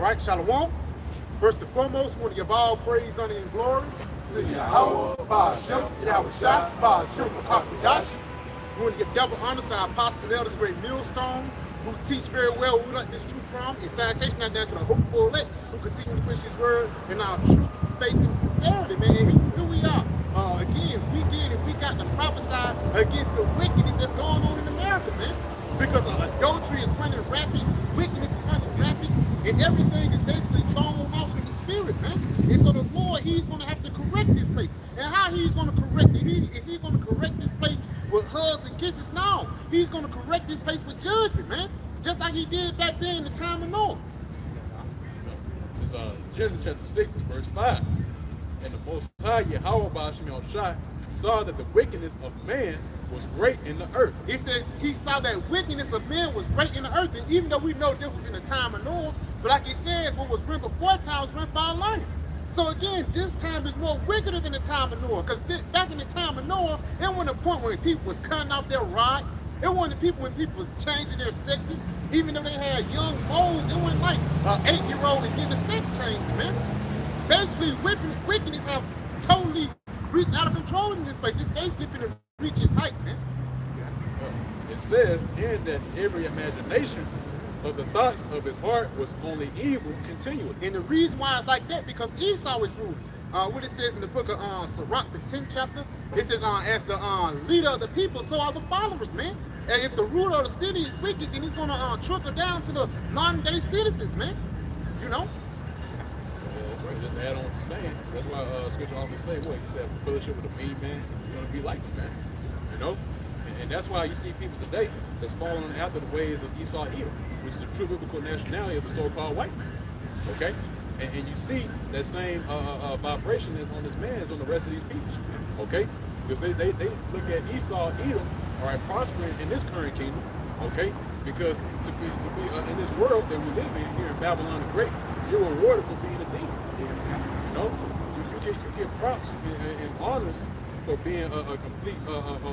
right, Shalom. First and foremost, we want to give all praise, honor, and glory to Yahweh, Ba'ashem, Yahweh Shah, Ba'ashem, Ba'akadosh. We want to give double honor to our apostle and elders, great millstone, who teach very well where we let this truth from, and sanitation not down to the hopeful elect, who continue to push his word in our truth, faith, and sincerity, man. And here we are. Again, we got to prophesy against the wickedness that's going on in America, man. Because adultery is running rapid, wickedness is running rapid, and everything is basically thrown off in the spirit, man. And so the Lord, he's going to have to correct this place. And how he's going to correct it? Is he going to correct this place with hugs and kisses? No. He's going to correct this place with judgment, man. Just like he did back then in the time of Noah. It's Genesis chapter 6, verse 5. And the Most High, Yahweh Ba'ashem Shai, saw that the wickedness of man was great in the earth. It says he saw that wickedness of men was great in the earth. And even though we know this was in the time of Noah, but like it says, what was written before time was written by learning. So again, this time is more wickeder than the time of Noah. Because back in the time of Noah, it wasn't a point when people was cutting off their rods. It wasn't people when people was changing their sexes. Even though they had young moles, it wasn't like an 8-year-old is getting a sex change, man. Basically, wickedness have totally reached out of control in this place. It's basically going to reach its height, man. It says, and that every imagination of the thoughts of his heart was only evil continually. And the reason why it's like that, because Esau is ruling. What it says in the book of Sirach, the 10th chapter, it says, as the leader of the people, so are the followers, man. And if the ruler of the city is wicked, then he's going to trickle down to the modern-day citizens, man. You know? Just add on what you're saying. That's why Scripture also say, what you said, fellowship with a mean man is going to be like him, man. You know, and that's why you see people today that's following after the ways of Esau Edom, which is the true biblical nationality of the so-called white man. Okay, and you see that same vibration that's on this man is on the rest of these people. Okay, because they look at Esau Edom, all right, prospering in this current kingdom. Okay, because to be in this world that we live in here in Babylon the Great, you're rewarded for being a demon. You know, you get props and honors for being a complete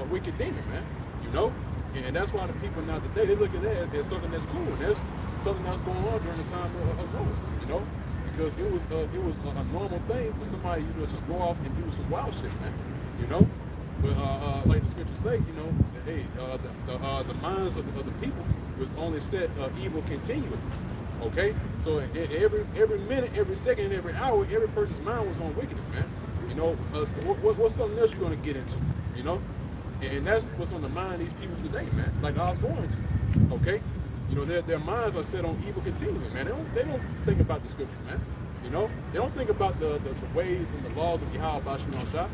wicked demon, man. You know, and that's why the people now today, they look at that as something that's cool. And there's something that's going on during the time of Noah. You know, because it was a normal thing for somebody, you know, just go off and do some wild shit, man. You know, but like the scriptures say, you know, hey, the minds of the people was only set evil continually. Okay, so every minute, every second, every hour, every person's mind was on wickedness, man. You know, so what's something else you're gonna get into? You know, and that's what's on the mind of these people today, man. Like I was going to, okay. You know, their minds are set on evil continually, man. They don't think about the scripture, man. You know, they don't think about the ways and the laws of Yahweh Ba'ashem Shah.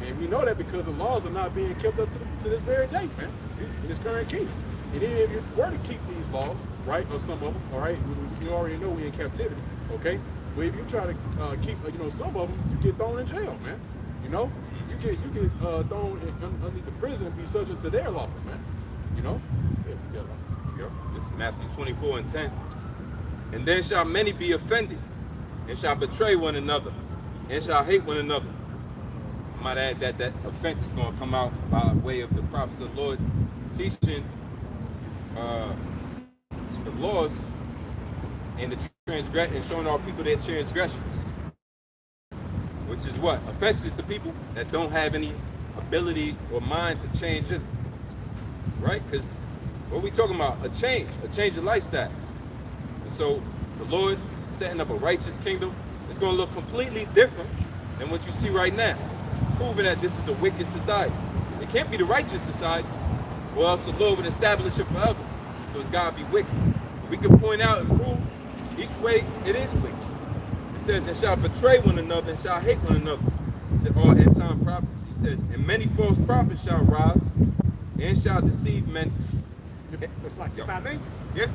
And we know that because the laws are not being kept up to this very day, man. In this current kingdom. And even if you were to keep these laws, right, or some of them, all right, we already know we're in captivity, okay? But if you try to keep, you know, some of them, you get thrown in jail, man. You know, you get thrown underneath the prison and be subject to their laws, man. You know. This is Matthew 24:10. And then shall many be offended, and shall betray one another, and shall hate one another. I might add that offense is going to come out by way of the prophets of the Lord teaching the laws and the transgress and showing our people their transgressions, which is what offenses to people that don't have any ability or mind to change it, right? Because what we talking about, a change of lifestyle. And so the Lord setting up a righteous kingdom is going to look completely different than what you see right now, proving that this is a wicked society. It can't be the righteous society, or else the Lord would establish it forever. So it's got to be wicked. We can point out and prove each way it is wicked. It says, and shall betray one another and shall hate one another. It said, all end time prophecy. It says, and many false prophets shall rise and shall deceive men. It's like, if I may, yes,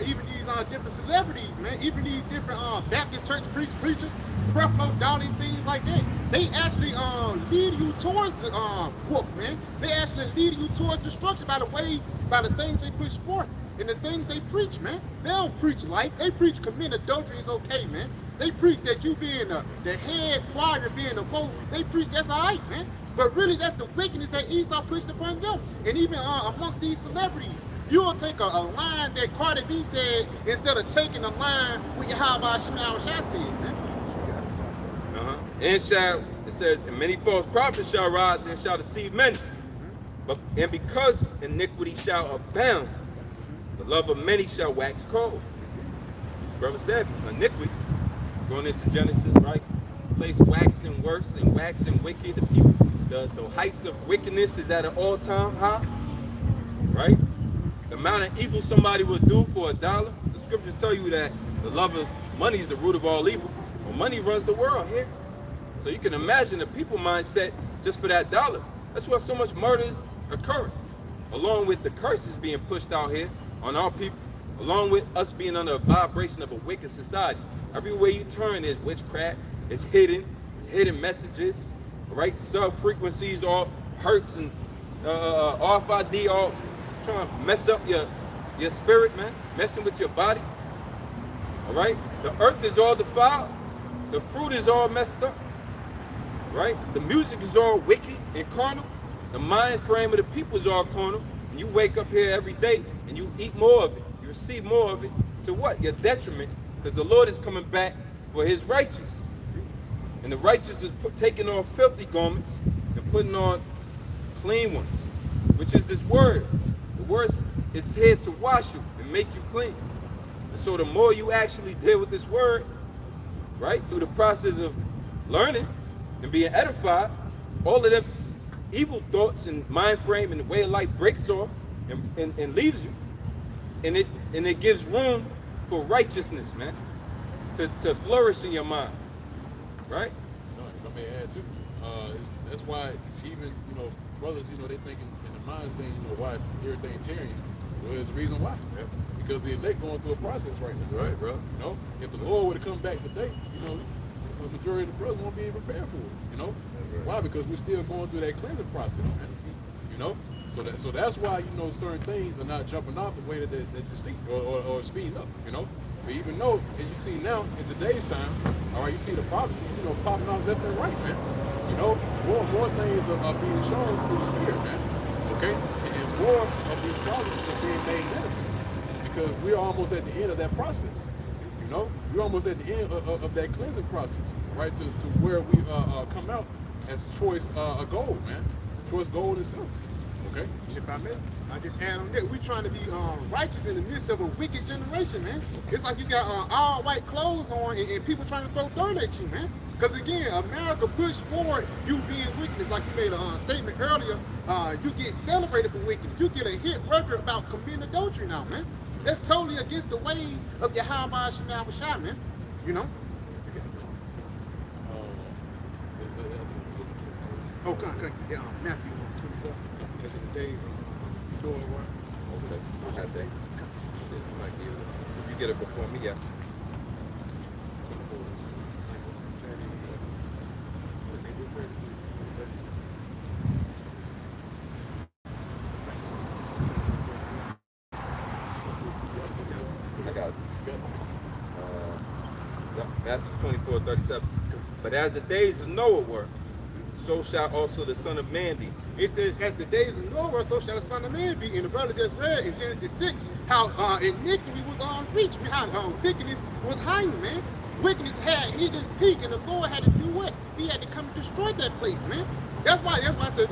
even these different celebrities, man, even these different Baptist church preachers, Creflo, Dolly, things like that, they actually lead you towards the wolf, man. They actually lead you towards destruction by the things they push forth and the things they preach, man. They don't preach life. They preach commit adultery is okay, man. They preach that you being the head choir, being the vote. They preach that's all right, man. But really, that's the wickedness that Esau pushed upon them. And even amongst these celebrities, You'll take a line that Cardi B said instead of taking a line with Yahweh Shemel Shah said, man. And it says, and many false prophets shall rise and shall deceive many. And because iniquity shall abound, the love of many shall wax cold. His brother said, iniquity, going into Genesis, right? Place waxing worse and waxing wicked. The people, the heights of wickedness is at an all-time high, right? The amount of evil somebody will do for $1. The scriptures tell you that the love of money is the root of all evil. Well, money runs the world here. So you can imagine the people mindset just for that $1. That's why so much murder is occurring, along with the curses being pushed out here on our people, along with us being under a vibration of a wicked society. Everywhere you turn is witchcraft, it's hidden messages, right? Sub-frequencies, all hurts and RFID, all trying to mess up your spirit, man, messing with your body, all right? The earth is all defiled, the fruit is all messed up, right? The music is all wicked and carnal. The mind frame of the people is all carnal. And you wake up here every day and you eat more of it. You receive more of it. To what? Your detriment. Because the Lord is coming back for his righteous. And the righteous is taking off filthy garments and putting on clean ones, which is this word. The word, it's here to wash you and make you clean. And so the more you actually deal with this word, right, through the process of learning and being edified, all of them evil thoughts and mind frame and the way of life breaks off and leaves you. And it gives room for righteousness, man, to flourish in your mind. Right? No, if I may add too, that's why even, brothers, they think in the mind saying, why is everything tearing? Well, there's a reason why. Yeah. Because the elect going through a process right now. Right, bro. If the Lord would have come back today, the majority of the brothers won't be able to prepare for it, Right. Why? Because we're still going through that cleansing process, man. So that's why, certain things are not jumping off the way that you see or speeding up, But even though, as you see now, in today's time, all right, you see the prophecy, popping off left and right, man. More and more things are being shown through the Spirit, man. Okay? And more of these prophecies are being made manifest. Because we're almost at the end of that process. We're almost at the end of that cleansing process, right? To where we come out as choice gold, man. Choice gold and silver. Okay? If I may, I just add on that. We're trying to be righteous in the midst of a wicked generation, man. It's like you got all white clothes on and people trying to throw dirt at you, man. Because again, America pushed forward you being wickedness. Like you made a statement earlier, you get celebrated for wickedness. You get a hit record about committing adultery now, man. That's totally against the ways of Yahweh Shemel Shah, man. Okay. Yeah, Matthew 24. That's in the days of doing work. Okay. I have that. If you get it before me, yeah. I got it. Matthew 24:37. But as the days of Noah were, so shall also the Son of Man be. It says, as the days of Noah, so shall the Son of Man be. And the brother just read in Genesis 6 how iniquity was on reach, how wickedness was hiding, man. Wickedness had hit its peak, and the Lord had to do what? He had to come and destroy that place, man. That's why it says,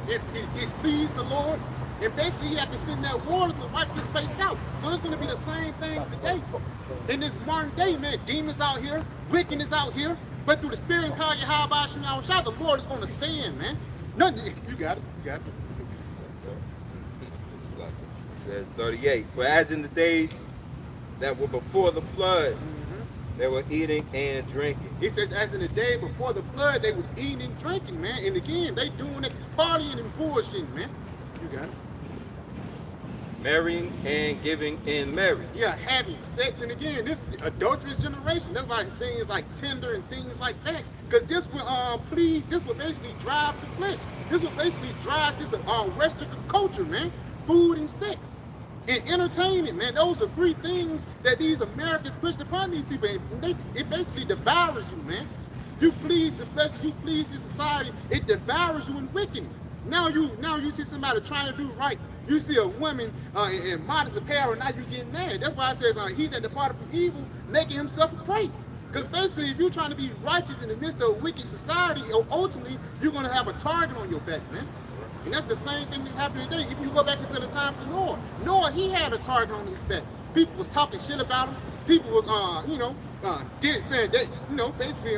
it pleased the Lord. And basically, he had to send that water to wipe this place out. So it's going to be the same thing today. In this modern day, man, demons out here, wickedness out here. But through the spirit and power of Yahweh Shemel Shah, the Lord is going to stand, man. Nothing. You got it. It says 38. For as in the days that were before the flood, they were eating and drinking. It says, as in the day before the flood, they was eating and drinking, man. And again, they doing it, partying and bullshitting, man. You got it. Marrying and giving in marriage. Yeah, having sex. And again, this adulterous generation, that's why things like Tinder and things like that. Because this will basically drive the flesh. This will basically drive this Western culture, man. Food and sex. And entertainment, man. Those are three things that these Americans pushed upon these people. And it basically devours you, man. You please the flesh, you please the society, it devours you in wickedness. Now you see somebody trying to do right, You see a woman in modest apparel, now you getting mad. That's why it says, he that departed from evil, making himself a prey. Because basically, if you're trying to be righteous in the midst of a wicked society, ultimately, you're going to have a target on your back, man. And that's the same thing that's happening today. If you go back into the times of Noah, he had a target on his back. People was talking shit about him. People was, saying that, basically,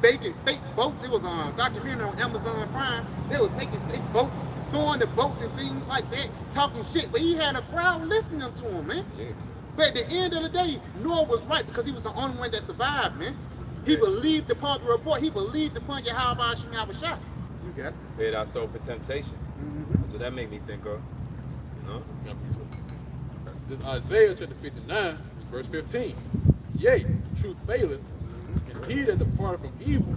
making fake boats. It was a documentary on Amazon Prime. They was making fake boats, throwing the boats and things like that, talking shit. But he had a crowd listening to him, man. Yeah. But at the end of the day, Noah was right because he was the only one that survived, man. He believed upon the report. He believed upon Yahweh Shem Yahushua. You got it. Paid our soul for temptation. That's what that made me think of. You know? This is Isaiah chapter 59, verse 15. Yea, truth faileth, and he that departed from evil,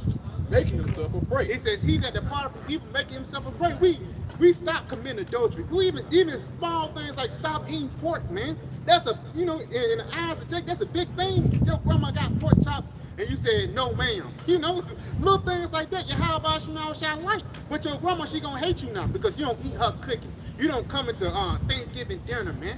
making himself a prey. It says, he that departed from evil, making himself a prey. We stop committing adultery. We even small things like stop eating pork, man. That's a, in the eyes of Jake, that's a big thing. Your grandma got pork chops and you said, no ma'am. Little things like that, Yahweh Shem Yahushua like. But your grandma, she gonna hate you now because you don't eat her cookies. You don't come into Thanksgiving dinner, man.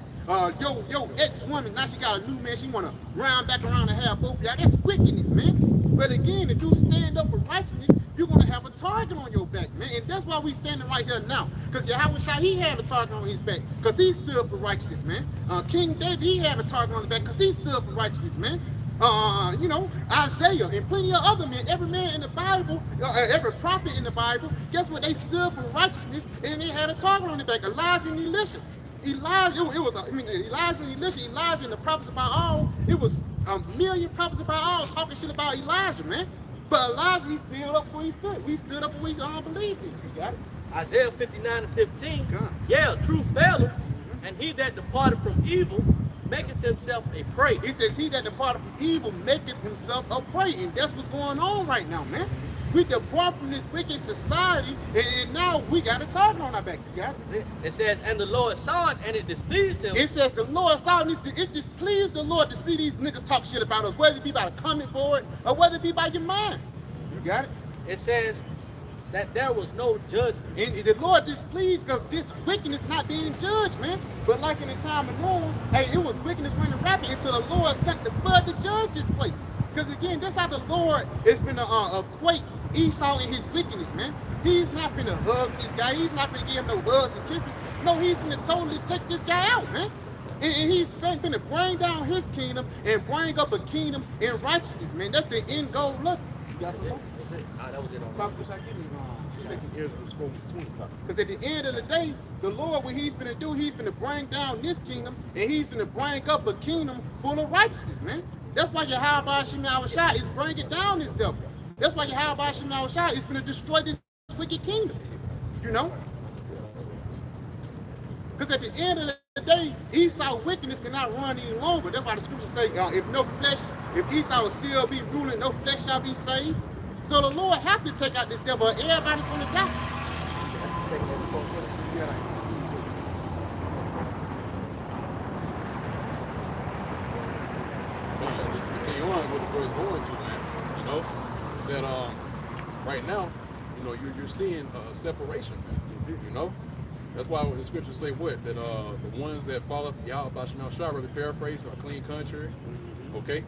Your ex-woman, now she got a new man, she wanna round back around and have both of y'all. That's wickedness, man. But again, if you stand up for righteousness, you're gonna have a target on your back, man. And that's why we standing right here now. Because Yahweh, he had a target on his back, because he stood for righteousness, man. King David, he had a target on his back, because he stood for righteousness, man. Isaiah and plenty of other men, every man in the Bible, every prophet in the Bible, guess what? They stood for righteousness and they had a target on their back. Elijah and Elisha. Elijah and Elisha, Elijah and the prophets about all, it was a million prophets about all talking shit about Elijah, man. But Elijah, he stood up for what he stood. We stood up for what he believed in. You got it? Isaiah 59 and 15. Yeah, truth faileth, and he that departed from evil maketh himself a prey. It says, he that departed from evil maketh himself a prey. And that's what's going on right now, man. We depart from this wicked society, and now we got a target on our back. You got it? It says, and the Lord saw it, and it displeased him. It says, the Lord saw it, and it displeased the Lord to see these niggas talk shit about us, whether it be by the comment board or whether it be by your mind. You got it? It says that there was no judgment. And the Lord displeased because this wickedness not being judged, man. But like in the time of Noah, hey, it was wickedness running rapid until the Lord sent the flood to judge this place. Because again, that's how the Lord is going to equate Esau and his wickedness, man. He's not going to hug this guy. He's not going to give him no hugs and kisses. No, he's going to totally take this guy out, man. And he's going to bring down his kingdom and bring up a kingdom in righteousness, man. That's the end goal. Look, you got some more? That was it. Because at the end of the day, the Lord, what he's going to do, he's going to bring down this kingdom, and he's going to bring up a kingdom full of righteousness, man. That's why Yahweh Shem Yahushua is bringing down this devil. That's why Yahweh Shem Yahushua is going to destroy this wicked kingdom. Because at the end of the day, Esau's wickedness cannot run any longer. That's why the scriptures say, if Esau will still be ruling, no flesh shall be saved. So the Lord have to take out this devil, or everybody's going to die. Just continue on with the verse going to, man. Is that right now, you're seeing a separation, man. That's why the scriptures say what? That the ones that follow Yahweh Shem Yahushua, really paraphrase, are clean country. Okay?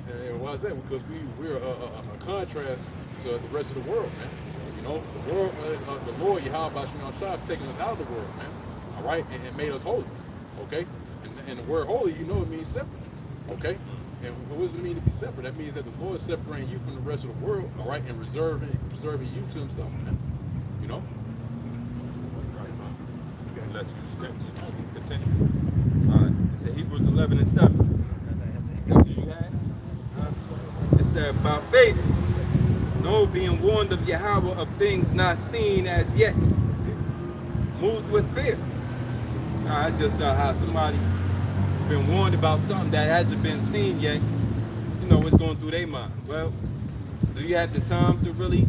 And why is that? Because we're a contrast to the rest of the world, man. The world, the Lord Yahweh Shem Yahushua is taking us out of the world, man. All right, and made us holy. Okay, and the word holy, it means separate. Okay, and what does it mean to be separate? That means that the Lord is separating you from the rest of the world, all right, and preserving you to Himself, man. Unless you continue. All right. It said Hebrews 11 and 7. What do you have? It said, by faith, Noah being warned of Yahweh of things not seen as yet, moved with fear. Now, that's just how somebody been warned about something that hasn't been seen yet. What's going through their mind. Well, do you have the time to really,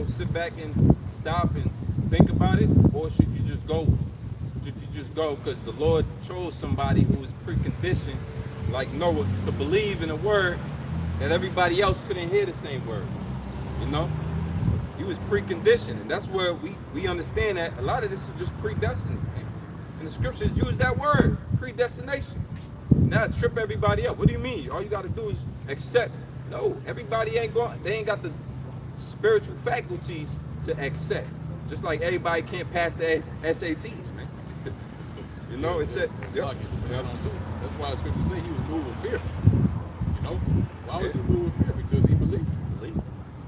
sit back and stop and think about it, or should you just go? Because the Lord chose somebody who was preconditioned, like Noah, to believe in a word that everybody else couldn't hear the same word. He was preconditioned, and that's where we understand that a lot of this is just predestined. And the scriptures use that word, predestination. Now trip everybody up. What do you mean? All you got to do is accept. No, everybody they ain't got the spiritual faculties to accept. Just like everybody can't pass the SATs, man. You know, it said. Just add on to it. That's why the scripture say he was moved with fear. You know, why was he moved with fear? Because he believed.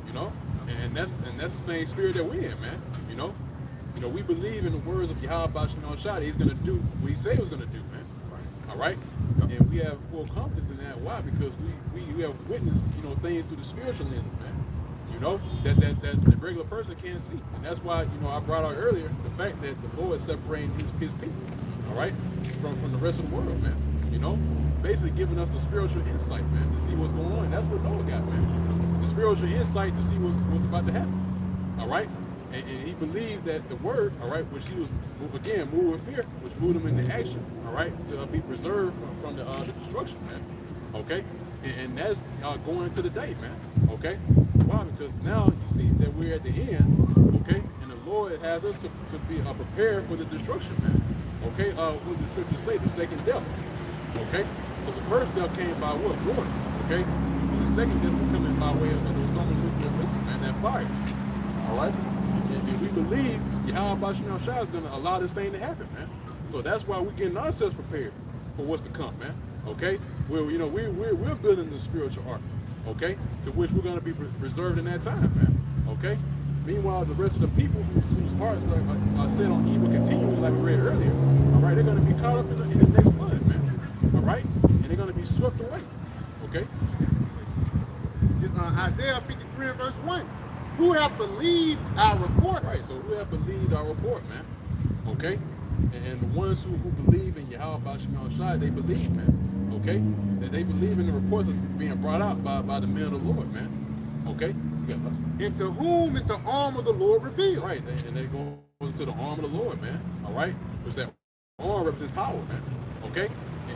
You know, and that's the same spirit that we're in, man. You know, we believe in the words of Yahweh Bashim Shai. He's gonna do what he said he was gonna do, man. All right, and we have full confidence in that. Why? Because we have witnessed, things through the spiritual lenses, man. That the regular person can't see, and that's why I brought out earlier the fact that the Lord is separating his people, all right, from the rest of the world, man. Basically giving us the spiritual insight, man, to see what's going on. And that's what Noah got, man. The spiritual insight to see what's about to happen, all right. And he believed that the word, all right, which he was again moved with fear, which moved him into action, all right, to be preserved from the destruction, man. Okay, and that's going into the day, man. Okay, why? Because now you see that we're at the end, okay, and the Lord has us to be prepared for the destruction, man. Okay, what does the scripture say? The second death. Okay, because the first death came by what? Water. Okay, and the second death is coming by way of those thermonuclear missiles, man, that fire. All right. And we believe Yahweh Bashim Shai is going to allow this thing to happen, man. So that's why we're getting ourselves prepared for what's to come, man. Okay, we're building the spiritual ark, okay, to which we're going to be preserved in that time, man. Okay. Meanwhile, the rest of the people whose hearts are set on evil continually, like we read earlier, all right, they're going to be caught up in the next flood, man. All right, and they're going to be swept away. Okay. It's Isaiah 53 and verse 1. Who have believed our report? Right, so who have believed our report, man? Okay? And the ones who believe in Yahweh Bashim Shai, they believe, man. Okay? That they believe in the reports that's being brought out by the men of the Lord, man. Okay? And to whom is the arm of the Lord revealed? Right, and they go to the arm of the Lord, man. All right? Because that arm represents power, man. Okay?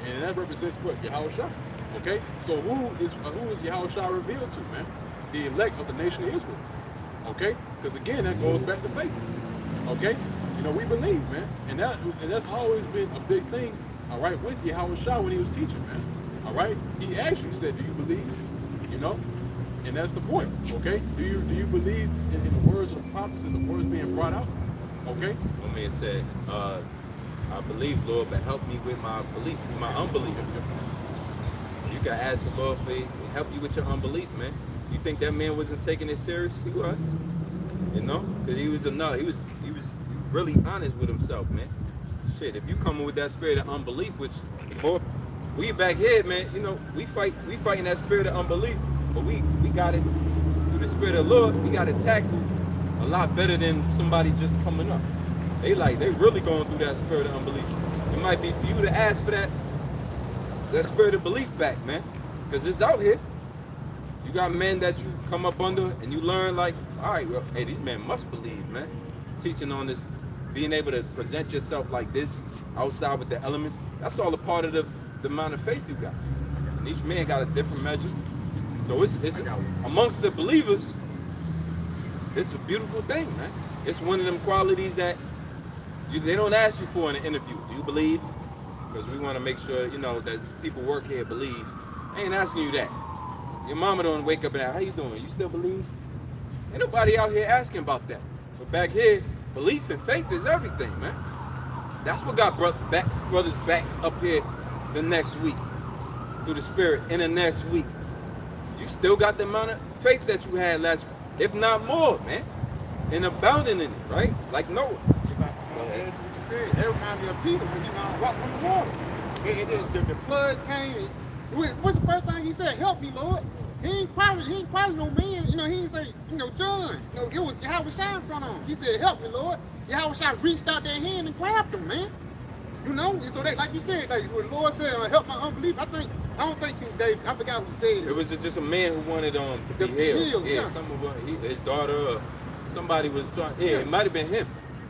And that represents what? Yahweh Shai. Okay? So who is Yahweh Shai revealed to, man? The elect of the nation of Israel. Okay, because again, that goes back to faith. Okay, we believe, man, and that's always been a big thing. All right, with Yahweh Shai when he was teaching, man. All right, he actually said, "Do you believe?" And that's the point. Okay, do you believe in the words of the prophets and the words being brought out? Okay. One man said, "I believe, Lord, but help me with my belief, my unbelief." You can ask the Lord for help you with your unbelief, man. You think that man wasn't taking it serious? He was, because he was really honest with himself, man. Shit, if you come with that spirit of unbelief, which, boy, we back here, man, we fighting that spirit of unbelief, but we got it through the spirit of the Lord. We got it tackled a lot better than somebody just coming up. They really going through that spirit of unbelief. It might be for you to ask for that spirit of belief back, man, because it's out here. You got men that you come up under and you learn like, all right, well, hey, these men must believe, man. Teaching on this, being able to present yourself like this outside with the elements, that's all a part of the amount of faith you got. And each man got a different measure. So it's amongst the believers, it's a beautiful thing, man. It's one of them qualities that they don't ask you for in an interview. Do you believe? Because we want to make sure, that people work here believe. I ain't asking you that. Your mama don't wake up and ask, how you doing? You still believe? Ain't nobody out here asking about that. But back here, belief and faith is everything, man. That's what got brothers back up here the next week through the spirit in the next week. You still got the amount of faith that you had last week, if not more, man. And abounding in it, right? Like Noah. That reminds me of Peter when he walked on the water. And the floods came. What's the first thing he said? Help me, Lord. He ain't probably no man. He ain't say, John. It was Yahweh Shai in front of him. He said, help me, Lord. Yahweh Shai reached out their hand and grabbed him, man. And so that, like you said, like when the Lord said, help my unbelief. I don't think King David. I forgot who said it. It was just a man who wanted to be healed. Yeah. His daughter or somebody was trying. Yeah, it might have been him.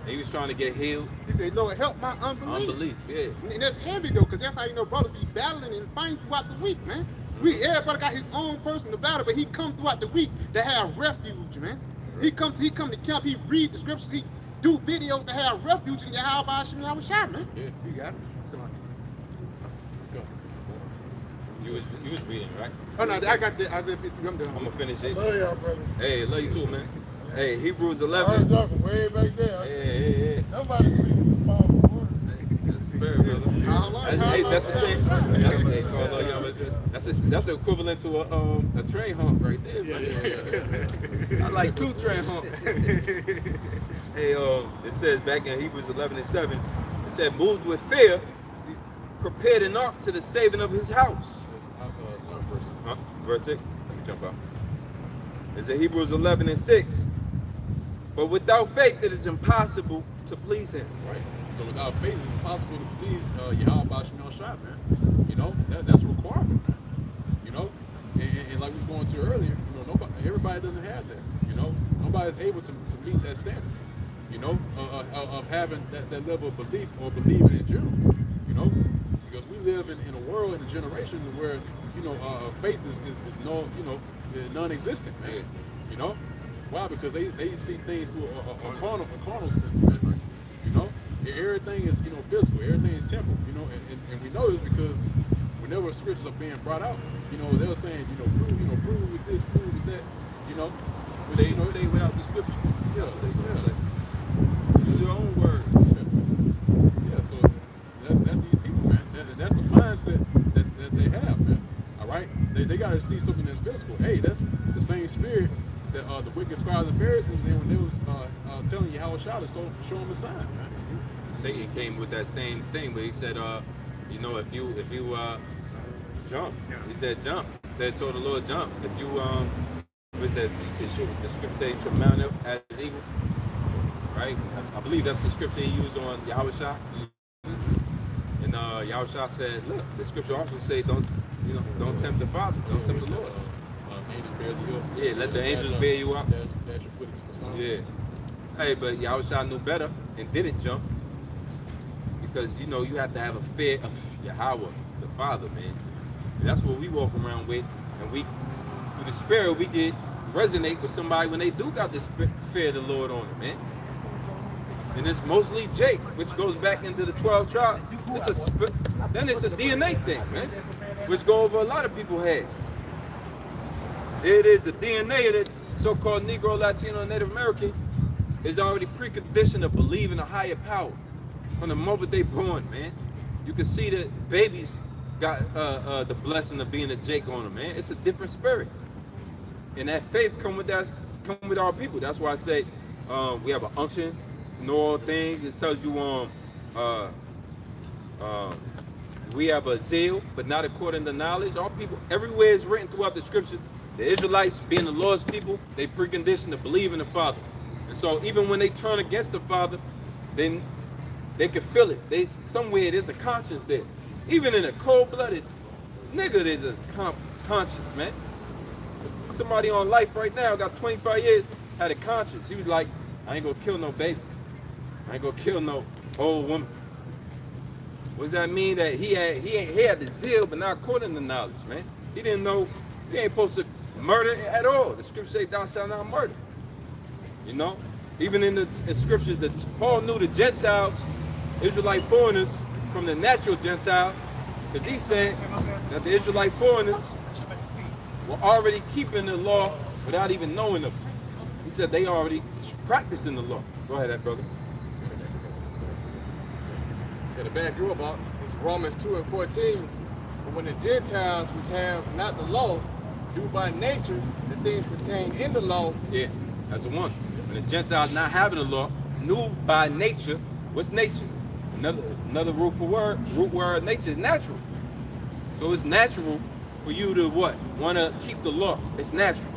He was trying to get healed. He said, Lord, help my unbelief. Unbelief, yeah. And that's heavy, though, because that's how, brothers be battling and fighting throughout the week, man. Everybody got his own personal battle, but he come throughout the week to have refuge, man. He come to camp, he read the scriptures, he do videos to have refuge in Yahweh Hashem Yahweh Shai, man. Yeah. You got it. Go. You was reading, right? Oh no, I got the Isaiah 50. I'm done. I'm gonna finish it. Love y'all, brother. Hey, love you too, man. Hey, Hebrews I was 11. talking way back there. Hey. Nobody's reading the powerful word. That's fair, brother. Hey, that's the same. That's the equivalent to a train hump right there, brother. I like 2 train humps. Hey, it says back in Hebrews 11:7, it said, moved with fear, prepared an ark to the saving of his house. Start first. Verse 6. Let me jump out. It's in Hebrews 11:6. But without faith, it is impossible to please him. Right. So without faith, it's impossible to please Yahweh Hashem Yahweh Shai, man. You know, that's a requirement, man. You know, and like we was going to earlier, you know, everybody doesn't have that. You know, nobody's able to meet that standard. You know, of having that level of belief or believing in general. You know, because we live in a world, in a generation where, you know, faith is no, you know, non-existent, man. You know, why? Because they see things through a carnal sense, man. You know, everything is, you know, physical, everything is temporal. You know, and we know this because whenever scriptures are being brought out, you know, they were saying, you know, prove with this, prove with that. You know, Say, you know, say without the scripture. yeah. Use your own words. Yeah, so that's these people, man. That's the mindset that they have, man. All right, they got to see something that's physical. Hey, that's the same spirit that the wicked scribes and Pharisees in when they was telling you how it shot, so show them the sign, man. Satan came with that same thing, where he said, you know, if you jump, he said jump. He said, told the Lord jump. If you he said the scripture said you should mount up as eagle, right? I believe that's the scripture he used on Yahweh Shai. And Yahweh Shai said, look, the scripture also say don't tempt the Father, don't tempt the Lord. Angels bear you up. Yeah, let the angels bear you up. That's your foot against the sun. Yeah. Hey, but Yahweh Shai knew better and didn't jump. Because, you know, you have to have a fear of Yahweh, the Father, man. And that's what we walk around with. And we, through the Spirit, we get resonate with somebody when they do got this fear of the Lord on them, man. And it's mostly Jake, which goes back into the 12 tribes. Then it's a DNA thing, man, which go over a lot of people's heads. It is the DNA of the so-called Negro, Latino, and Native American is already preconditioned to believe in a higher power. From the moment they born, man, you can see that babies got the blessing of being a Jake on them, man. It's a different spirit, and that faith come with our people. That's why I say we have an unction to know all things. It tells you we have a zeal, but not according to knowledge. All people everywhere is written throughout the scriptures. The Israelites, being the Lord's people, they preconditioned to believe in the Father, and so even when they turn against the Father, then they can feel it. Somewhere there's a conscience there. Even in a cold-blooded nigga, there's a conscience, man. Somebody on life right now got 25 years, had a conscience. He was like, I ain't gonna kill no babies. I ain't gonna kill no old woman. What does that mean? That he had the zeal, but not according to knowledge, man. He didn't know he ain't supposed to murder at all. The scripture say, thou shalt not murder. You know? Even in the scriptures that Paul knew the Gentiles, Israelite foreigners from the natural Gentiles, because he said that the Israelite foreigners were already keeping the law without even knowing them. He said they already practicing the law. Go ahead, brother. Yeah, the bad you about is Romans 2:14. But when the Gentiles, which have not the law, do by nature the things contained in the law. Yeah, that's the one. When the Gentiles not having the law, knew by nature. What's nature? Another root word nature is natural. So it's natural for you to what? Want to keep the law. It's natural.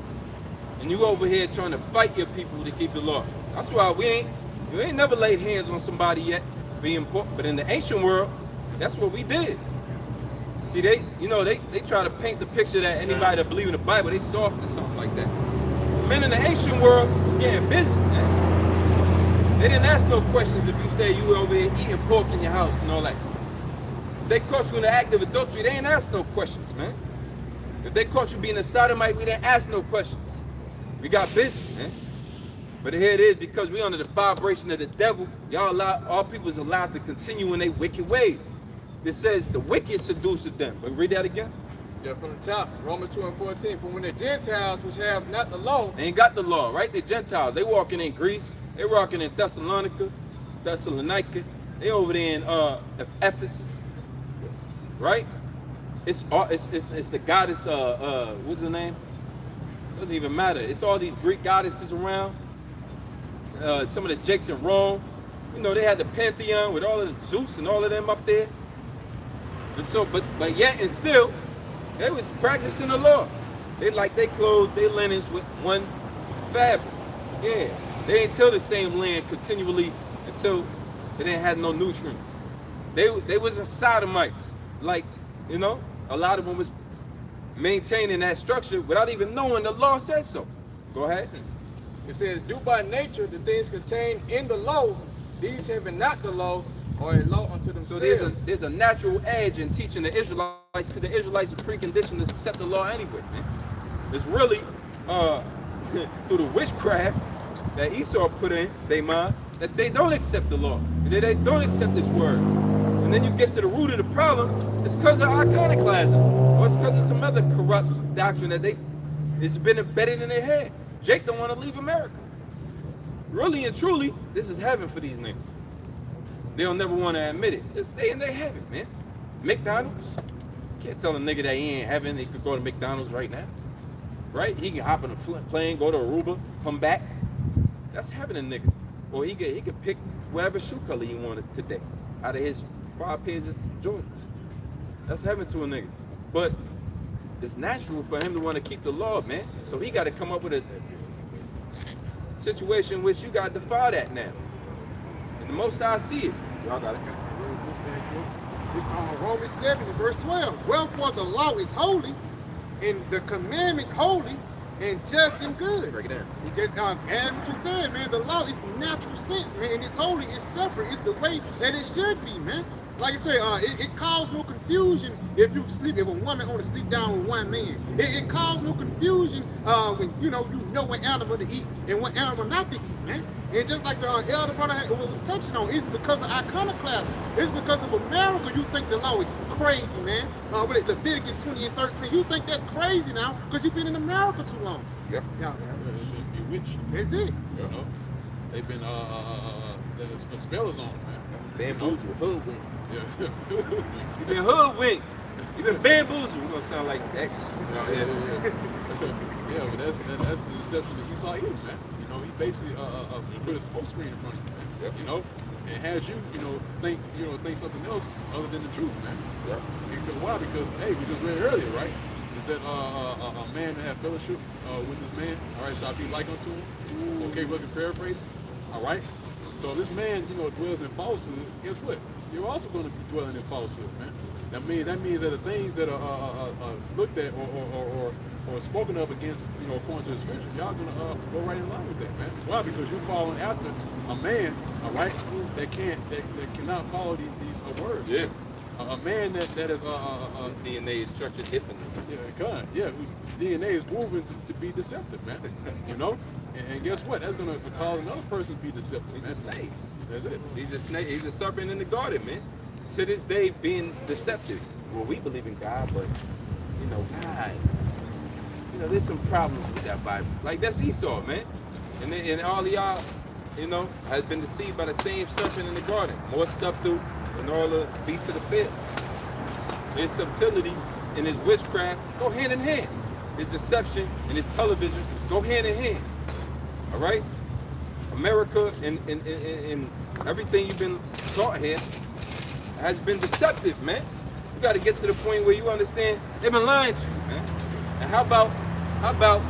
And you over here trying to fight your people to keep the law. That's why you ain't never laid hands on somebody yet, being important. But in the ancient world, that's what we did. See, they try to paint the picture that anybody that believe in the Bible, they soft or something like that. Men in the ancient world was getting busy, man. They didn't ask no questions if you say you were over here eating pork in your house and all that. If they caught you in the act of adultery, they ain't ask no questions, man. If they caught you being a sodomite, we didn't ask no questions. We got busy, man. But here it is, because we under the vibration of the devil, all people is allowed to continue in their wicked ways. It says the wicked seduced them. But read that again. Yeah, from the top, Romans 2:14. For when the Gentiles which have not the law, They ain't got the law, right? The Gentiles, they walking in Greece, they walking in Thessalonica, they over there in Ephesus, right? It's the goddess, what's her name? Doesn't even matter. It's all these Greek goddesses around. Some of the Jakes in Rome, you know, they had the Pantheon with all of the Zeus and all of them up there. And so, but yet and still, they was practicing the law. They like they clothes, they linens with one fabric. Yeah, they ain't till the same land continually until they didn't have no nutrients. They wasn't sodomites. Like, you know, a lot of them was maintaining that structure without even knowing the law says so. Go ahead. it says, do by nature the things contained in the law, these having not the law, are a law unto themselves. So there's a natural edge in teaching the Israelites, because the Israelites are preconditioned to accept the law anyway, man. It's really through the witchcraft that Esau put in their mind that they don't accept the law, that they don't accept this word. And then you get to the root of the problem, it's because of iconoclasm, or it's because of some other corrupt doctrine that it's been embedded in their head. Jake don't want to leave America. Really and truly, this is heaven for these niggas. They'll never want to admit it. It's they in their heaven, man. McDonald's. Can't tell a nigga that he ain't heaven. He could go to McDonald's right now. Right? He can hop in a plane, go to Aruba, come back. That's heaven a nigga. Or he could pick whatever shoe color he wanted today out of his 5 pairs of Jordans. That's heaven to a nigga. But it's natural for him to want to keep the law, man. So he got to come up with a situation in which you got to defy that now. And the most I see it. Y'all got it. It's on Romans 7 and verse 12. Wherefore the law is holy, and the commandment holy, and just and good. Break it down. He just add what you said, man. The law is natural sense, man, and it's holy, it's separate, it's the way that it should be, man. Like I say, it caused no confusion if a woman only sleep down with one man. It caused no confusion when you know what animal to eat and what animal not to eat, man. And just like the elder brother was touching on, it's because of iconoclasm. It's because of America. You think the law is crazy, man. With Leviticus 20 and 13, you think that's crazy now because you've been in America too long. Yep. Yeah. Bewitched. That's it. You know, they've been the spell is on them, man. Bamboozled, hoodwinked. Yeah. You been hoodwinked. You been bamboozled. We're gonna sound like X. Yeah, but that's the deception that Esau is, man. You know, he basically put a smoke screen in front of you, man. Yep. You know, and has you think something else other than the truth, man. Yep. Because why? Because hey, we just read earlier, right? It said a man to have fellowship with this man, all right, shall be like unto him. Okay, we can paraphrase. All right. So this man, dwells in falsehood. Guess what? You're also going to be dwelling in falsehood, man. That means that the things that are looked at or spoken of against, according to the scripture, y'all gonna go right in line with that, man. Why? Because you're following after a man, all right, that cannot follow these words. Yeah. A man that is DNA is structured differently. whose DNA is woven to be deceptive, man. And guess what? That's gonna cause another person to be deceptive. He's man. a snake. That's it. He's a snake. He's a serpent in the garden, man. To this day, being deceptive. Well, we believe in God, but God. There's some problems with that Bible. Like that's Esau, man. And all of y'all, has been deceived by the same serpent in the garden. More subtle than all the beasts of the field. His subtlety and his witchcraft go hand in hand. His deception and his television go hand in hand. All right? America and everything you've been taught here has been deceptive, man. You got to get to the point where you understand they've been lying to you, man. And how about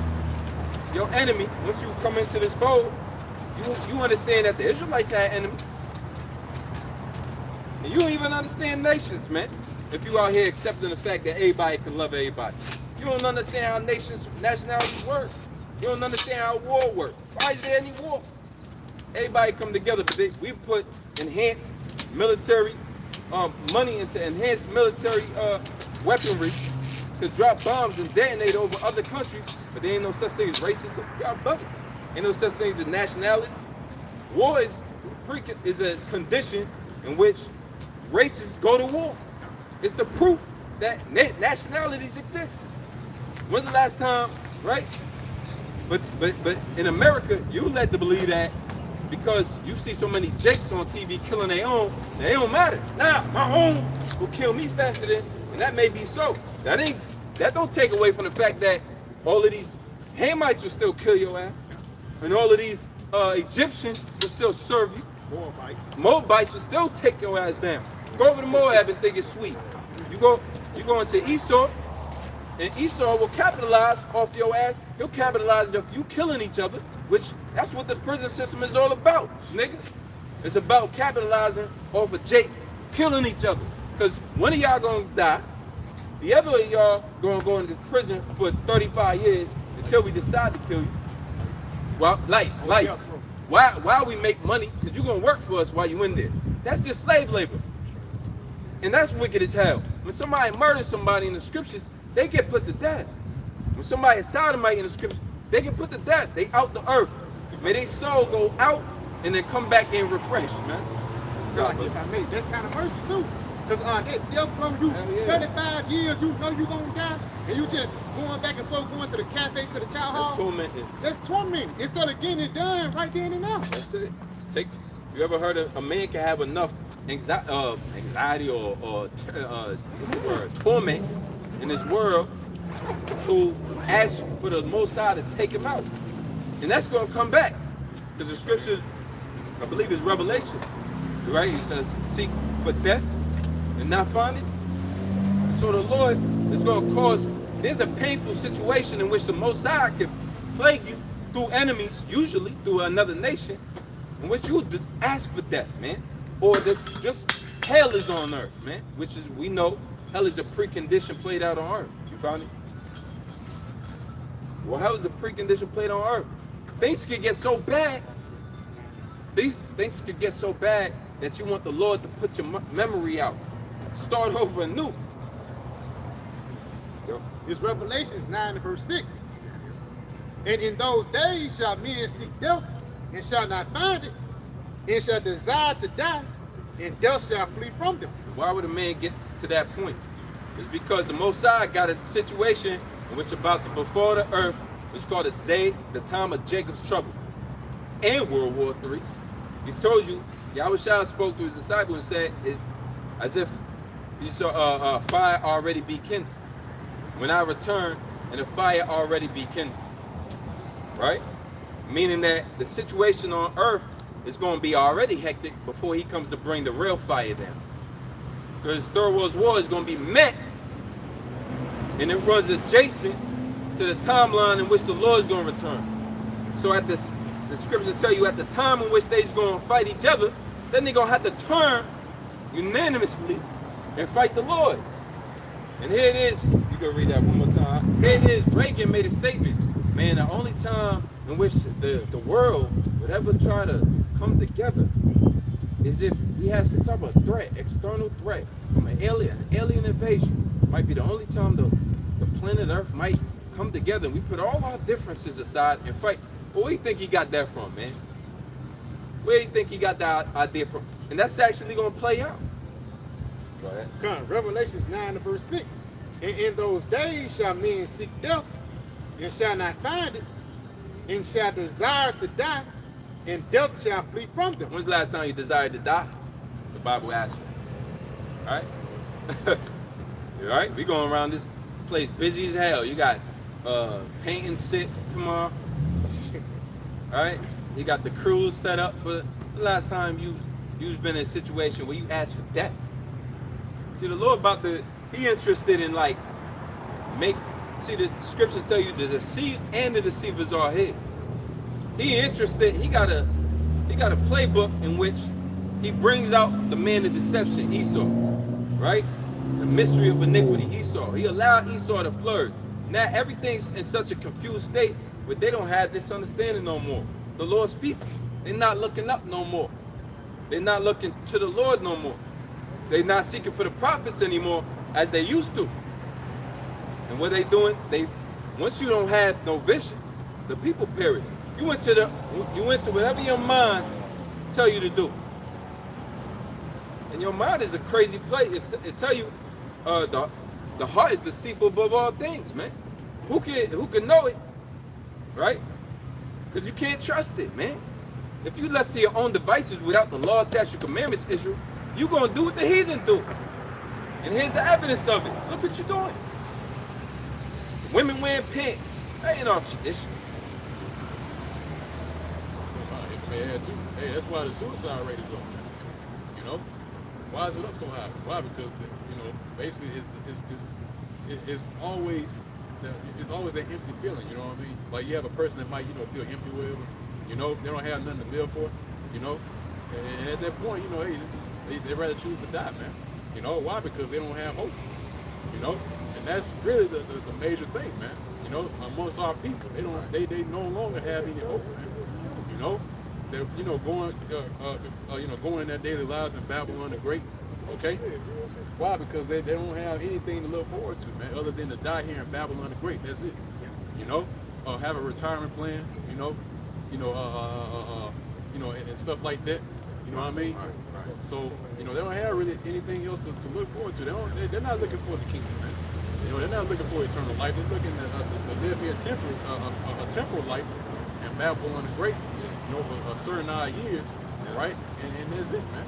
your enemy? Once you come into this fold, you understand that the Israelites had enemies, and you don't even understand nations, man. If you out here accepting the fact that everybody can love everybody, you don't understand how nationalities work. You don't understand how war works. Why is there any war? Everybody come together, but we put enhanced military money into enhanced military weaponry to drop bombs and detonate over other countries, but there ain't no such thing as racism. Y'all bugging. Ain't no such thing as a nationality. War is a condition in which races go to war. It's the proof that nationalities exist. When's the last time, right? But in America, you led to believe that because you see so many Jakes on TV killing their own, they don't matter. Nah, my own will kill me faster than, and that may be so. That don't take away from the fact that all of these Hamites will still kill your ass, and all of these Egyptians will still serve you. Moabites will still take your ass down. Go over to Moab and think it's sweet. You go into Esau, and Esau will capitalize off your ass. He'll capitalize off you killing each other, which that's what the prison system is all about, niggas. It's about capitalizing off of Jake killing each other. Because one of y'all gonna die, the other of y'all gonna go into prison for 35 years until we decide to kill you. Well, why we make money? Because you're gonna work for us while you in this. That's just slave labor. And that's wicked as hell. When somebody murders somebody in the scriptures, they get put to death. When somebody is sodomite in the scriptures, they get put to death. They out the earth. May their soul go out and then come back in refreshed, man. That's kind of mercy too. Because they'll throw you 35 years, you know you're going to die, and you just going back and forth, going to the cafe, to the chow hall. That's tormenting. That's tormenting. Instead of getting it done right then and now. That's it. You ever heard of a man can have enough anxiety or what's the word, torment in this world to ask for the Most High to take him out, and that's going to come back, because the scriptures, I believe it's Revelation, right? It says, "Seek for death and not find it." So the Lord is going to cause. There's a painful situation in which the Most High can plague you through enemies, usually through another nation, in which you ask for death, man, or just hell is on earth, man. Which is, we know hell is a precondition played out on earth. You found it? Well, hell is a precondition played on earth. Things can get so bad. These things could get so bad that you want the Lord to put your memory out, start over anew. It's Revelations 9 and verse 6. And in those days shall men seek death, and shall not find it, and shall desire to die, and death shall flee from them. Why would a man get to that point? It's because the Most High got a situation in which about to befall the earth, which is called the time of Jacob's trouble, and World War III. He told you, Yahushua spoke to his disciples and said, as if he saw fire already be kindled. When I return, and the fire already be kindled. Right? Meaning that the situation on earth is going to be already hectic before he comes to bring the real fire down. Because Third World War is going to be met, and it runs adjacent to the timeline in which the Lord is going to return. So at the scriptures tell you at the time in which they're going to fight each other, then they're going to have to turn unanimously and fight the Lord. And here it is. You can read that one more time. Here it is. Reagan made a statement. Man, the only time in which the world would ever try to come together is if we had some type of threat, external threat from an alien invasion. Might be the only time the planet Earth might come together and we put all our differences aside and fight. Well, where do you think he got that from, man? Where do you think he got that idea from? And that's actually going to play out. Go ahead. Come on, Revelations 9 and verse 6. And in those days shall men seek death, and shall not find it, and shall desire to die, and death shall flee from them. When's the last time you desired to die? The Bible asks you. All right? All right? We going around this place busy as hell. You got painting sit tomorrow. All right? You got the crews set up for the last time you've been in a situation where you asked for death. See, the Lord he interested in see, the scriptures tell you the deceit and the deceivers are his. He interested, he got a playbook in which he brings out the man of deception, Esau, right? The mystery of iniquity, Esau. He allowed Esau to flourish. Now everything's in such a confused state where they don't have this understanding no more. The Lord's people, they're not looking up no more. They're not looking to the Lord no more. They're not seeking for the prophets anymore as they used to. And what they doing? Once you don't have no vision, the people perish. You went to whatever your mind tell you to do. And your mind is a crazy place. It tell you the heart is deceitful above all things, man. Who can know it, right? Because you can't trust it, man. If you left to your own devices without the law, statute, commandments issue, you gonna do what the heathen do. And here's the evidence of it. Look what you're doing. Women wearing pants. That ain't all tradition. Hey, that's why the suicide rate is up. You know, why is it up so high? Why? Because basically it's always that empty feeling. You know what I mean? Like you have a person that might feel empty with it. They don't have nothing to live for. And at that point, they rather choose to die, man. Why? Because they don't have hope. And that's really the major thing, man. Amongst our people, they no longer have any hope, man. They're going in their daily lives in Babylon the Great. Okay? Why? Because they don't have anything to look forward to, man, other than to die here in Babylon the Great. That's it. Have a retirement plan, and stuff like that. You know what I mean? Right. So, they don't have really anything else to look forward to. They're not looking for the kingdom, man. They're not looking for eternal life. They're looking to live here a temporal life in Babylon the Great, for a certain odd years, right? And that's it, man.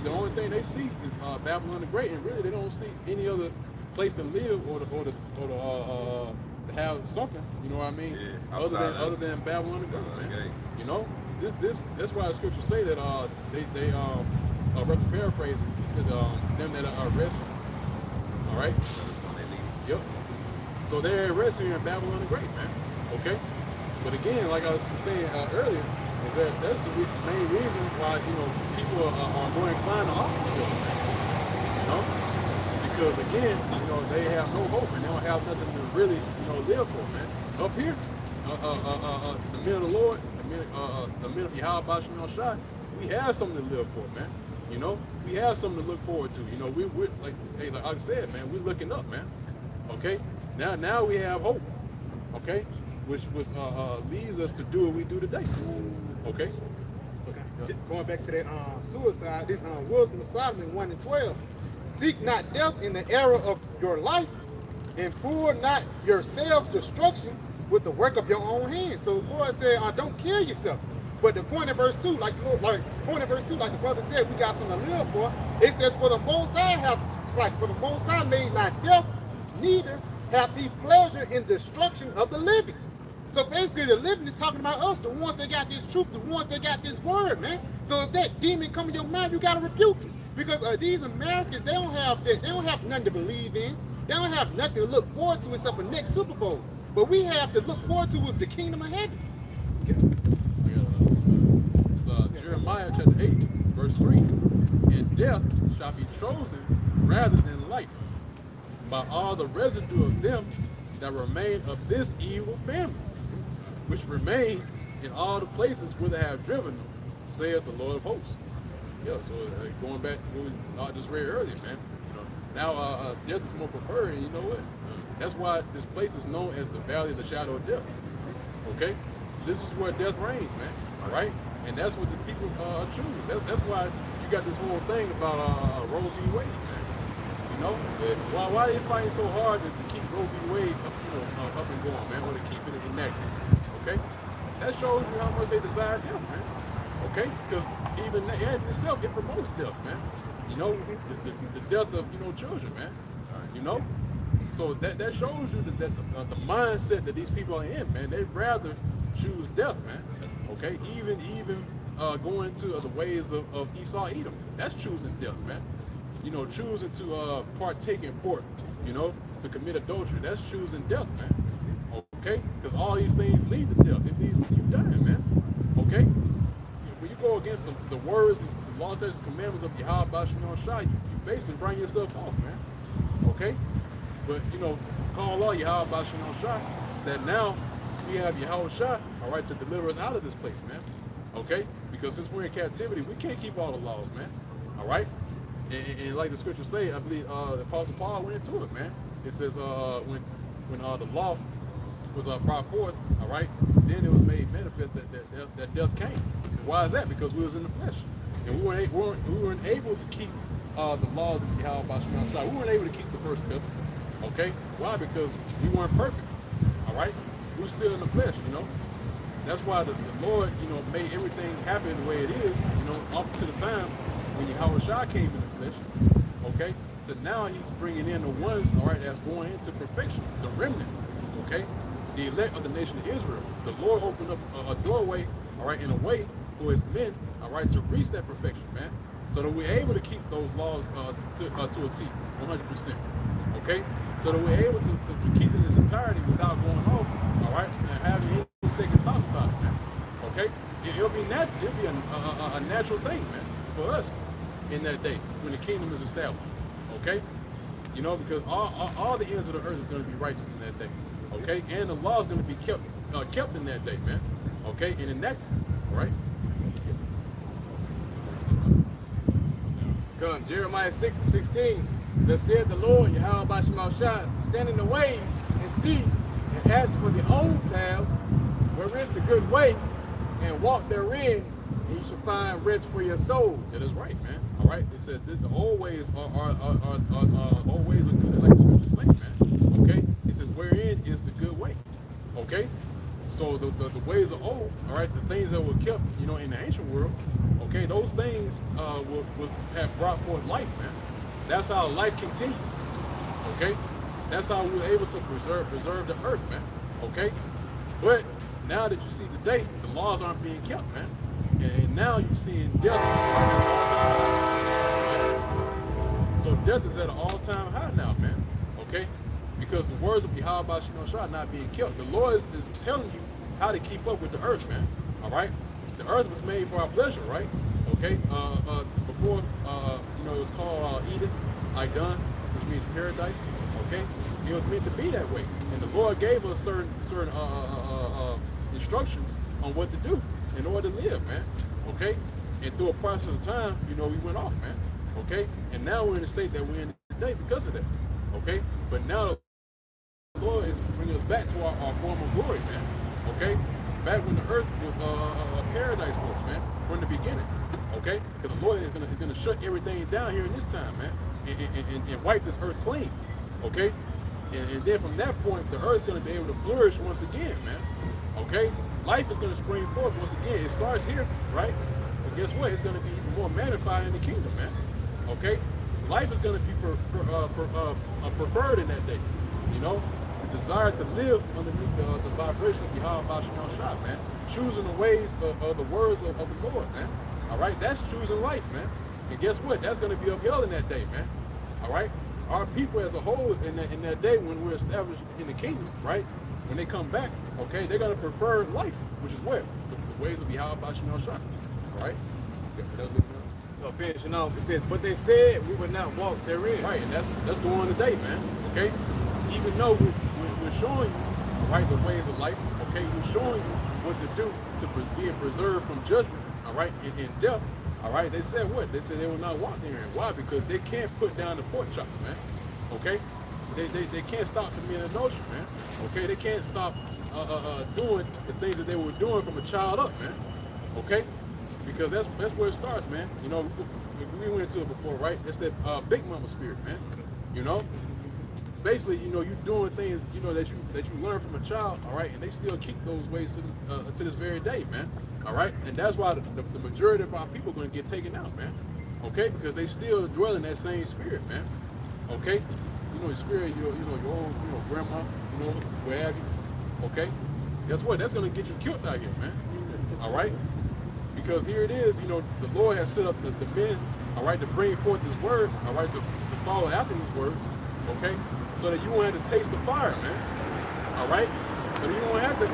The only thing they see is Babylon the Great, and really they don't see any other place to live or to have something. You know what I mean? Yeah, other than Babylon the Great, man. Okay. That's why the scriptures say that they paraphrase it. It said them that are at rest. All right. Yep. So they're at rest here in Babylon the Great, man. Okay. But again, like I was saying earlier, is that's the main reason why people are more inclined to off themselves, because again, they have no hope and they don't have nothing to really live for, man. Up here, the men of the Lord, the men of Yahweh Bashim Shai, we have something to live for, man. We have something to look forward to. We're like I said, man, we're looking up, man. Okay, now we have hope. Okay. Which leads us to do what we do today. Okay. Going back to that suicide, this Wisdom of Solomon 1:12. Seek not death in the era of your life, and pour not your self-destruction with the work of your own hands. So the Lord said, don't kill yourself. But the point in verse 2, like the brother said, we got something to live for. It says, for the Most High made not death, neither hath he pleasure in destruction of the living. So basically the living is talking about us, the ones that got this truth, the ones that got this word, man. So if that demon come in your mind, you gotta rebuke it. Because these Americans, they don't have nothing to believe in. They don't have nothing to look forward to except for next Super Bowl. But we have to look forward to is the kingdom of heaven. It's Jeremiah chapter 8, verse 3. And death shall be chosen rather than life by all the residue of them that remain of this evil family, which remain in all the places where they have driven them, saith the Lord of hosts. Yeah, so going back to what we just read earlier, man. Now death is more preferred, and you know what? That's why this place is known as the Valley of the Shadow of Death. Okay? This is where death reigns, man. All right? And that's what the people choose. That's why you got this whole thing about Roe v. Wade, man. Why are they fighting so hard to keep Roe v. Wade up and going, man, or to keep it enacted? Okay? That shows you how much they desire death, man. Okay? Because even in itself, it promotes death, man. The death of, children, man. So that shows you that the mindset that these people are in, man. They'd rather choose death, man. Okay? Even going to the ways of Esau Edom. That's choosing death, man. Choosing to partake in pork, to commit adultery. That's choosing death, man. Okay? Because all these things lead to death. It leads to you dying, man. Okay? When you go against the words and the law, statutes, commandments of Yahweh Bashim Shai, you basically bring yourself off, man. Okay? But, call all Yahweh Bashim Shai, that now we have Yahweh Shai, all right, to deliver us out of this place, man. Okay? Because since we're in captivity, we can't keep all the laws, man. All right? And like the scriptures say, I believe the Apostle Paul went into it, man. It says when the law was brought forth, all right, then it was made manifest that death came. Why is that? Because we was in the flesh, and we weren't able to keep the laws of Yahweh Basham Shah. We weren't able to keep the first tip. Okay, why? Because we weren't perfect. All right, we were still in the flesh. That's why the Lord, made everything happen the way it is. Up to the time when Yahweh Shah came in the flesh. Okay, so now He's bringing in the ones, all right, that's going into perfection, the remnant. Okay, the elect of the nation of Israel. The Lord opened up a doorway, all right, in a way for His men, all right, to reach that perfection, man. So that we're able to keep those laws to a T, 100%. Okay, so that we're able to keep in its entirety without going off, all right, and having any second thoughts about it, man. Okay, it'll be a natural thing, man, for us in that day when the kingdom is established. Okay, because all the ends of the earth is going to be righteous in that day. Okay, and the law is going to be kept in that day, man. Okay, and in that, right? Come, Jeremiah 6:16. Thus said the Lord, Yahweh Basham Shah, stand in the ways and see, and ask for the old paths, where is the good way, and walk therein, and you shall find rest for your soul. That is right, man. All right. It said the old ways are old ways are good, like the scriptures say, man. Okay. It says wherein is the good way. Okay. So the ways are old. All right. The things that were kept, in the ancient world. Okay. Those things will have brought forth life, man. That's how life continued. Okay. That's how we were able to preserve the earth, man. Okay. But now that you see today, the laws aren't being kept, man. And now you're seeing death right at an all-time high. So death is at an all-time high now, man. Okay? Because the words of Yahweh Basham Shah are not being kept. The Lord is telling you how to keep up with the earth, man. All right? The earth was made for our pleasure, right? Okay? Before, it was called Eden, Idun, which means paradise. Okay? It was meant to be that way. And the Lord gave us certain instructions on what to do in order to live, man. Okay? And through a process of time, we went off, man. Okay? And now we're in the state that we're in today because of that. Okay? But now the Lord is bringing us back to our former glory, man. Okay? Back when the earth was a paradise for us, man, from the beginning. Okay? Because the Lord is gonna shut everything down here in this time, man, and wipe this earth clean. Okay? And then from that point, the earth is gonna be able to flourish once again, man. Okay? Life is going to spring forth once again. It starts here, right? But guess what? It's going to be even more magnified in the kingdom, man. Okay? Life is going to be preferred in that day. The desire to live underneath the vibration of Yahweh Basham Shah, man. Choosing the ways of the words of the Lord, man. All right? That's choosing life, man. And guess what? That's going to be upheld in that day, man. All right? Our people as a whole in that day when we're established in the kingdom, right? When they come back, okay, they're going to prefer life, which is where? The ways of Yahweh Basham Shah. All right? Finishing off, it says, but they said we would not walk therein. Right, and that's going on today, man. Okay? Even though we're showing you, right, the ways of life, okay, we're showing you what to do to be preserved from judgment, all right, and death, all right, they said what? They said they will not walk therein. Why? Because they can't put down the pork chops, man. Okay? They can't stop committing adultery, man. Okay, they can't stop doing the things that they were doing from a child up, man. Okay, because that's where it starts, man. We went into it before, right? It's that big mama spirit, man. Basically, you're doing things, that you learn from a child, all right, and they still keep those ways to this very day, man. All right, and that's why the majority of our people are going to get taken out, man. Okay, because they still dwell in that same spirit, man. Okay. Your spirit, your old, grandma, where have you, okay? Guess what? That's going to get you killed out here, man. All right? Because here it is, the Lord has set up the men, all right, to bring forth His word, all right, to follow after His words, okay? So that you won't have to taste the fire, man. All right? So that you won't have to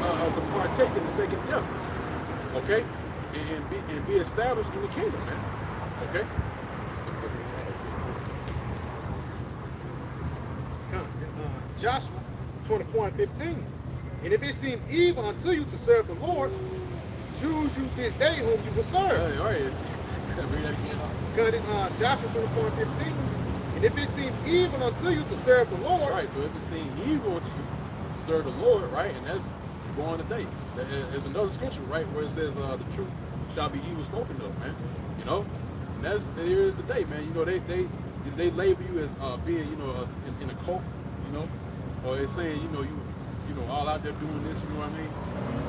partake in the second death, okay? And be established in the kingdom, man. Okay? Joshua 24:15. And if it seem evil unto you to serve the Lord, choose you this day whom you will serve. All right. Read that again. Joshua 24:15. And if it seem evil unto you to serve the Lord. All right, so if it seem evil unto you to serve the Lord, right? And that's going today. There's another scripture, right, where it says the truth shall be evil spoken of, man. You know, and that's here is today, man. You know, they label you as being, you know, in a cult, you know, or they're saying, you know, all out there doing this, you know what I mean?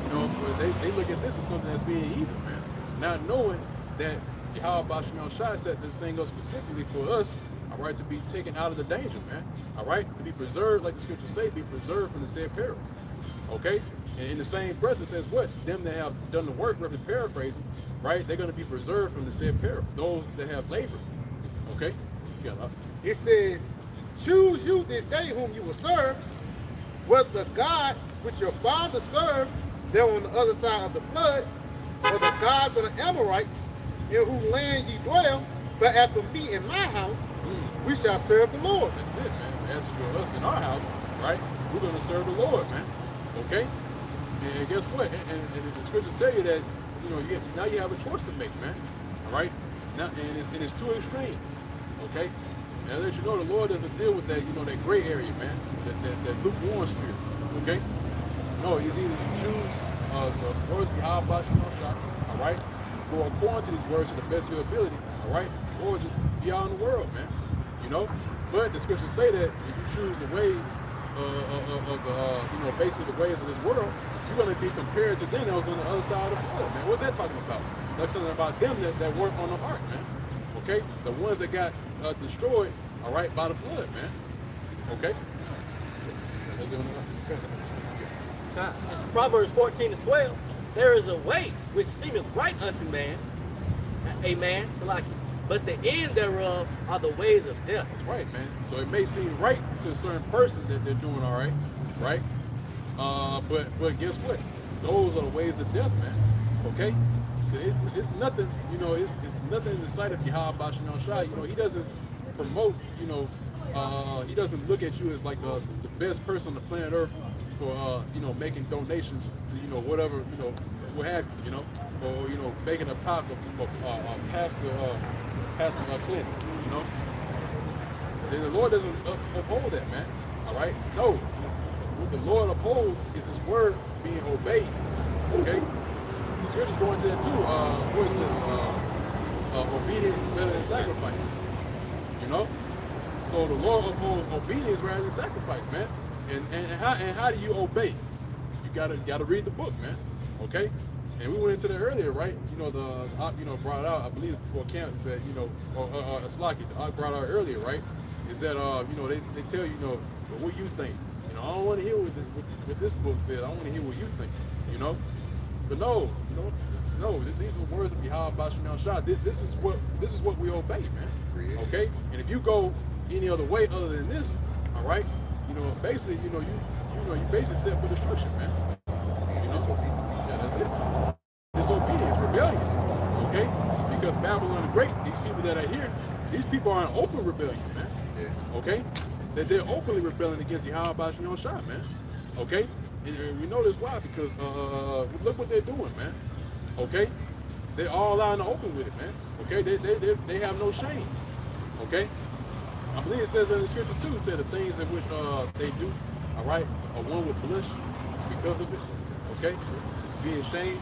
You know, but they look at this as something that's being evil, man. Not knowing that Yahweh Shem Shai set this thing up specifically for us, all right, to be taken out of the danger, man. All right, to be preserved, like the scriptures say, be preserved from the said perils. Okay? And in the same breath, it says what? Them that have done the work, roughly paraphrasing, right? They're going to be preserved from the said peril. Those that have labored. Okay? It says, choose you this day whom you will serve, whether the gods which your father served there on the other side of the flood, or the gods of the Amorites, in whose land ye dwell, but after me in my house, we shall serve the Lord. That's it, man. As for us in our house, right, we're going to serve the Lord, man. Okay? And guess what? And the scriptures tell you that, you know, now you have a choice to make, man. All right? Now, and it's too extreme. Okay? And I let you know the Lord doesn't deal with that, you know, that gray area, man. That lukewarm spirit. Okay? No, he's either you choose the words behind Shem Shai, all right? Go according to these words to the best of your ability, all right? Or just be out in the world, man. You know? But the scriptures say that if you choose the ways of you know, basically the ways of this world, you're going to be compared to them that was on the other side of the flood, man. What's that talking about? That's something about them that weren't on the ark, man. Okay? The ones that got destroyed, all right, by the flood, man. Okay? This is Proverbs 14:12. There is a way which seemeth right unto man, Salaki, but the end thereof are the ways of death. That's right, man. So it may seem right to a certain person that they're doing all right, right? But guess what? Those are the ways of death, man. Okay? It's nothing, you know, it's nothing in the sight of Yahweh Shem Shai. You know, he doesn't promote, you know, he doesn't look at you as like the best person on the planet Earth for, you know, making donations to, you know, whatever, you know, what have you, you know, or, you know, making a pot for Pastor Clinton, you know. Then the Lord doesn't uphold that, man. All right? No. What the Lord upholds is his word being obeyed. Okay? The scriptures go into that too. What is it? Obedience is better than sacrifice. You know? So the Lord upholds obedience rather than sacrifice, man. And how do you obey? You gotta read the book, man. Okay? And we went into that earlier, right? You know, brought out, I believe before camp, said, you know, or Slaki, I brought out earlier, right? Is that, you know, they tell you, you know, what you think. You know, I don't want to hear what this book said. I want to hear what you think, you know? But no, you know, no, these are the words of Yahweh Shem Shai. This is what we obey, man. Okay? And if you go any other way other than this, all right, you know, basically, you basically set for destruction, man. You know? Yeah, that's it. Disobedience, rebellion. Okay? Because Babylon the Great, these people that are here, these people are in open rebellion, man. Yeah. Okay? That they're openly rebelling against the Yahweh Shem Shai, man. Okay? And we know this why, because look what they're doing, man. Okay? They're all out in the open with it, man. Okay? They have no shame. Okay? I believe it says in the scripture too, it said the things in which they do, all right, are one with blush because of it. Okay? Being ashamed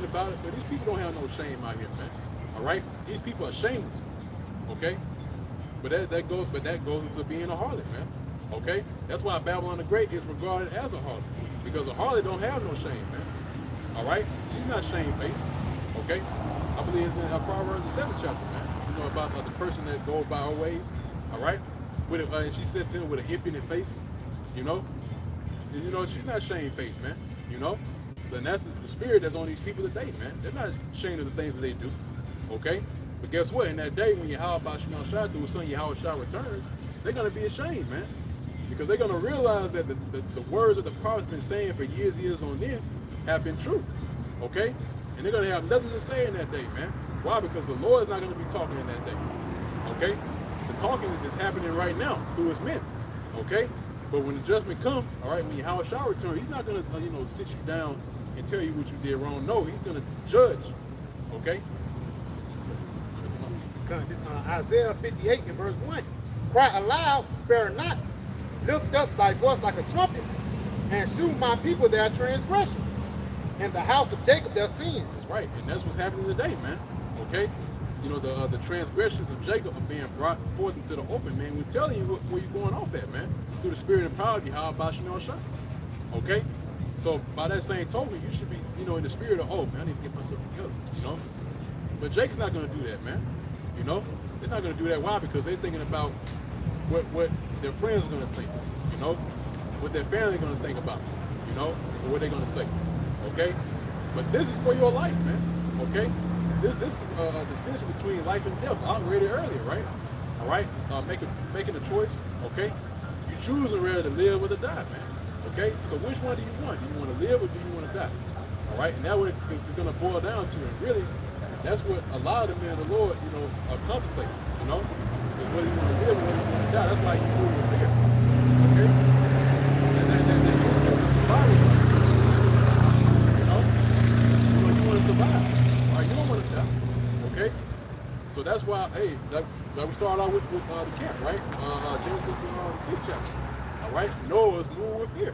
about it. But these people don't have no shame out here, man. All right? These people are shameless. Okay? But that goes into being a harlot, man. Okay? That's why Babylon the Great is regarded as a harlot. Because a harlot don't have no shame, man. All right? She's not shamefaced. Okay? I believe it's in Proverbs the 7th chapter, man. You know about the person that goes by her ways. All right? And she said to him with an impudent face. You know? And, you know, she's not shamefaced, man. You know? So, and that's the spirit that's on these people today, man. They're not ashamed of the things that they do. Okay? But guess what? In that day when Yahweh Shem Shai through his son Yahweh Shai returns, they're going to be ashamed, man. Because they're going to realize that the words that the prophet's been saying for years on end have been true. Okay? And they're going to have nothing to say in that day, man. Why? Because the Lord's not going to be talking in that day. Okay? The talking is happening right now through his men. Okay? But when the judgment comes, all right, when Yahweh Shai returns, he's not going to, you know, sit you down and tell you what you did wrong. No, he's going to judge. Okay? This Isaiah 58 and verse 1. Cry aloud, spare not. Lift up thy voice like a trumpet. and shew my people their transgressions, and the house of Jacob their sins. Right, and that's what's happening today, man. Okay? You know, the transgressions of Jacob are being brought forth into the open, man. We're telling you where you're going off at, man. Through the spirit and power of Yahweh Shemel Shah. Okay? So by that same token, you should be, you know, in the spirit of, oh man, I need to get myself together, you know? But Jacob's not gonna do that, man. You know? They're not gonna do that. Why? Because they're thinking about what their friends are gonna think, you know? What their family gonna think about, you know, or what they're gonna say. Okay? But this is for your life, man. Okay? This is a decision between life and death. I read it earlier, right? All right? Making a choice, okay? You choosing whether to live or to die, man. Okay? So which one do you want? Do you want to live or do you want to die? All right? And that's what it's going to boil down to. And really, that's what a lot of the men of the Lord, you know, are contemplating, you know? So whether you want to live or whether you want to die, that's why you move with fear. Okay? And that gives you the survival. You know? You want to survive. All right? You don't want to die. Okay? So that's why, hey, like we started out with the camp, right? Genesis, the 6th chapter. All right? Noah's moved with fear.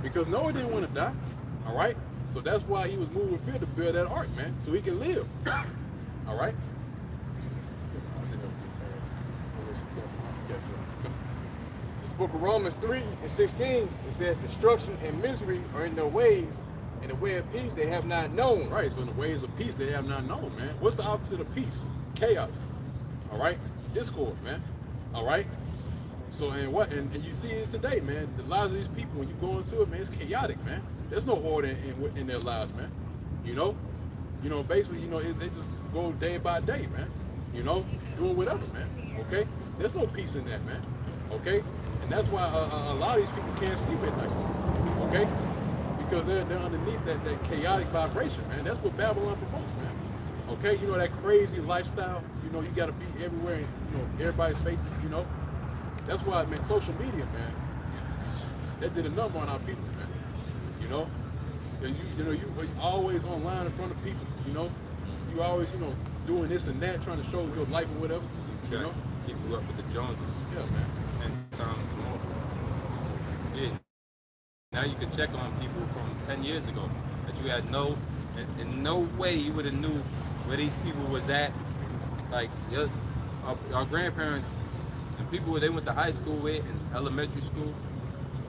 Because Noah didn't want to die. All right? So that's why he was moved with fear to build that ark, man. So he can live. All right? This book of Romans 3:16, it says, destruction and misery are in their ways, and the way of peace they have not known. Right, so in the ways of peace they have not known, man. What's the opposite of peace? Chaos. All right? Discord, man. All right? So, and you see it today, man. The lives of these people, when you go into it, man, it's chaotic, man. There's no order in their lives, man. You know, basically, you know, they just go day by day, man. You know, doing whatever, man. Okay? There's no peace in that, man. Okay? And that's why a lot of these people can't sleep at night. Okay? Because they're underneath that chaotic vibration, man. That's what Babylon promotes, man. Okay? You know, that crazy lifestyle, you know, you got to be everywhere, in, you know, everybody's faces, you know. That's why, man, social media, man, that did a number on our people, man. You know? And you always online in front of people, you know? You always, you know, doing this and that, trying to show your life or whatever, you know? Keep you up with the Joneses. Yeah, man. 10 times more. Yeah. Now you can check on people from 10 years ago that you had in no way you would have knew where these people was at. Like our grandparents and people they went to high school with and elementary school,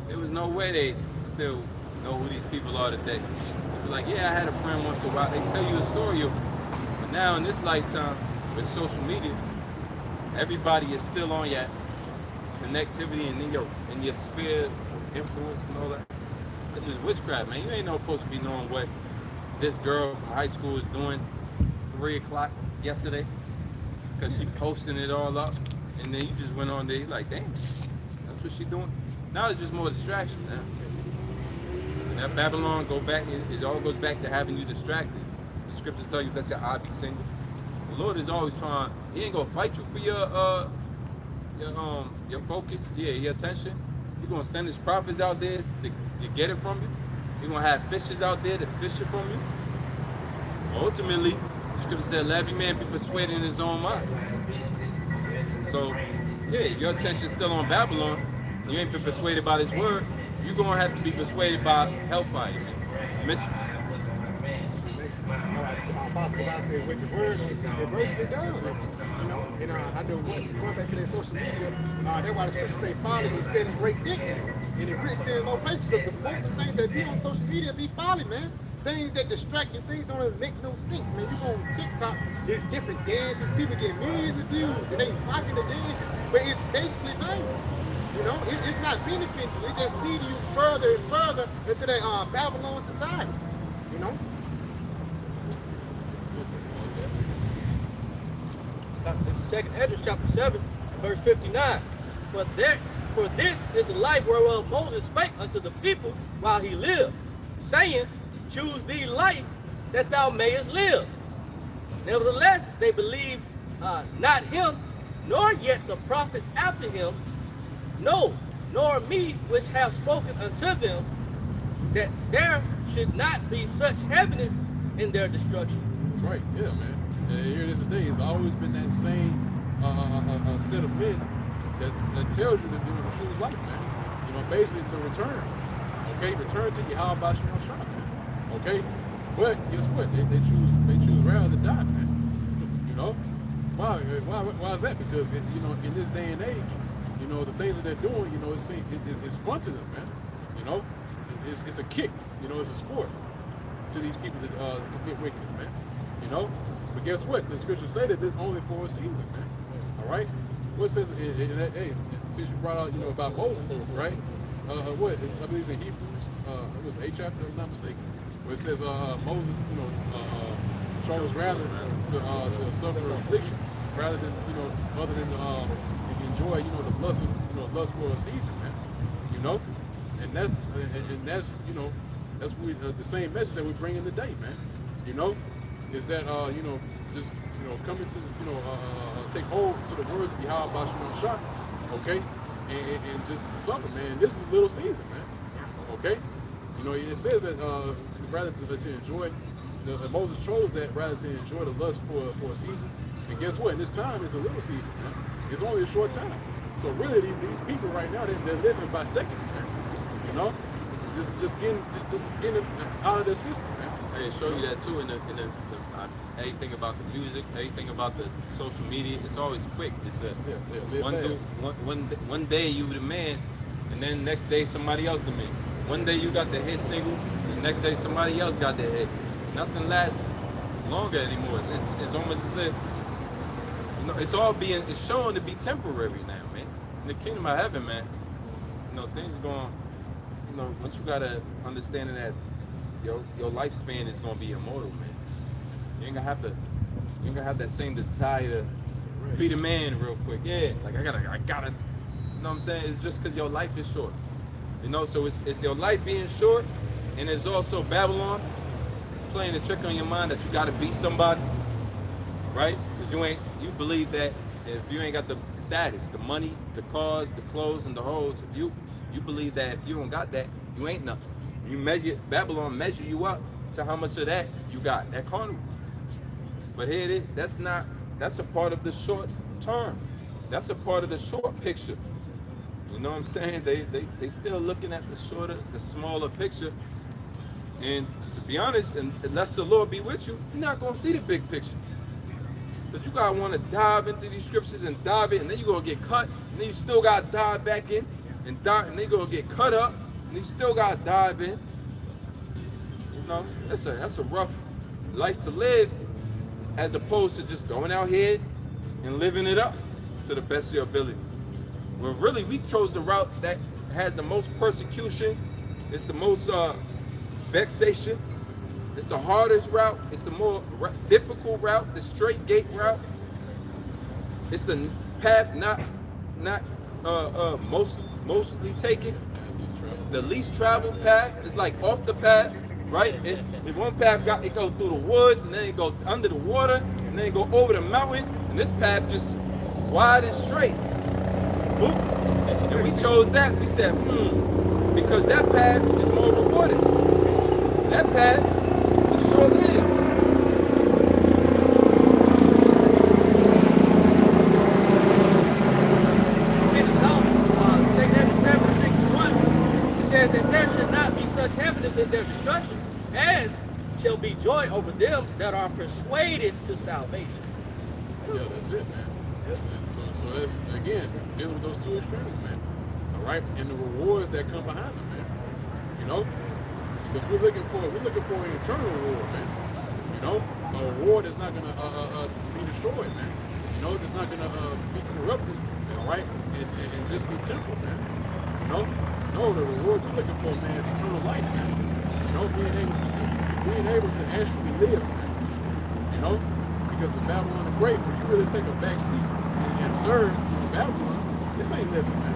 there was no way they still know who these people are today. It was like, yeah, I had a friend once in a while. They tell you the story of, but now in this lifetime with social media, everybody is still on your connectivity and in your sphere of influence and all that. It's just witchcraft, man. You ain't supposed to be knowing what this girl from high school is doing 3 o'clock yesterday because she posting it all up. And then you just went on there, you're like, damn, that's what she doing? Now it's just more distraction now. And that Babylon it all goes back to having you distracted. The scriptures tell you let your eye be single. The Lord is always trying, he ain't gonna fight you for your focus, your attention. He's gonna send his prophets out there to get it from you. He's gonna have fishers out there to fish it from you. Ultimately, the scripture said, let every man be persuaded in his own mind. So, your attention's still on Babylon. You ain't been persuaded by this word. You're gonna have to be persuaded by hellfire, missions. Possible I said with the word, it virtually does. You know, and I know going back to that social media, that's why the scripture say folly is setting great dignity. And it rich in low places because most of the things that be on social media be folly, man. Things that distract you, things don't even make no sense, man. You go on TikTok, there's different dances, people get millions of views, and they rocking the dances, but it's basically vain. You know, it's not benefiting you, it just leads you further and further into that Babylon society, you know? Second Ezra chapter 7, verse 59. For this is the life whereof Moses spake unto the people while he lived, saying, choose thee life that thou mayest live. Nevertheless, they believe not him, nor yet the prophets after him, no, nor me which have spoken unto them, that there should not be such heaviness in their destruction. Right, yeah, man. And here it is today. It's always been that same set of men that tells you that they will choose life, man. You know, basically to return. Okay, return to Yahweh Shema Shah, man. Okay, but guess what? They choose rather to die, man. You know, why is that? Because you know, in this day and age, you know, the things that they're doing, you know, it's fun to them, man. You know, it's a kick. You know, it's a sport to these people that commit wickedness, man. You know, but guess what? The scriptures say that this only for a season, man. All right. What says? Hey, since you brought out, you know, about Moses, right? What? I believe it's in Hebrews. It was 8th chapter, if I'm not mistaken, where it says Moses, you know, chose rather to suffer affliction rather than, you know, other than enjoy, you know, the lust for a season, man. You know, and that's you know, that's the same message that we bring in today, man. You know, is that you know, just, you know, coming to, you know, take hold to the words of Yahweh Bashman Shah, okay, and just suffer, man. This is a little season, man. Okay, you know, it says that rather to enjoy. Moses chose that rather to enjoy the lust for a season. And guess what? In this time, it's a little season, man. It's only a short time. So really, these people right now, they're living by seconds, man. You know, just getting it out of their system, man. They show you that too in the everything about the music, everything about the social media. It's always quick. It's one day you the man, and then next day somebody else the man. One day you got the hit single, the next day somebody else got the hit. Nothing lasts longer anymore. It's almost as if, you know, it's showing to be temporary now, man. In the kingdom of heaven, man, you know, things going, you know, once you gotta understanding that your lifespan is gonna be immortal, man. You ain't gonna have that same desire to be the man real quick. Yeah, like I gotta, you know what I'm saying? It's just because your life is short. You know, so it's your life being short, and it's also Babylon playing a trick on your mind that you gotta be somebody, right? Because you believe that if you ain't got the status, the money, the cars, the clothes, and the hoes, if you believe that if you don't got that, you ain't nothing. Babylon measure you up to how much of that you got, that carnal. But here it is, that's a part of the short term. That's a part of the short picture. You know what I'm saying? They still looking at the smaller picture. And to be honest, unless the Lord be with you, you're not gonna see the big picture. Because you gotta want to dive into these scriptures and dive in, and then you're gonna get cut, and then you still gotta dive back in, and then you're gonna get cut up, and you still gotta dive in. You know, that's a rough life to live, as opposed to just going out here and living it up to the best of your ability. Well, really, we chose the route that has the most persecution. It's the most vexation. It's the hardest route. It's the more difficult route. The straight gate route. It's the path not mostly taken. The least traveled path. It's like off the path, right? If one path it goes through the woods, and then it goes under the water, and then it go over the mountain, and this path just wide and straight. Boop. And we chose that. We said, because that path is more rewarded. That path is short-lived. In the Psalm, take that to 761, it says that there should not be such heaviness in their destruction, as shall be joy over them that are persuaded to salvation. Yeah, that's it, man. That's it. So that's, again, dealing with those two extremes, man. All right, and the rewards that come behind them, man. You know, because we're looking for an eternal reward, man. You know, a reward that's not gonna be destroyed, man. You know, that's not gonna be corrupted, all right, and just be temporal, man. You know, no, the reward we're looking for, man, is eternal life, man. You know, being able to actually live, man. You know, because the Babylon the Great, when you really take a back seat and observe Babylon, this ain't living, man.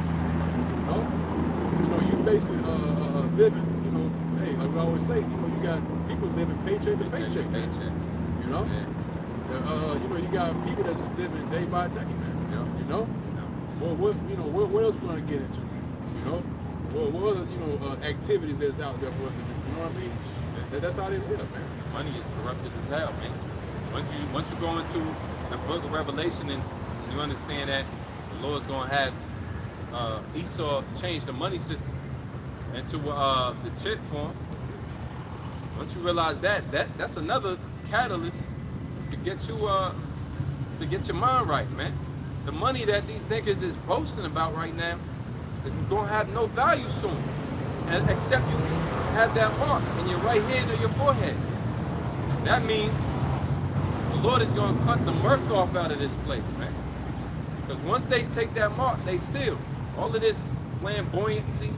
You know, you basically living, you know, hey, like we always say, you know, you got people living paycheck to paycheck, man. You know? Yeah. You know, you got people that just living day by day, man. Yeah. You know? Yeah. Well, what else we gonna get into? You know? Well, what other, you know, activities that's out there for us to do? You know what I mean? That's how they live, man. Money is corrupted as hell, man. Once you go into the book of Revelation and you understand that the Lord's gonna have Esau change the money system, into the chip form. Once you realize that's another catalyst to get you to get your mind right, man. The money that these niggas is boasting about right now is gonna have no value soon, and except you have that mark in your right hand or your forehead. That means the Lord is gonna cut the mirth off out of this place, man. Because once they take that mark, they seal. All of this flamboyancy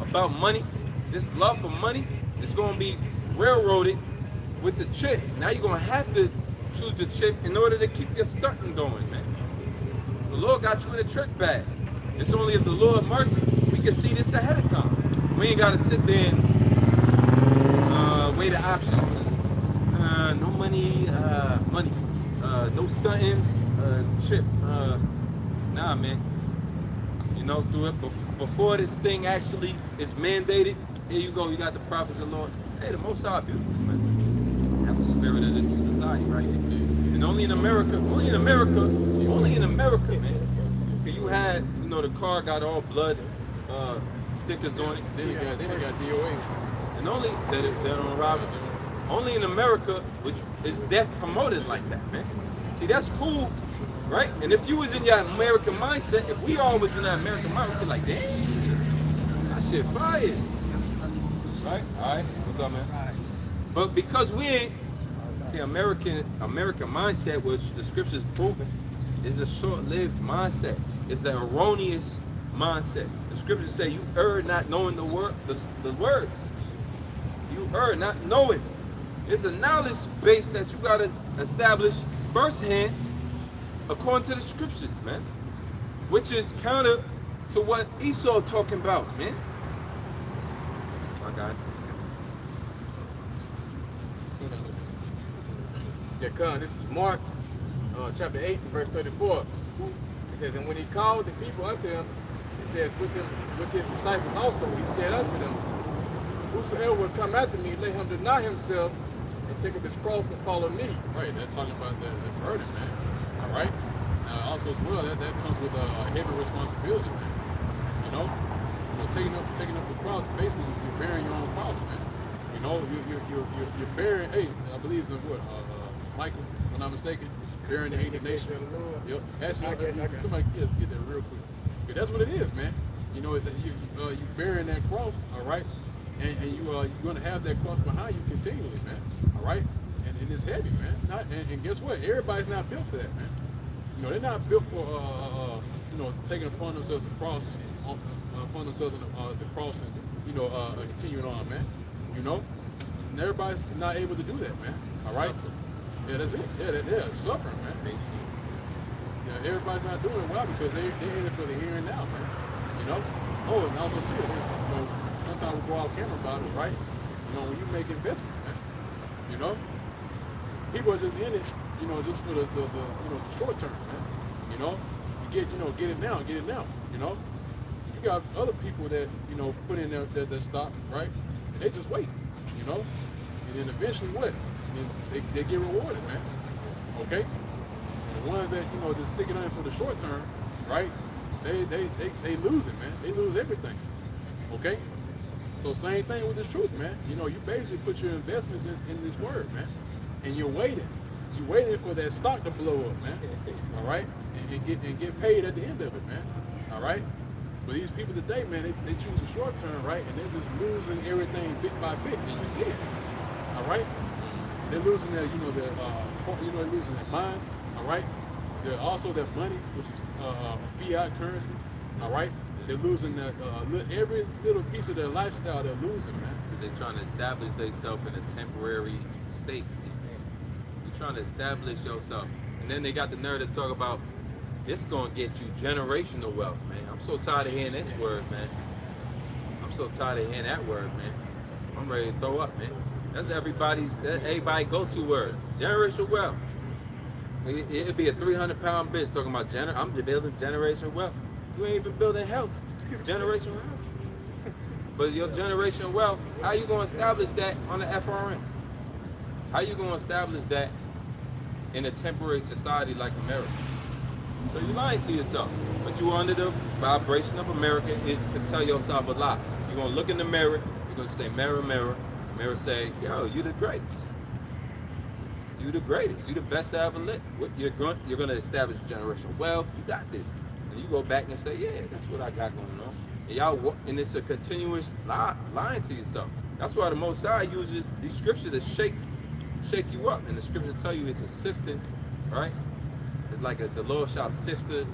about money, this love for money, is gonna be railroaded with the chip. Now you're gonna have to choose the chip in order to keep your stunting going, man. The Lord got you in a trick bag. It's only if the Lord mercy, we can see this ahead of time. We ain't gotta sit there and weigh the options. No money, money. No stunting, chip. Nah, man. You know, do it before this thing actually is mandated. Here you go. You got the prophets of the Lord. Hey, the Most High, beautiful, man. That's the spirit of this society right here. And only in America, man. Can you had, you know, the car got all blood stickers on it. Then you got DOA. And only that don't rob it. Only in America, which is death promoted like that, man. See, that's cool, right? And if you was in your American mindset, if we all was in that American mindset, we'd be like, damn, that shit fire. Right? All right. What's up, man? But because we ain't, see, American mindset, which the scriptures proven, is a short-lived mindset. It's an erroneous mindset. The scriptures say you err not knowing the words. You err not knowing. It's a knowledge base that you gotta establish firsthand according to the scriptures, man. Which is counter to what Esau talking about, man. My God. Yeah, come. This is Mark, chapter 8, verse 34. It says, and when he called the people unto him, it says, with his disciples also, he said unto them, whosoever will come after me, let him deny himself and take up his cross and follow me. Right, that's talking about the burden, man. All right. Also as well, that comes with a heavy responsibility, man. You know, taking up the cross. Basically, you're bearing your own cross, man. You know, you're bearing. Hey, I believe it's what Michael, if I'm not mistaken, bearing the hate of the nation. Yep. Actually, somebody get that real quick. But that's what it is, man. You know, you bearing that cross, all right, and you're gonna have that cross behind you continually, man. All right, and it's heavy, man. And guess what? Everybody's not built for that, man. You know, they're not built for taking upon themselves a cross and upon themselves the cross and continuing on, man. You know, and everybody's not able to do that, man. All right. Yeah, that's it. Yeah, suffering, man. Yeah, everybody's not doing it. Why? Because they're in it for the here and now, man. You know. Oh, and also too, sometimes we go out camera about it, right? You know, when you make investments, man. You know, people are just in it, just for the short term, man. You know, get it now. You know, you got other people that put in their stock, right? And they just wait, and then eventually what? They get rewarded, man. Okay. And the ones that just sticking on it for the short term, right? They lose it, man. They lose everything. Okay. So same thing with this truth, man. You basically put your investments in this word, man, and you're waiting. You're waiting for that stock to blow up, man. All right, and get paid at the end of it, man. All right. But these people today, man, they choose the short term, right, and they're just losing everything bit by bit, and you see it. All right. They're losing they're losing their minds. All right. They're also their money, which is fiat currency. All right. They're losing every little piece of their lifestyle. They're losing, man. They're trying to establish themselves in a temporary state. You're trying to establish yourself, and then they got the nerve to talk about this gonna get you generational wealth, man. I'm so tired of hearing this word, man. I'm so tired of hearing that word, man. I'm ready to throw up, man. That's everybody go-to word. Generational wealth. It'd be a 300-pound bitch talking about I'm building generational wealth. You ain't even building health. Generational wealth. But your generational wealth, how you gonna establish that on the FRN? How you gonna establish that in a temporary society like America? So you're lying to yourself. But you under the vibration of America is to tell yourself a lie. You're gonna look in the mirror. You're gonna say, mirror, mirror. Mirror say, yo, you the greatest. You the greatest. You the best I ever lived. You're gonna establish generational wealth. You got this. And you go back and say, yeah, that's what I got going on. And y'all, and it's a continuous lying to yourself. That's why the Most High uses these scriptures to shake you up. And the scriptures tell you it's a sifting, right? It's like the Lord shall sift the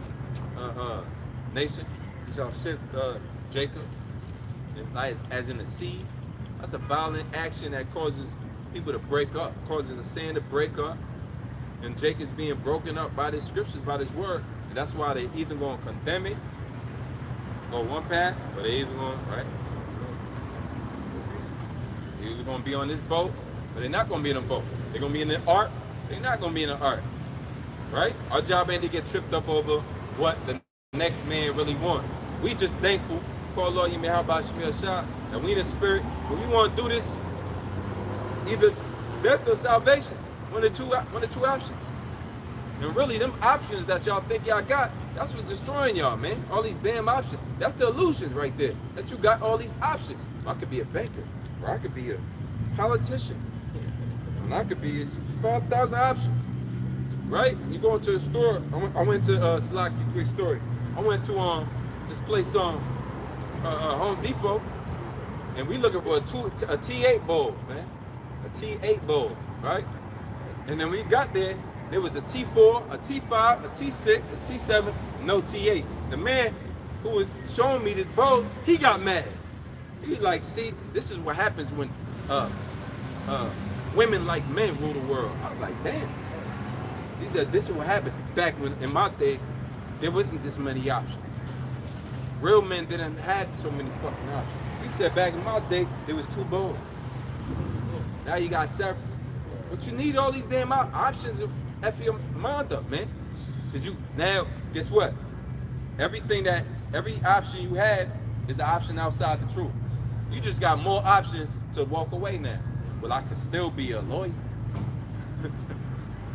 nation. He shall sift Jacob, and as in the seed. That's a violent action that causes people to break up, causes the sand to break up. And Jacob's being broken up by the scriptures, by this word. And that's why they either going to condemn it, go one path, or they either going, right? They're either going to be on this boat, or they're not going to be in a boat. They're going to be in the ark, they're not going to be in the ark, right? Our job ain't to get tripped up over what the next man really wants. We just thankful, call Lord Yimei Habah Shemiel Shah, that we in the spirit, but we want to do this either death or salvation. One of the two options. And really, them options that y'all think y'all got, that's what's destroying y'all, man. All these damn options. That's the illusion right there, that you got all these options. I could be a banker, or I could be a politician, and I could be 5,000 options, right? You go into the store. I went to Salaki, quick story. I went to this place Home Depot, and we looking for a T8 bowl, man. A T8 bowl, right? And then we got there was a T4, a T5, a T6, a T7, no T8. The man who was showing me this bowl, he got mad. He was like, see, this is what happens when women like men rule the world. I was like, damn. He said, this is what happened. Back when, in my day, there wasn't this many options. Real men didn't have so many fucking options. He said, back in my day, there was 2 bowls. Now you got several. But you need all these damn options to F your mind up, man. Because now, guess what? Every option you had is an option outside the truth. You just got more options to walk away now. Well, I can still be a lawyer.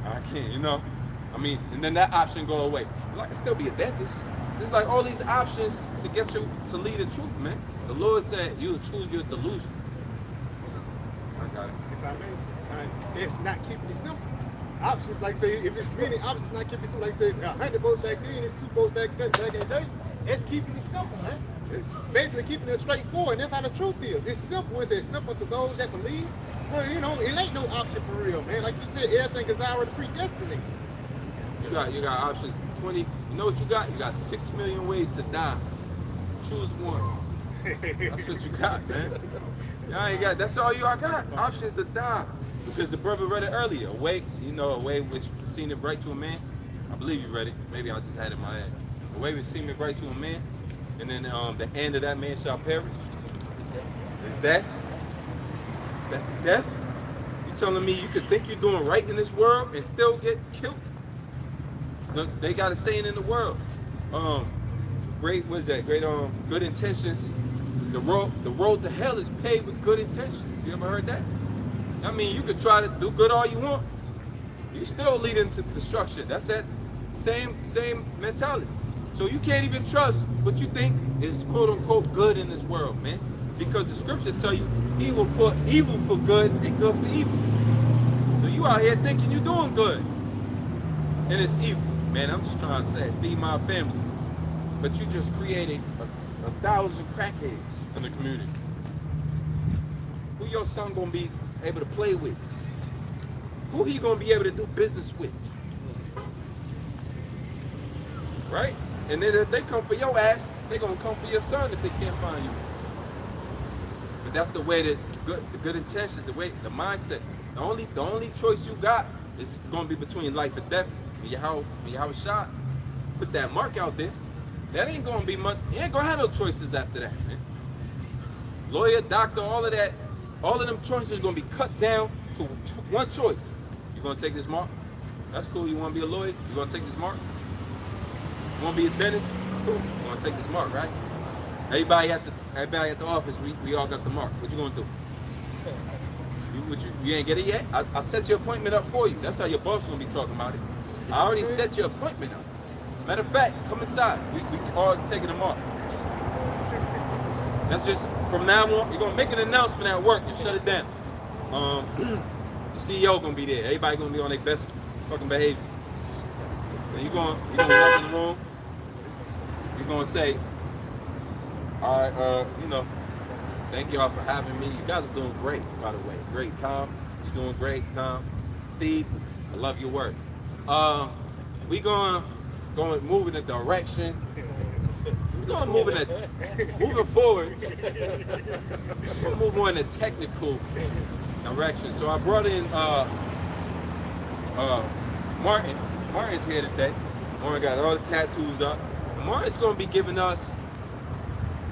I can't, and then that option go away. Well, I can still be a dentist. There's like all these options to get you to lead the truth, man. The Lord said you'll choose your delusion. I got it. If I may, it's not keeping it simple. Options, like say, if it's many options, not keeping it simple. Like say, it's 100 votes back then, it's 2 votes back in the day. It's keeping it simple, man. Basically keeping it straightforward, and that's how the truth is. It's simple. It's as simple to those that believe. So, it ain't no option for real, man. Like you said, everything is already predestinated. You got options 20. You know what you got? You got 6 million ways to die. Choose one. That's what you got, man. Y'all ain't got. That's all you all got. Options to die. Because the brother read it earlier. A way which seemeth right to a man. I believe you read it. Maybe I just had it in my head. A way which seemeth right to a man, and then the end of that man shall perish. Is death? Death? You telling me you could think you're doing right in this world and still get killed? They got a saying in the world. Great good intentions. The road to hell is paved with good intentions. You ever heard that? I mean, you could try to do good all you want. You still lead into destruction. That's that same mentality. So you can't even trust what you think is quote unquote good in this world, man. Because the scripture tell you he will put evil for good and good for evil. So you out here thinking you're doing good. And it's evil. Man, I'm just trying to say, feed my family. But you just created 1,000 crackheads in the community. Who your son gonna be able to play with? Who he gonna be able to do business with? Right? And then if they come for your ass, they gonna come for your son if they can't find you. But that's the way that the good intentions, the mindset. The only choice you got is gonna be between life and death. When you have a shot, put that mark out there. That ain't gonna be much. You ain't gonna have no choices after that, man. Lawyer, doctor, all of that, all of them choices gonna be cut down to one choice. You gonna take this mark? That's cool. You wanna be a lawyer? You gonna take this mark? You wanna be a dentist? Cool. You wanna take this mark, right? Everybody at the office, we all got the mark. What you gonna do? You ain't get it yet? I set your appointment up for you. That's how your boss gonna be talking about it. I already set your appointment up. Matter of fact, come inside. We all taking the mark. That's just from now on, you're gonna make an announcement at work and shut it down. The CEO gonna be there. Everybody gonna be on their best fucking behavior. So you're gonna walk in the room. You're gonna say, all right, thank y'all for having me. You guys are doing great, by the way. Great, Tom. You're doing great, Tom. Steve, I love your work. We gonna move in a direction. We're gonna moving forward. We're gonna move more in a technical direction. So I brought in Martin. Martin's here today. Martin got all the tattoos up. Martin's gonna be giving us,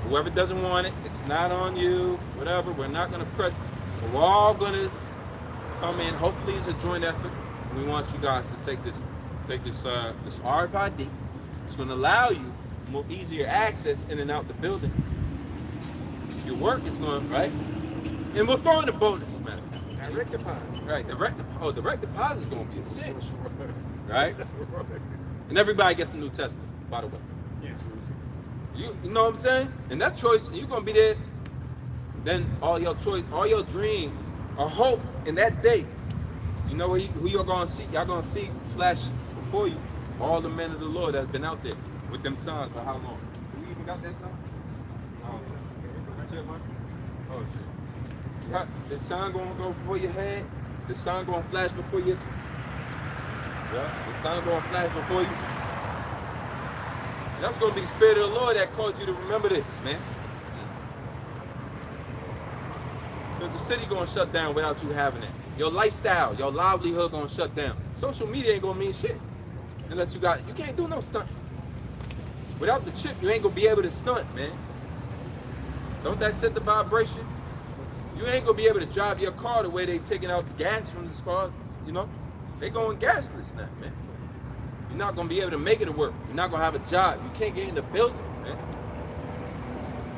whoever doesn't want it, it's not on you, whatever, we're not gonna press. We're all gonna come in. Hopefully it's a joint effort. We want you guys to take this RFID. It's gonna allow you more easier access in and out the building. Your work is going, right? And we'll throw in a bonus, man. Direct deposit. Right, direct deposit is gonna be a cinch. Right? And everybody gets a new Tesla, by the way. You know what I'm saying? And that choice, you're gonna be there. Then all your choice, all your dream, or hope in that day. You know who you're gonna see? Y'all gonna see flash before you all the men of the Lord that's been out there with them signs for how long? We even got that sign? Oh shit. The sign gonna go before your head. The sign gonna flash before you. Yeah. The sign gonna flash before you. And that's gonna be the Spirit of the Lord that caused you to remember this, man. Because the city gonna shut down without you having it. Your lifestyle, your livelihood gonna shut down. Social media ain't gonna mean shit. Unless you can't do no stunt. Without the chip, you ain't gonna be able to stunt, man. Don't that set the vibration? You ain't gonna be able to drive your car the way they taking out the gas from the car, you know? They going gasless now, man. You're not gonna be able to make it to work. You're not gonna have a job. You can't get in the building, man.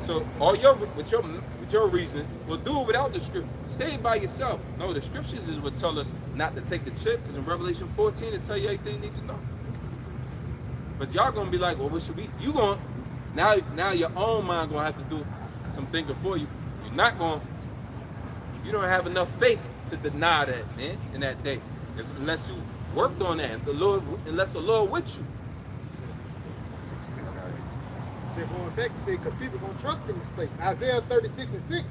So with your reasoning, we'll do it without the scripture. Stay by yourself. No, the scriptures is what tell us not to take the chip, because in Revelation 14 it tell you everything you need to know. But y'all gonna be like, well, what should we? You gonna now your own mind gonna have to do some thinking for you. You don't have enough faith to deny that, man, in that day. Unless you worked on that, unless the Lord with you. Just going back, you say, because people gonna trust in this place. Isaiah 36:6.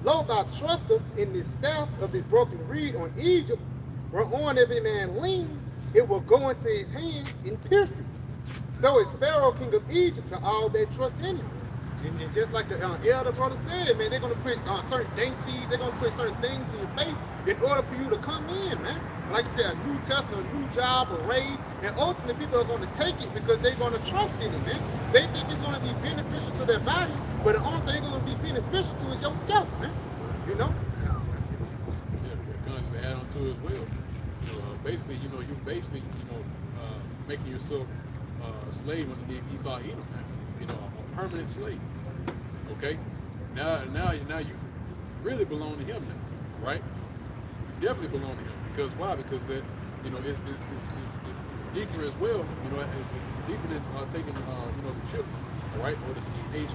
Lo, thou trusteth in this staff of this broken reed on Egypt, whereon every man lean, it will go into his hand and pierce it. So is Pharaoh, king of Egypt, to all that trust in him. And just like the elder brother said, man, they're gonna put certain dainties, they're gonna put certain things in your face in order for you to come in, man. Like you said, a new Tesla, a new job, a raise, and ultimately people are gonna take it because they're gonna trust in it, man. They think it's gonna be beneficial to their body, but the only thing gonna be beneficial to is your health, man. You know? Yeah, kind of just add on to it as well. Basically, you're making yourself a slave underneath Esau Edom, man. A permanent slave. Okay? Now you really belong to him now, right? You definitely belong to him. Because why? Because that, it's deeper as well. It's deeper than taking the chip, all right, or the CHIP.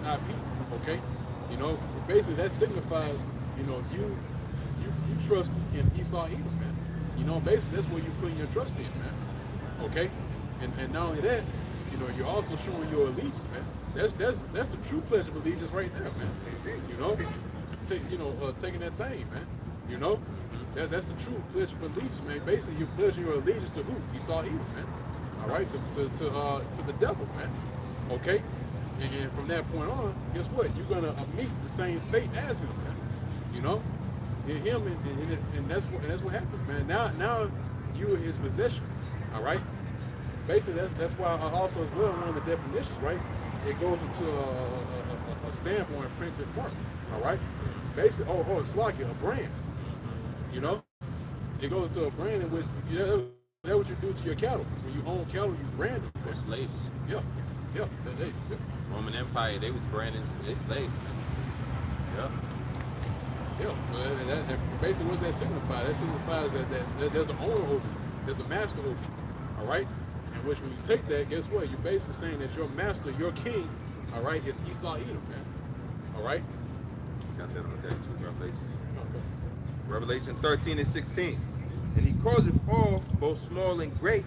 Okay, basically that signifies you trust in Esau Edom, man. Basically that's where you're putting your trust in, man. Okay, and not only that, you're also showing your allegiance, man. That's the true pledge of allegiance right there, man. Taking that thing, man. That's the true pledge of allegiance, man. Basically, you're pledging your allegiance to who? Esau Edom, man. All right, to the devil, man. Okay, and from that point on, guess what? You're gonna meet the same fate as him, man. In him, and that's what happens, man. Now you are his possession. All right. Basically, that's why also as well one of the definitions, right? It goes into a standpoint printed mark. All right. Basically, it's like a brand. It goes to a brand in which that's what you do to your cattle. When you own cattle, you brand them. They're slaves. Yeah. Yeah. Roman Empire, they was branding their slaves. Yeah. Yeah. Well, basically, what that signifies? That signifies that there's an owner over you. There's a master over you. All right. And which when you take that, guess what? You're basically saying that your master, your king, all right, is Esau Edom, man. All right. got that on that too, Revelation 13 and 16. And he causeth all, both small and great,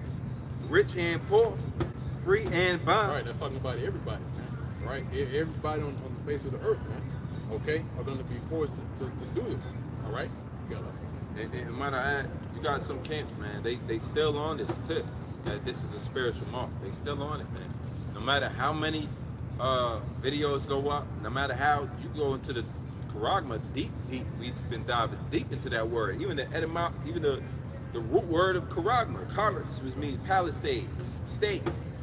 rich and poor, free and bond. All right, that's talking about everybody, man. Right? Everybody on the face of the earth, man. Okay, are going to be forced to do this. All right? You got And might I add, you got some camps, man. They still on this tip that this is a spiritual mark. They still on it, man. No matter how many videos go up, no matter how you go into the charagma deep, we've been diving deep into that word. Even the even the root word of charagma, charis, which means palisades, stake,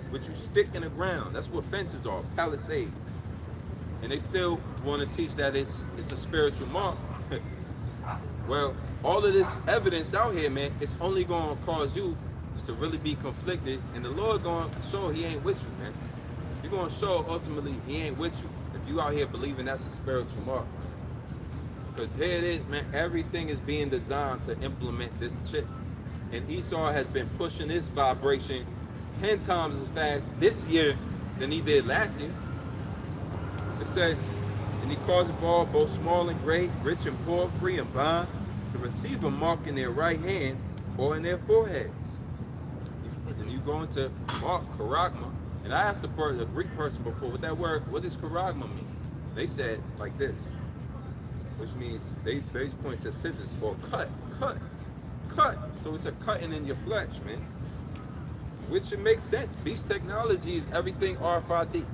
which you stick in the ground. That's what fences are, palisade. And they still want to teach that it's a spiritual mark. Well, all of this evidence out here, man, it's only going to cause you to really be conflicted, and the Lord going to show he ain't with you, man. You're going to show ultimately he ain't with you if you out here believing that's a spiritual mark. Because here it is, man, everything is being designed to implement this chip. And Esau has been pushing this vibration 10 times as fast this year than he did last year. It says, and he causeth all, both small and great, rich and poor, free and bond, to receive a mark in their right hand or in their foreheads. And you go into mark, charagma. And I asked a Greek person before, with that word, what does charagma mean? They said like this, which means they point to scissors for cut. So it's a cutting in your flesh, man. Which it makes sense. Beast technology is everything RFID.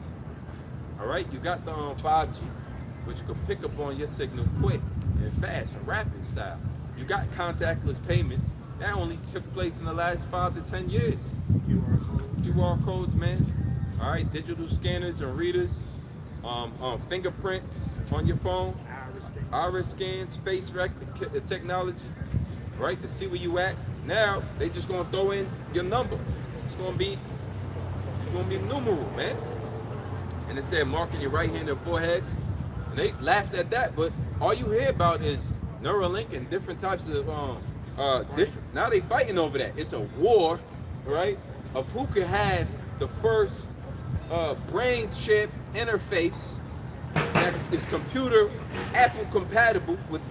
All right, you got the 5G, which can pick up on your signal quick and fast and rapid style. You got contactless payments. That only took place in the last 5 to 10 years. QR codes, man. All right, digital scanners and readers, fingerprint on your phone, iris scans, face technology, right, to see where you at. Now they just gonna throw in your number. It's gonna be numeral, man. And it said marking your right hand and foreheads. And they laughed at that, but all you hear about is Neuralink and different types of different. Now they fighting over that. It's a war, right, of who can have the first brain chip interface that is computer Apple compatible with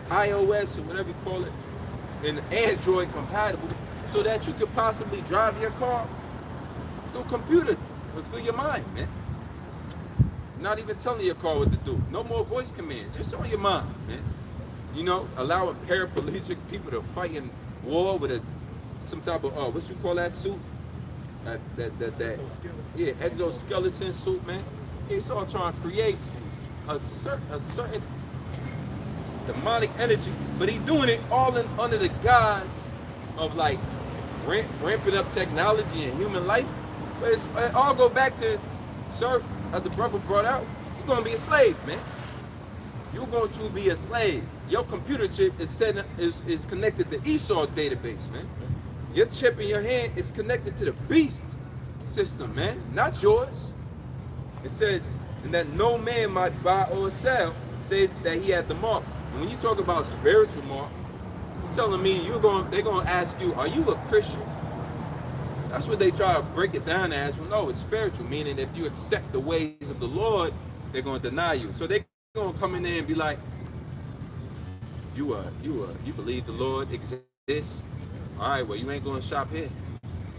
iOS or whatever you call it, and Android compatible, so that you could possibly drive your car through computer or through your mind, man. Not even telling your car what to do. No more voice commands, just on your mind, man. You know, allowing paraplegic people to fight in war with some type of what you call that suit? Yeah, exoskeleton suit, man. He's all trying to create a certain demonic energy, but he's doing it all under the guise of like ramping up technology and human life. But it all go back to, sir, as the brother brought out, you're gonna be a slave, man. You're going to be a slave. Your computer chip is connected to Esau's database, man. Your chip in your hand is connected to the beast system, man, not yours. It says, and that no man might buy or sell, save that he had the mark. And when you talk about spiritual mark, you're telling me they're gonna ask you, are you a Christian? That's what they try to break it down as. Well, no, it's spiritual, meaning if you accept the ways of the Lord, they're gonna deny you. So they're gonna come in there and be like, you believe the Lord exists? All right, well, you ain't gonna shop here.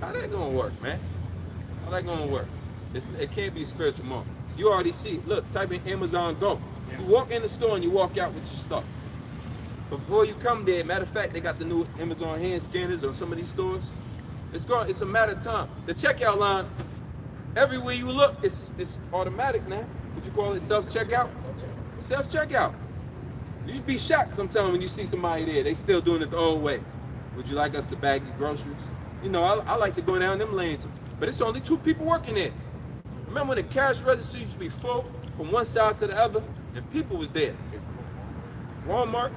How that gonna work, man? How that gonna work? It can't be a spiritual mark. You already see. Look, type in Amazon Go. You walk in the store and you walk out with your stuff. Before you come there, matter of fact, they got the new Amazon hand scanners on some of these stores. It's a matter of time. The checkout line, everywhere you look, it's automatic now. What you call it? Self-checkout? Self-checkout. You should be shocked sometimes when you see somebody there. They still doing it the old way. Would you like us to bag your groceries? You know, I like to go down them lanes, but it's only 2 people working there. Remember when the cash register used to be full from one side to the other, and people was there. Walmart.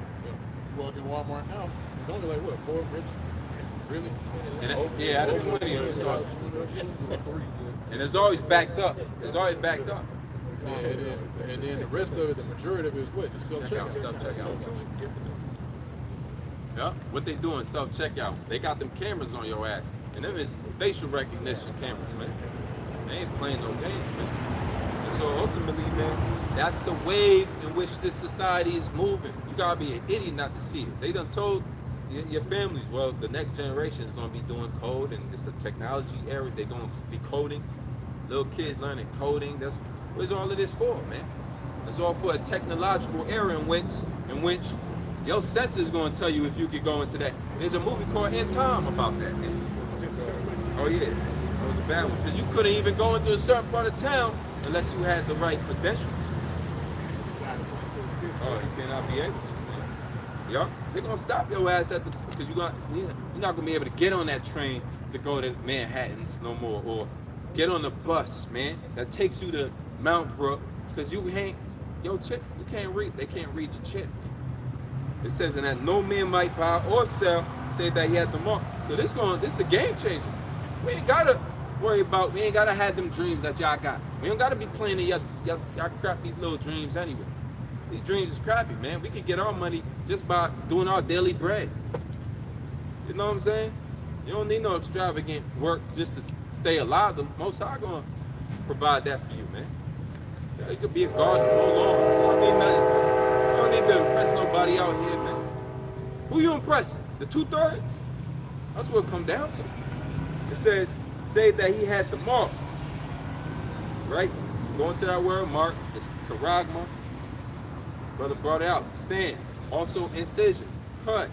You walk in Walmart now, it's only like what, 4 ribs? Really? Yeah, I don't want and it's always backed up. It's always backed up. Yeah, and then the rest of it, the majority of it is what? Just self-checkout. Self-checkout. Yeah, what they doing, self-checkout. They got them cameras on your ass. And them is facial recognition cameras, man. They ain't playing no games, man. so ultimately, man, that's the wave in which this society is moving. You gotta be an idiot not to see it. They done told your families, well, the next generation is gonna be doing code, and it's a technology era. They're gonna be coding. Little kids learning coding. That's what's all of this for, man. It's all for a technological era in which your sense is gonna tell you if you could go into that. There's a movie called In Time about that, man. Oh yeah, that was a bad one. Because you couldn't even go into a certain part of town unless you had the right credentials. Oh, you cannot be able to, man. Yup, they're gonna stop your ass at the, because you're not gonna be able to get on that train to go to Manhattan no more, or get on the bus, man, that takes you to Mount Brook, because you ain't, yo, chip, you can't read, they can't read your chip. It says, and that no man might buy or sell, say that he had the mark. So this the game changer. We ain't gotta worry about, we ain't gotta have them dreams that y'all got. We don't gotta be playing y'all crappy little dreams anyway. These dreams is crappy, man. We can get our money just by doing our daily bread. You know what I'm saying? You don't need no extravagant work just to stay alive. The Most High gonna provide that for you, man. Yeah, you could be a gardener, mow lawns. You don't need nothing. You don't need to impress nobody out here, man. Who you impressing? The 2/3? That's what it comes down to. It says, say that he had the mark, right? Going to that word, mark, it's charagma. Brother brought it out. Stand. Also incision. Cut.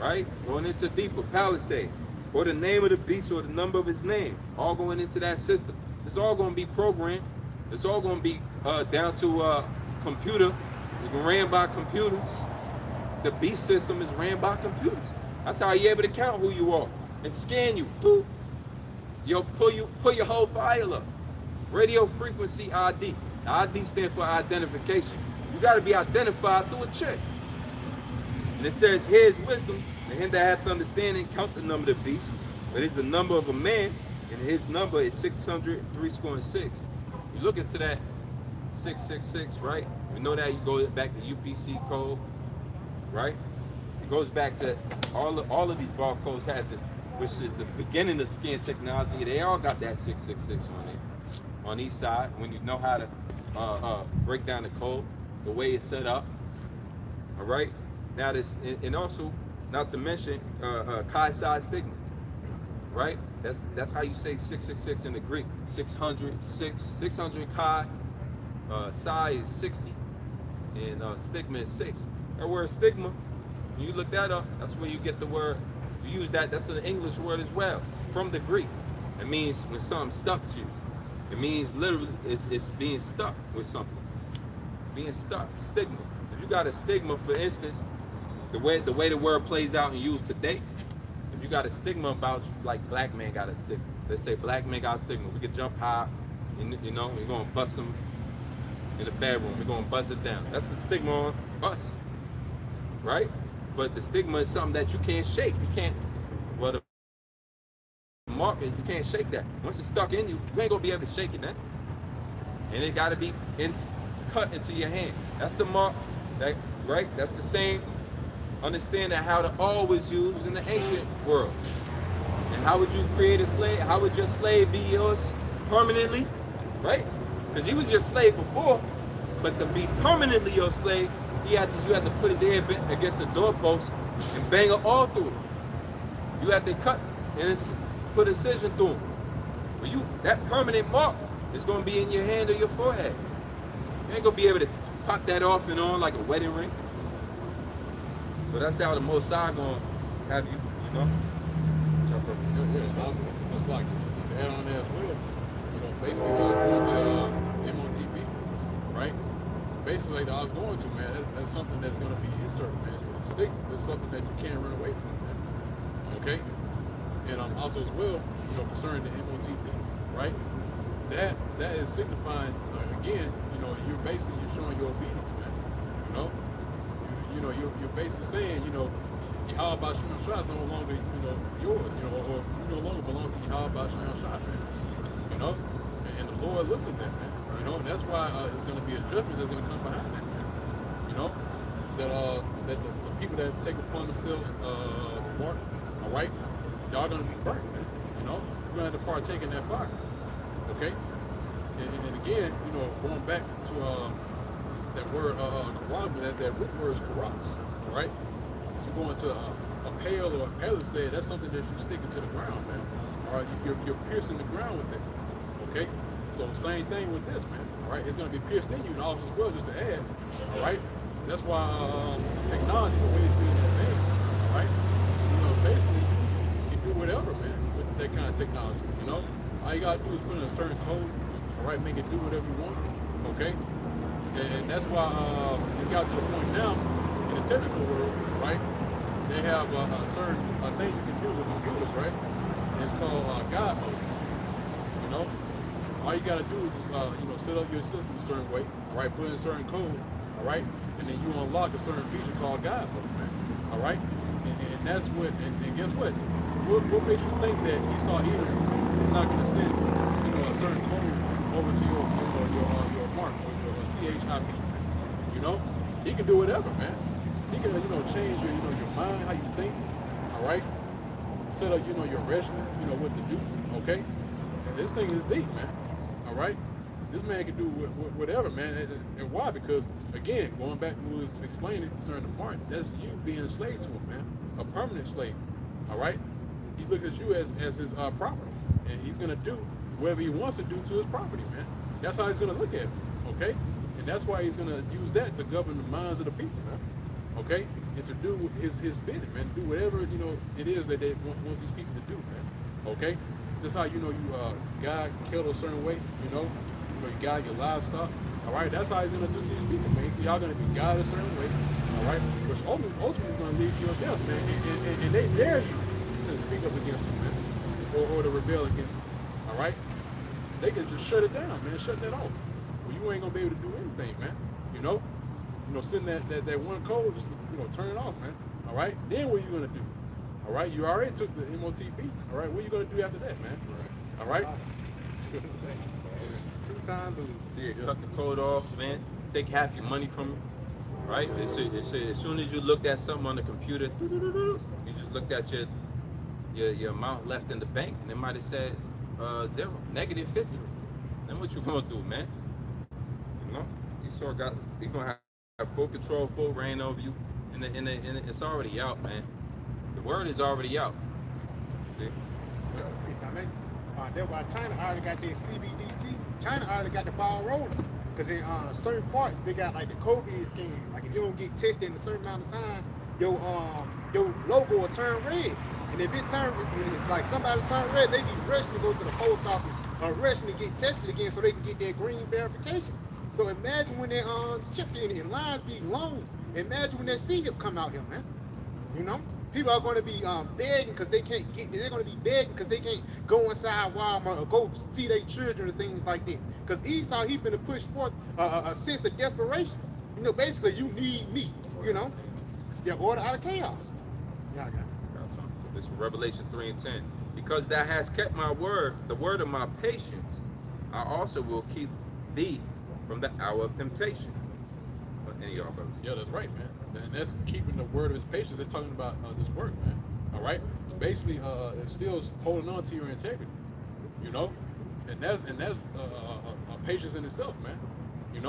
Right? Going into deeper. Palisade. Or the name of the beast or the number of his name. All going into that system. It's all going to be programmed. It's all going to be down to computer. It's ran by computers. The beast system is ran by computers. That's how you're able to count who you are and scan you. Boop. Yo, pull your whole file up. Radio frequency ID. The ID stands for identification. You got to be identified through a check. And it says, here's wisdom, and him that hath understanding, count the number of the beast. But it's the number of a man, and his number is 603.6. You look into that 666, right? We know that you go back to UPC code, right? It goes back to all of these barcodes have the, which is the beginning of scan technology. They all got that 666 on it. On each side, when you know how to break down the code, the way it's set up. All right. Now this, and also, not to mention, chi psi stigma. Right. That's how you say 666 in the Greek. 600 chi. Psi is 60, and stigma is 6. That word stigma, when you look that up, that's where you get the word. You use that. That's an English word as well, from the Greek. It means when something's stuck to you. It means literally it's being stuck with something. Being stuck, stigma. If you got a stigma, for instance, the way the word plays out and used today, if you got a stigma about you, like black man got a stigma. Let's say black man got a stigma. We could jump high, and you know, we're gonna bust them in the bedroom. We're gonna bust it down. That's the stigma on us, right? But the stigma is something that you can't shake. You can't. Well, the mark is you can't shake that. Once it's stuck in you, you ain't gonna be able to shake it, man. And it gotta be cut into your hand. That's the mark, that, right? That's the same understanding how the all was used in the ancient world. And how would you create a slave? How would your slave be yours permanently, right? Because he was your slave before, but to be permanently your slave, you had to put his ear against the doorpost and bang it all through it. You had to cut and put a incision through him. But that permanent mark is going to be in your hand or your forehead. You ain't going to be able to pop that off and on like a wedding ring. But that's how the Most High going to have you, you know? Yeah, that's like, just to add on there as well, you know, basically going to MOTB, right? Basically, like I was going to, man, that's something that's going to be inserted, man. Stigma is something that you can't run away from, man. Okay? And also as well, you know, concerning the MOTB, right? That is signifying, again, you know, you're showing your obedience, man. You know, you're basically saying, you know, Yahweh Shem Shah is no longer, you know, yours, you know, or you no longer belong to Yahweh Shem Shah, man. You know, and the Lord looks at that, man. You know, and that's why it's going to be a judgment that's going to come behind that, man. You know, that the people that take upon themselves the mark, all right, y'all going to be burnt, man. You know, you're going to have to partake in that fire. Okay. And again, you know, going back to that word corrupt, that root word is corrupts. All right, you go into a pail or a pellet, say that's something that you stick into the ground, man. All right, you're piercing the ground with it. Okay, so same thing with this, man. All right, it's going to be pierced in you and also as well, just to add. All right, that's why technology, the way it's being advanced, all right, you know, basically you can do whatever, man, with that kind of technology. You know, all you gotta do is put in a certain code, all right, make it do whatever you want. Okay, and that's why it's got to the point now in the technical world, right? They have a certain thing you can do with computers, right? And it's called God mode. You know, all you gotta do is just you know, set up your system a certain way, all right, put in a certain code, all right, and then you unlock a certain feature called God mode, man. All right, and that's what. And guess what? What makes you think that Esau Edom is not going to send, you know, a certain code over to your mark or your CHIP? You know, he can do whatever, man. He can, you know, change your, you know, your mind, how you think. All right, set up, you know, your regimen, you know, what to do. Okay, and this thing is deep, man. All right, this man can do whatever, man. And why? Because again, going back to what was explaining concerning the mark, that's you being a slave to him, man, a permanent slave. All right. He looks at you as his property, and he's gonna do whatever he wants to do to his property, man. That's how he's gonna look at it, okay? And that's why he's gonna use that to govern the minds of the people, man. Okay? And to do his bidding, man. Do whatever, you know, it is that they wants these people to do, man. Okay? Just how, you know, you guide cattle a certain way, you you guide your livestock. All right, that's how he's gonna do to these people, man. So y'all gonna be guided a certain way, all right? Which ultimately is gonna lead to your death, man. And they dare you to speak up against them, man, or to rebel against them. All right, they can just shut it down, man. Shut that off. Well, you ain't gonna be able to do anything, man. You know, send that one code, just turn it off, man. All right. Then what are you gonna do? All right. You already took the MOTP. All right. What are you gonna do after that, man? All right. 2-time lose. Yeah, cut the code off, man. Take half your money from you. Right? It said as soon as you looked at something on the computer, you just looked at your amount left in the bank, and it might have said zero, -50. Then what you gonna do, man? You know, he gonna have full control, full reign over you, and it's already out, man. The word is already out. See? That's why China already got their CBDC. China already got the ball rolling. Because in certain parts, they got like the COVID scheme. Like if you don't get tested in a certain amount of time, your logo will turn red. And if it turn, like somebody turn red, they be rushing to go to the post office or rushing to get tested again so they can get their green verification. So imagine when that chip in and lines be long. Imagine when that C-hip come out here, man. You know? People are going to be begging because they can't get. They're going to be begging because they can't go inside Walmart or go see their children or things like that. Because Esau, he finna push forth a sense of desperation. You know, basically, you need me. You know, they're order out of chaos. Yeah, I got it. This is Revelation 3:10. Because thou hast kept my word, the word of my patience, I also will keep thee from the hour of temptation. Any of y'all brothers? Yeah, that's right, man. And that's keeping the word of his patience. It's talking about this work, man. All right. Basically, it's still holding on to your integrity. You know, and that's patience in itself, man. You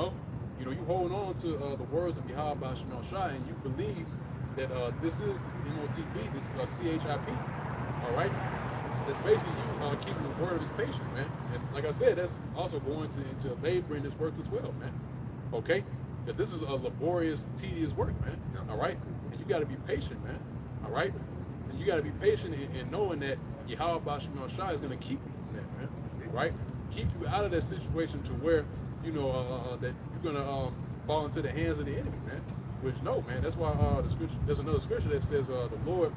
you hold on to the words of Yahweh by Shemel Shai, and you believe that this is the MOTP, this CHIP. All right. That's basically you keeping the word of his patience, man. And like I said, that's also going into labor in this work as well, man. Okay. That this is a laborious, tedious work, man. Yeah. All right, and you got to be patient, man. All right, and you got to be patient in knowing that Yahweh Bashim Shai is going to keep you from that, man. Right, keep you out of that situation to where that you're going to fall into the hands of the enemy, man. Which no, man. That's why the scripture. There's another scripture that says the Lord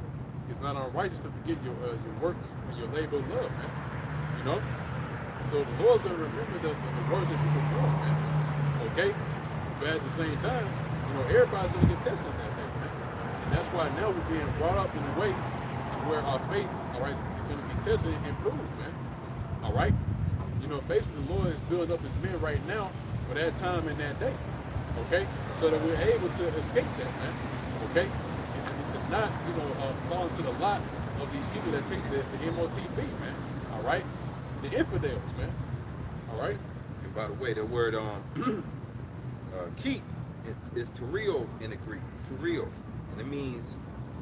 is not unrighteous to forget your work and your labor of love, man. You know, so the Lord's going to remember the words that you perform, man. Okay. But at the same time, everybody's going to get tested in that thing, man. And that's why now we're being brought up in a way to where our faith, all right, is going to be tested and improved, man. All right? Basically the Lord is building up his men right now for that time and that day, okay? So that we're able to escape that, man, okay? And to not, fall into the lot of these people that take the MOTP, man, all right? The infidels, man, all right? And by the way, the word keep is to real in the Greek, to real, and it means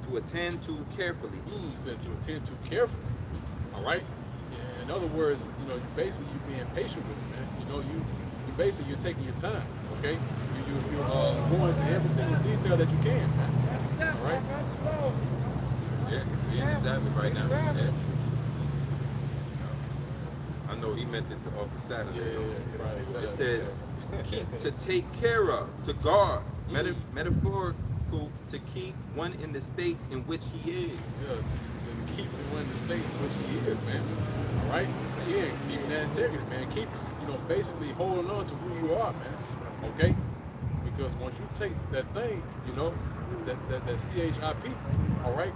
to attend to carefully. It says to attend to carefully. All right. In other words, you know, you're being patient with it, man. You know, you basically you're taking your time. Okay. You're going to every single detail that you can, man. All right. Yeah, exactly. Right now. Yeah. I know he meant it off the Saturday. Yeah, Friday, Saturday. It says keep, to take care of, to guard, metaphorical, to keep one in the state in which he is. Yeah, to keep one in the state in which he is, man. All right? Yeah, keeping that integrity, man. Keep, you know, basically holding on to who you are, man. Okay? Because once you take that thing, you know, that CHIP, all right,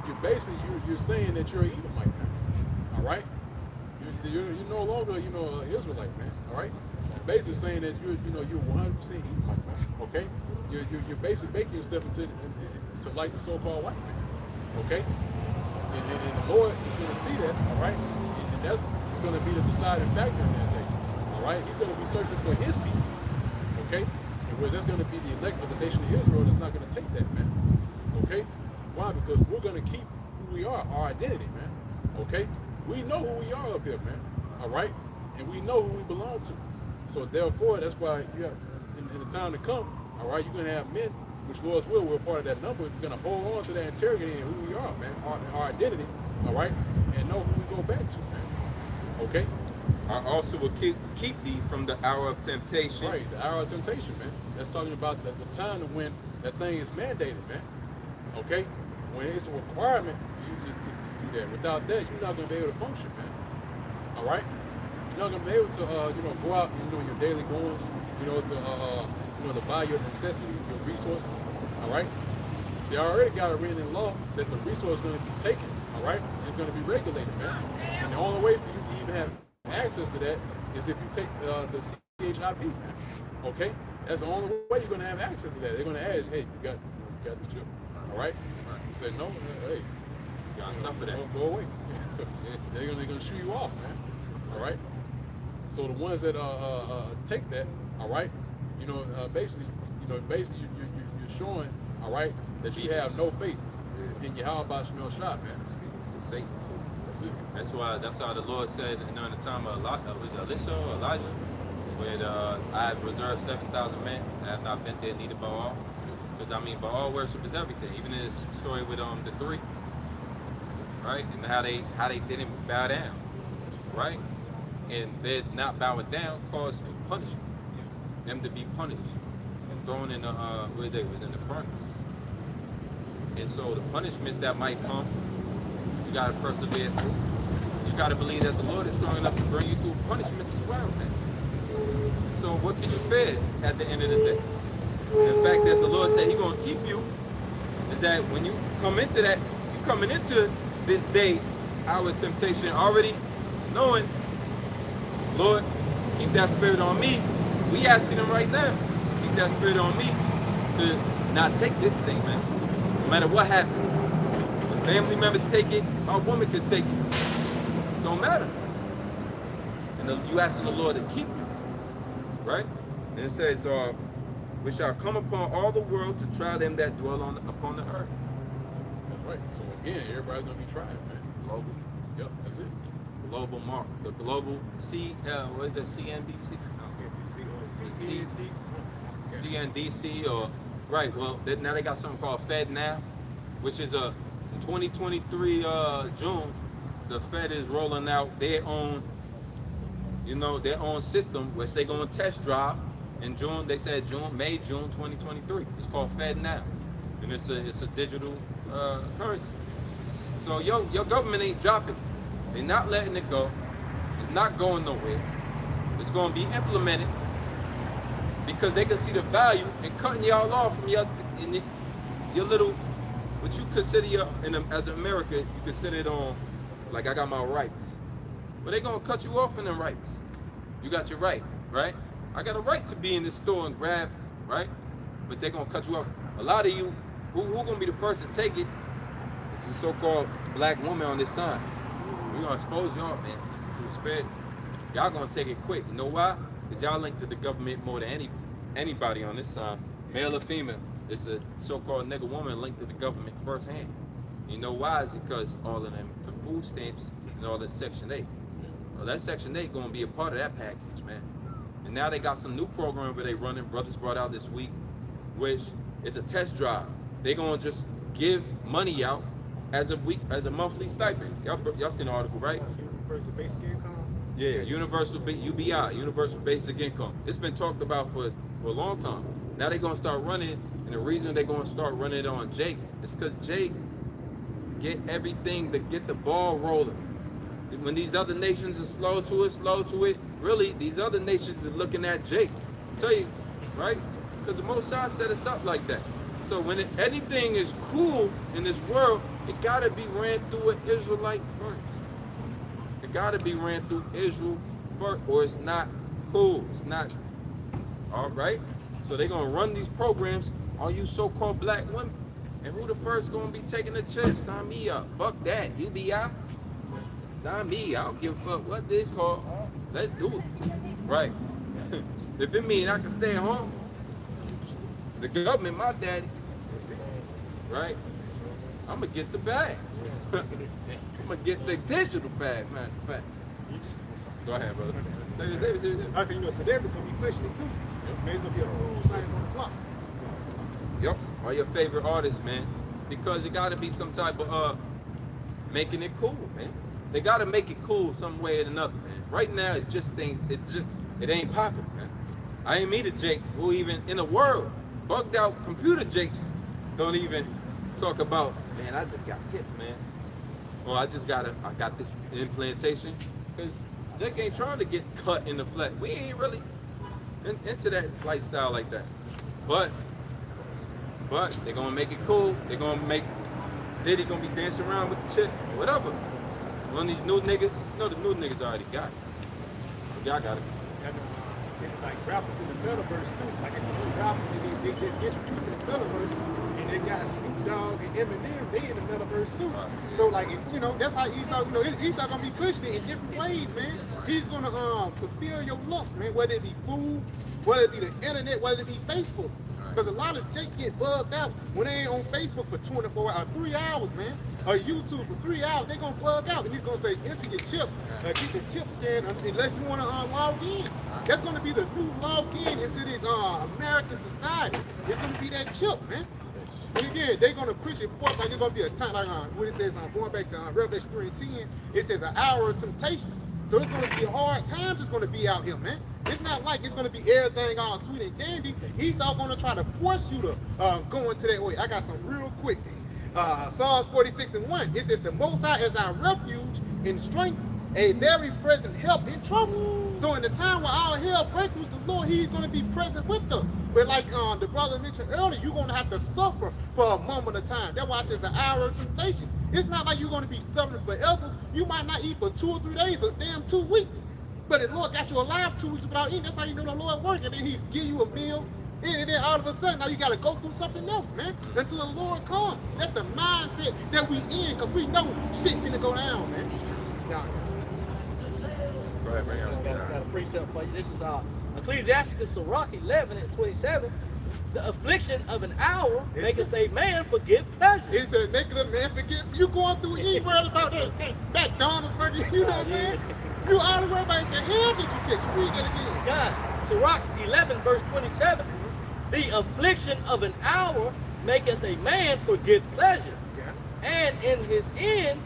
you're basically, you're saying that you're an Edomite, man. All right? You're no longer, you know, an Israelite, man. All right? You're basically saying that you're 100% Edomite, man. Okay? You're basically making yourself into like the so-called white man. Okay? And the Lord is going to see that, all right? And that's going to be the deciding factor in that day. All right? He's going to be searching for his people. Okay? And whereas that's going to be the elect of the nation of Israel that's not going to take that, man. Okay? Why? Because we're going to keep who we are, our identity, man. Okay? We know who we are up here, man. All right? And we know who we belong to. So therefore, that's why you have, in the time to come, all right, you're going to have men, which Lord's will, we're part of that number, is going to hold on to that integrity and who we are, man, our identity, all right, and know who we go back to, man. Okay? I also will keep thee from the hour of temptation. Right, the hour of temptation, man. That's talking about the time when that thing is mandated, man. Okay? When it's a requirement for you to do that. Without that, you're not going to be able to function, man. All right? You're not going to be able to, you know, go out and, you know, your daily goals, you know, to buy your necessities, your resources, all right? They already got it written in law that the resource is going to be taken, all right? It's going to be regulated, man. And the only way for you to even have access to that is if you take the CHIP, man. Okay? That's the only way you're going to have access to that. They're going to ask, hey, you got the chip, all right? You say no, hey, You gotta suffer that. Go away. They're going to shoot you off, man. All right? So the ones that take that, all right, you know, basically you're showing, all right, that you have no faith in Yahweh Shemel Shah, man. It's the Satan. That's it. That's why the Lord said during the time of Elisha or Elijah, when I have reserved 7,000 men and have not bent their knee to Baal. Because I mean, Baal worship is everything. Even in this story with the three, right, and how they didn't bow down, right, and they're not bowing down caused to punishment. Them to be punished and thrown in the where they was in the furnace. And so the punishments that might come, you gotta persevere through. You gotta believe that the Lord is strong enough to bring you through punishments as well, man. So what can you fear at the end of the day? And the fact that the Lord said He's gonna keep you is that when you come into that, you coming into this day, our temptation, already knowing, Lord, keep that spirit on me. We asking Him right now, keep that spirit on me to not take this thing, man. No matter what happens. If family members take it, our woman can take it. Don't matter. And you asking the Lord to keep you, right? And it says, we shall come upon all the world to try them that dwell upon the earth. That's right. So again, everybody's gonna be trying, man. Global. Yep, that's it. Global mark. The global what is that, CNBC? CNDC or right. Well, now they got something called Fed now, which is in 2023 June. The Fed is rolling out their own, their own system, which they're gonna test drive in June. They said May, June 2023. It's called Fed now, and it's a digital currency. So your government ain't dropping it. They're not letting it go. It's not going nowhere. It's going to be implemented because they can see the value in cutting y'all off from your little, what you consider as America, you consider it on, like I got my rights. But they're going to cut you off in them rights. You got your right? I got a right to be in this store and grab, right? But they're going to cut you off. A lot of you, who going to be the first to take it? It's the so-called black woman on this sign. We're going to expose y'all, man, through the spirit. Y'all going to take it quick. You know why? Because y'all linked to the government more than anybody on this side, male or female. It's a so-called nigga woman linked to the government firsthand. You know why? It's because all of them food stamps and all that Section 8. Well, that Section 8 gonna be a part of that package, man. And now they got some new program where they running, brothers brought out this week, which is a test drive. They gonna just give money out as a monthly stipend. Y'all seen the article, right? Universal basic income. Yeah, UBI, Universal Basic Income. It's been talked about for a long time. Now they're gonna start running, and the reason they're gonna start running it on Jake is because Jake get everything to get the ball rolling. When these other nations are slow to it, really, these other nations are looking at Jake. I tell you, right? Because the Most High set us up like that. So when anything is cool in this world, it gotta be ran through an Israelite first. It gotta be ran through Israel first, or it's not cool. It's not, all right? So they're gonna run these programs on you so-called black women. And who the first gonna be taking the chip? Sign me up. Fuck that. UBI. Sign me. I don't give a fuck what this called. Let's do it. Right. If it mean I can stay at home, the government, my daddy, right? I'm gonna get the bag. I'm gonna get the digital bag, matter of fact. Go ahead, brother. Say this. I said, celebrities gonna be pushing it too. Man, it's gonna be a cool thing on the block. Yep. All your favorite artists, man. Because it gotta be some type of making it cool, man. They gotta make it cool some way or another, man. Right now it's just things, it ain't popping, man. I ain't meet a Jake who even in the world, bugged out computer Jakes don't even talk about, man, I just got tipped, man. Or I got this implantation. Because Jake ain't trying to get cut in the flesh. We ain't really into that lifestyle like that. But they're gonna make it cool. They're gonna make Diddy gonna be dancing around with the chick, whatever. One of these new niggas, you know the new niggas already got it. Y'all got it. It's like rappers in the metaverse too. Like it's a new rapper, they just introduced in the metaverse, and they got Snoop Dogg and Eminem, they in the metaverse too. So like, that's how Esau, Esau gonna be pushing it in different ways, man. He's gonna fulfill your lust, man. Whether it be food, whether it be the internet, whether it be Facebook. Because a lot of Jake get bugged out when they ain't on Facebook for 24 hours, 3 hours, man. Or YouTube for 3 hours, they gonna bug out. And he's gonna say, enter your chip, keep the chip scan unless you wanna log in. That's gonna be the new log in into this American society. It's gonna be that chip, man. And again, they're gonna push it forth like it's gonna be a time, like what it says, going back to Revelation 3:10, it says an hour of temptation. So it's gonna be hard times, it's gonna be out here, man. It's not like it's gonna be everything all sweet and dandy. Esau gonna try to force you to go into that way. I got some real quick. Psalms 46:1. It says, the Most High is our refuge and strength, a very present help in trouble. So in the time when our hell breaks loose, the Lord, He's gonna be present with us. But like the brother mentioned earlier, you're gonna have to suffer for a moment of time. That's why it says an hour of temptation. It's not like you're gonna be suffering forever. You might not eat for 2 or 3 days or damn 2 weeks. But the Lord got you alive 2 weeks without eating. That's how you know the Lord working. And then He give you a meal. And then all of a sudden, now you got to go through something else, man, until the Lord comes. That's the mindset that we in, because we know shit finna go down, man. Go ahead, man. Got a precept for you. This is Ecclesiasticus Sirach 11:27. The affliction of an hour maketh a man forget pleasure. It said, maketh a man forget. You going through, you ain't worried about that McDonald's burger, you know what I'm saying? You all the worried about is the hell did you catch? Read it again. God, Sirach 11:27. The affliction of an hour maketh a man forget pleasure. Yeah. And in his end,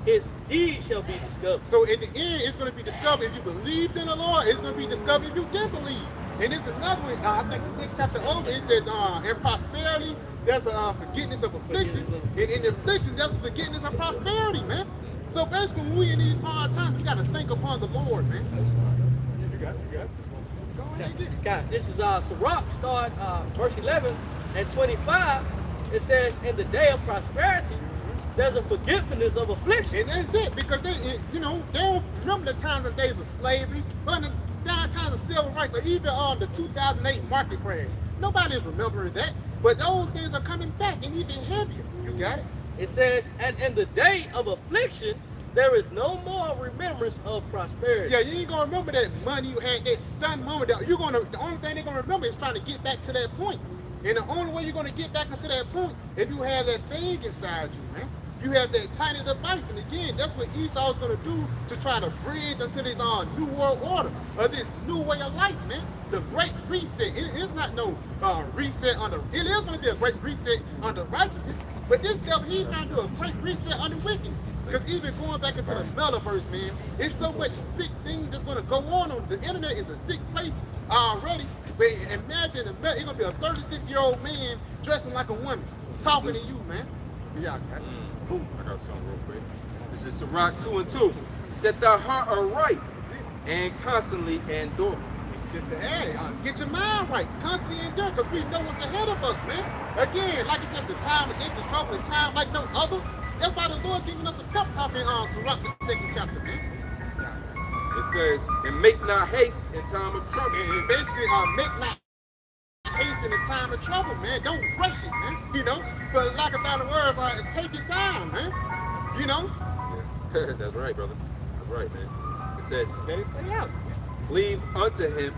his deed shall be discovered. So in the end, it's going to be discovered if you believed in the Lord. It's going to be discovered if you didn't believe. And it's another one. I think the next chapter over, it says, in prosperity, there's a forgiveness of affliction. And in affliction, there's a forgiveness of prosperity, man. So basically, when we in these hard times, we got to think upon the Lord, man. You got it. Go ahead and get it. God, this is Sirach, start verse 11 and 25. It says, in the day of prosperity, there's a forgiveness of affliction. And that's it, because they don't remember the times and days of slavery, but the times of civil rights, or even the 2008 market crash. Nobody is remembering that, but those things are coming back and even heavier. You got it? It says, and in the day of affliction, there is no more remembrance of prosperity. Yeah, you ain't gonna remember that money you had, that stunned moment. The only thing they're gonna remember is trying to get back to that point. And the only way you're gonna get back into that point if you have that thing inside you, man. You have that tiny device, and again, that's what Esau's gonna do to try to bridge into this new world order, or this new way of life, man. The great reset. It is not no reset under. It is gonna be a great reset under righteousness, but this devil, he's trying to do a great reset under wickedness. Because even going back into the metaverse, man, it's so much sick things that's gonna go on. The internet is a sick place already. But imagine it's gonna be a 36-year-old man dressing like a woman, talking to you, man. Yeah, okay. I got something real quick. This is Sirach 2:2. Set thy heart aright and constantly endure. Just to add, get your mind right, constantly endure, because we know what's ahead of us, man. Again, like it says, the time of Jacob's trouble, the time like no other. That's why the Lord giving us a pep talk in Sirach, the 2nd chapter, man. It says, and make not haste in time of trouble. And basically, make not haste in the time of trouble, man. Don't rush it, man. You know, for lack of better words, take your time, man. You know? Yeah. That's right, brother. That's right, man. It says, Let it play out. cleave unto him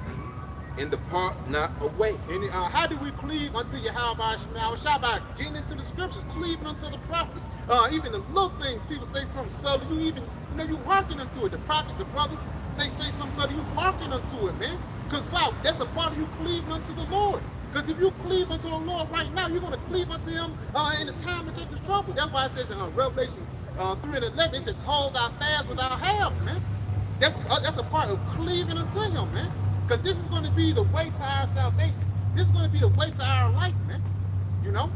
and depart not away. And how do we cleave unto Yahweh Shah? By getting into the scriptures, cleaving unto the prophets. Even the little things, people say something subtle, you hearken unto it. The prophets, the brothers, they say something subtle, you hearken unto it, man. Because wow, that's a part of you cleaving unto the Lord. Because if you cleave unto the Lord right now, you're going to cleave unto him in the time of Jacob's trouble. That's why it says in Revelation 3:11, it says, hold thy fast without half, man. That's a part of cleaving unto him, man. Because this is going to be the way to our salvation. This is going to be the way to our life, man. You know?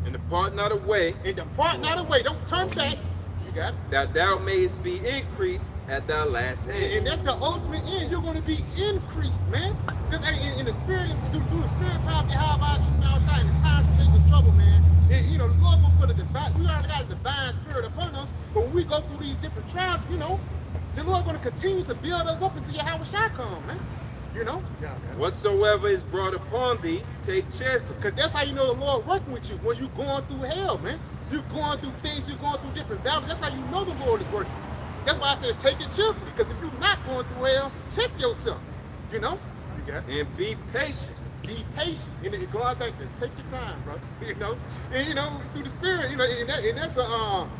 And depart not away. And depart not away. Don't turn back. You got it? That thou mayest be increased at thy last end. And that's the ultimate end. You're going to be increased, man. Because in the spirit, through the spirit power of Yahweh Shah, in the times of Jacob's trouble, man. And, the Lord will put a divine, we already got a divine spirit upon us. But when we go through these different trials, the Lord going to continue to build us up until Yahweh Shah come, man. You know? Yeah, man. Whatsoever is brought upon thee, take cheerfully. Because that's how you know the Lord working with you, when you're going through hell, man. You're going through things, you're going through different battles. That's how you know the Lord is working. That's why I says take it cheerfully. Because if you're not going through hell, check yourself. You know? You got it? And be patient. Be patient. And then go out back there. Take your time, bro. You know? And through the spirit, and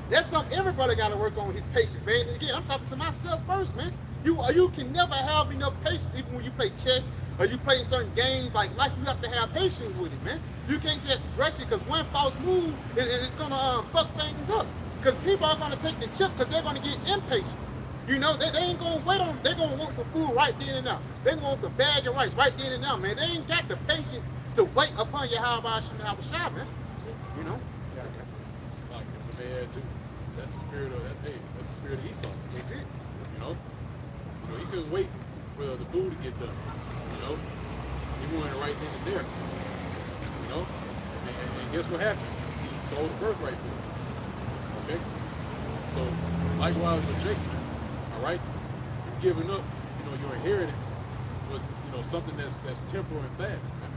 that's something everybody got to work on, his patience, man. And again, I'm talking to myself first, man. You can never have enough patience even when you play chess or you play certain games like life. You have to have patience with it, man. You can't just rush it because one false move is going to fuck things up. Because people are going to take the chip because they're going to get impatient. They ain't going to wait on, they're going to want some food right then and now. They want some bag of rice right then and now, man. They ain't got the patience to wait upon Yahweh Shah, man. You know? It's like the man too. That's the spirit of that day. That's the spirit of Esau. That's it. He couldn't wait for the food to get done. He wanted it right then and there. And guess what happened? He sold the birthright for it. Okay? So likewise with Jacob, all right? You're giving up, your inheritance for something that's temporal and fast, man.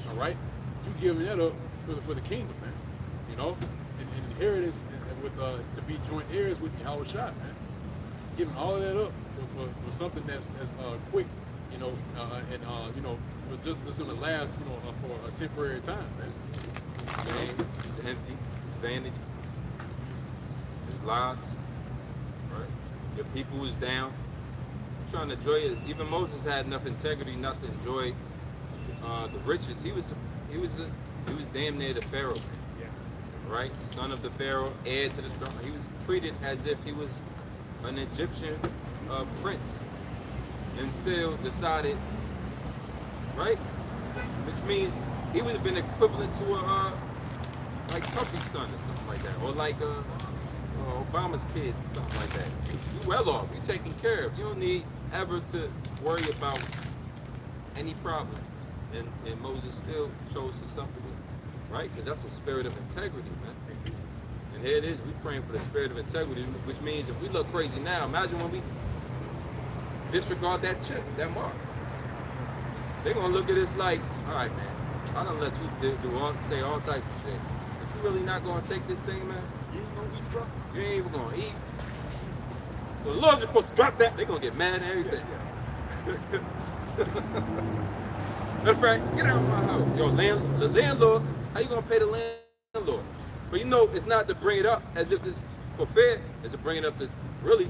All right? You giving that up for the kingdom, man. And inheritance with to be joint heirs with Yahweh Shah, man. Giving all of that up for something that's quick, and for just that's gonna last, for a temporary time, man. It's empty, vanity, it's lies, right? Your people is down. You're trying to enjoy it. Even Moses had enough integrity not to enjoy the riches. He was damn near the Pharaoh, man. Yeah. Right? Son of the Pharaoh, heir to the throne. He was treated as if he was an Egyptian prince, and still decided, right? Which means he would have been equivalent to like Puffy's son or something like that, or like Obama's kid, something like that. You well off, you taken care of. You don't need ever to worry about any problem. And Moses still chose to suffer with it, right? Because that's a spirit of integrity, man. And here it is, we're praying for the spirit of integrity, which means if we look crazy now, imagine when we disregard that chip, that mark. They're gonna look at us like, all right, man, I done let you say all types of shit. But you really not gonna take this thing, man? You ain't gonna eat, bro. You ain't even gonna eat. So the Lord's just supposed to drop that. They're going to get mad and everything. Matter of fact, get out of my house. Yo, the landlord, how you going to pay the landlord? But you know, it's not to bring it up as if it's for fear. It's to bring it up to really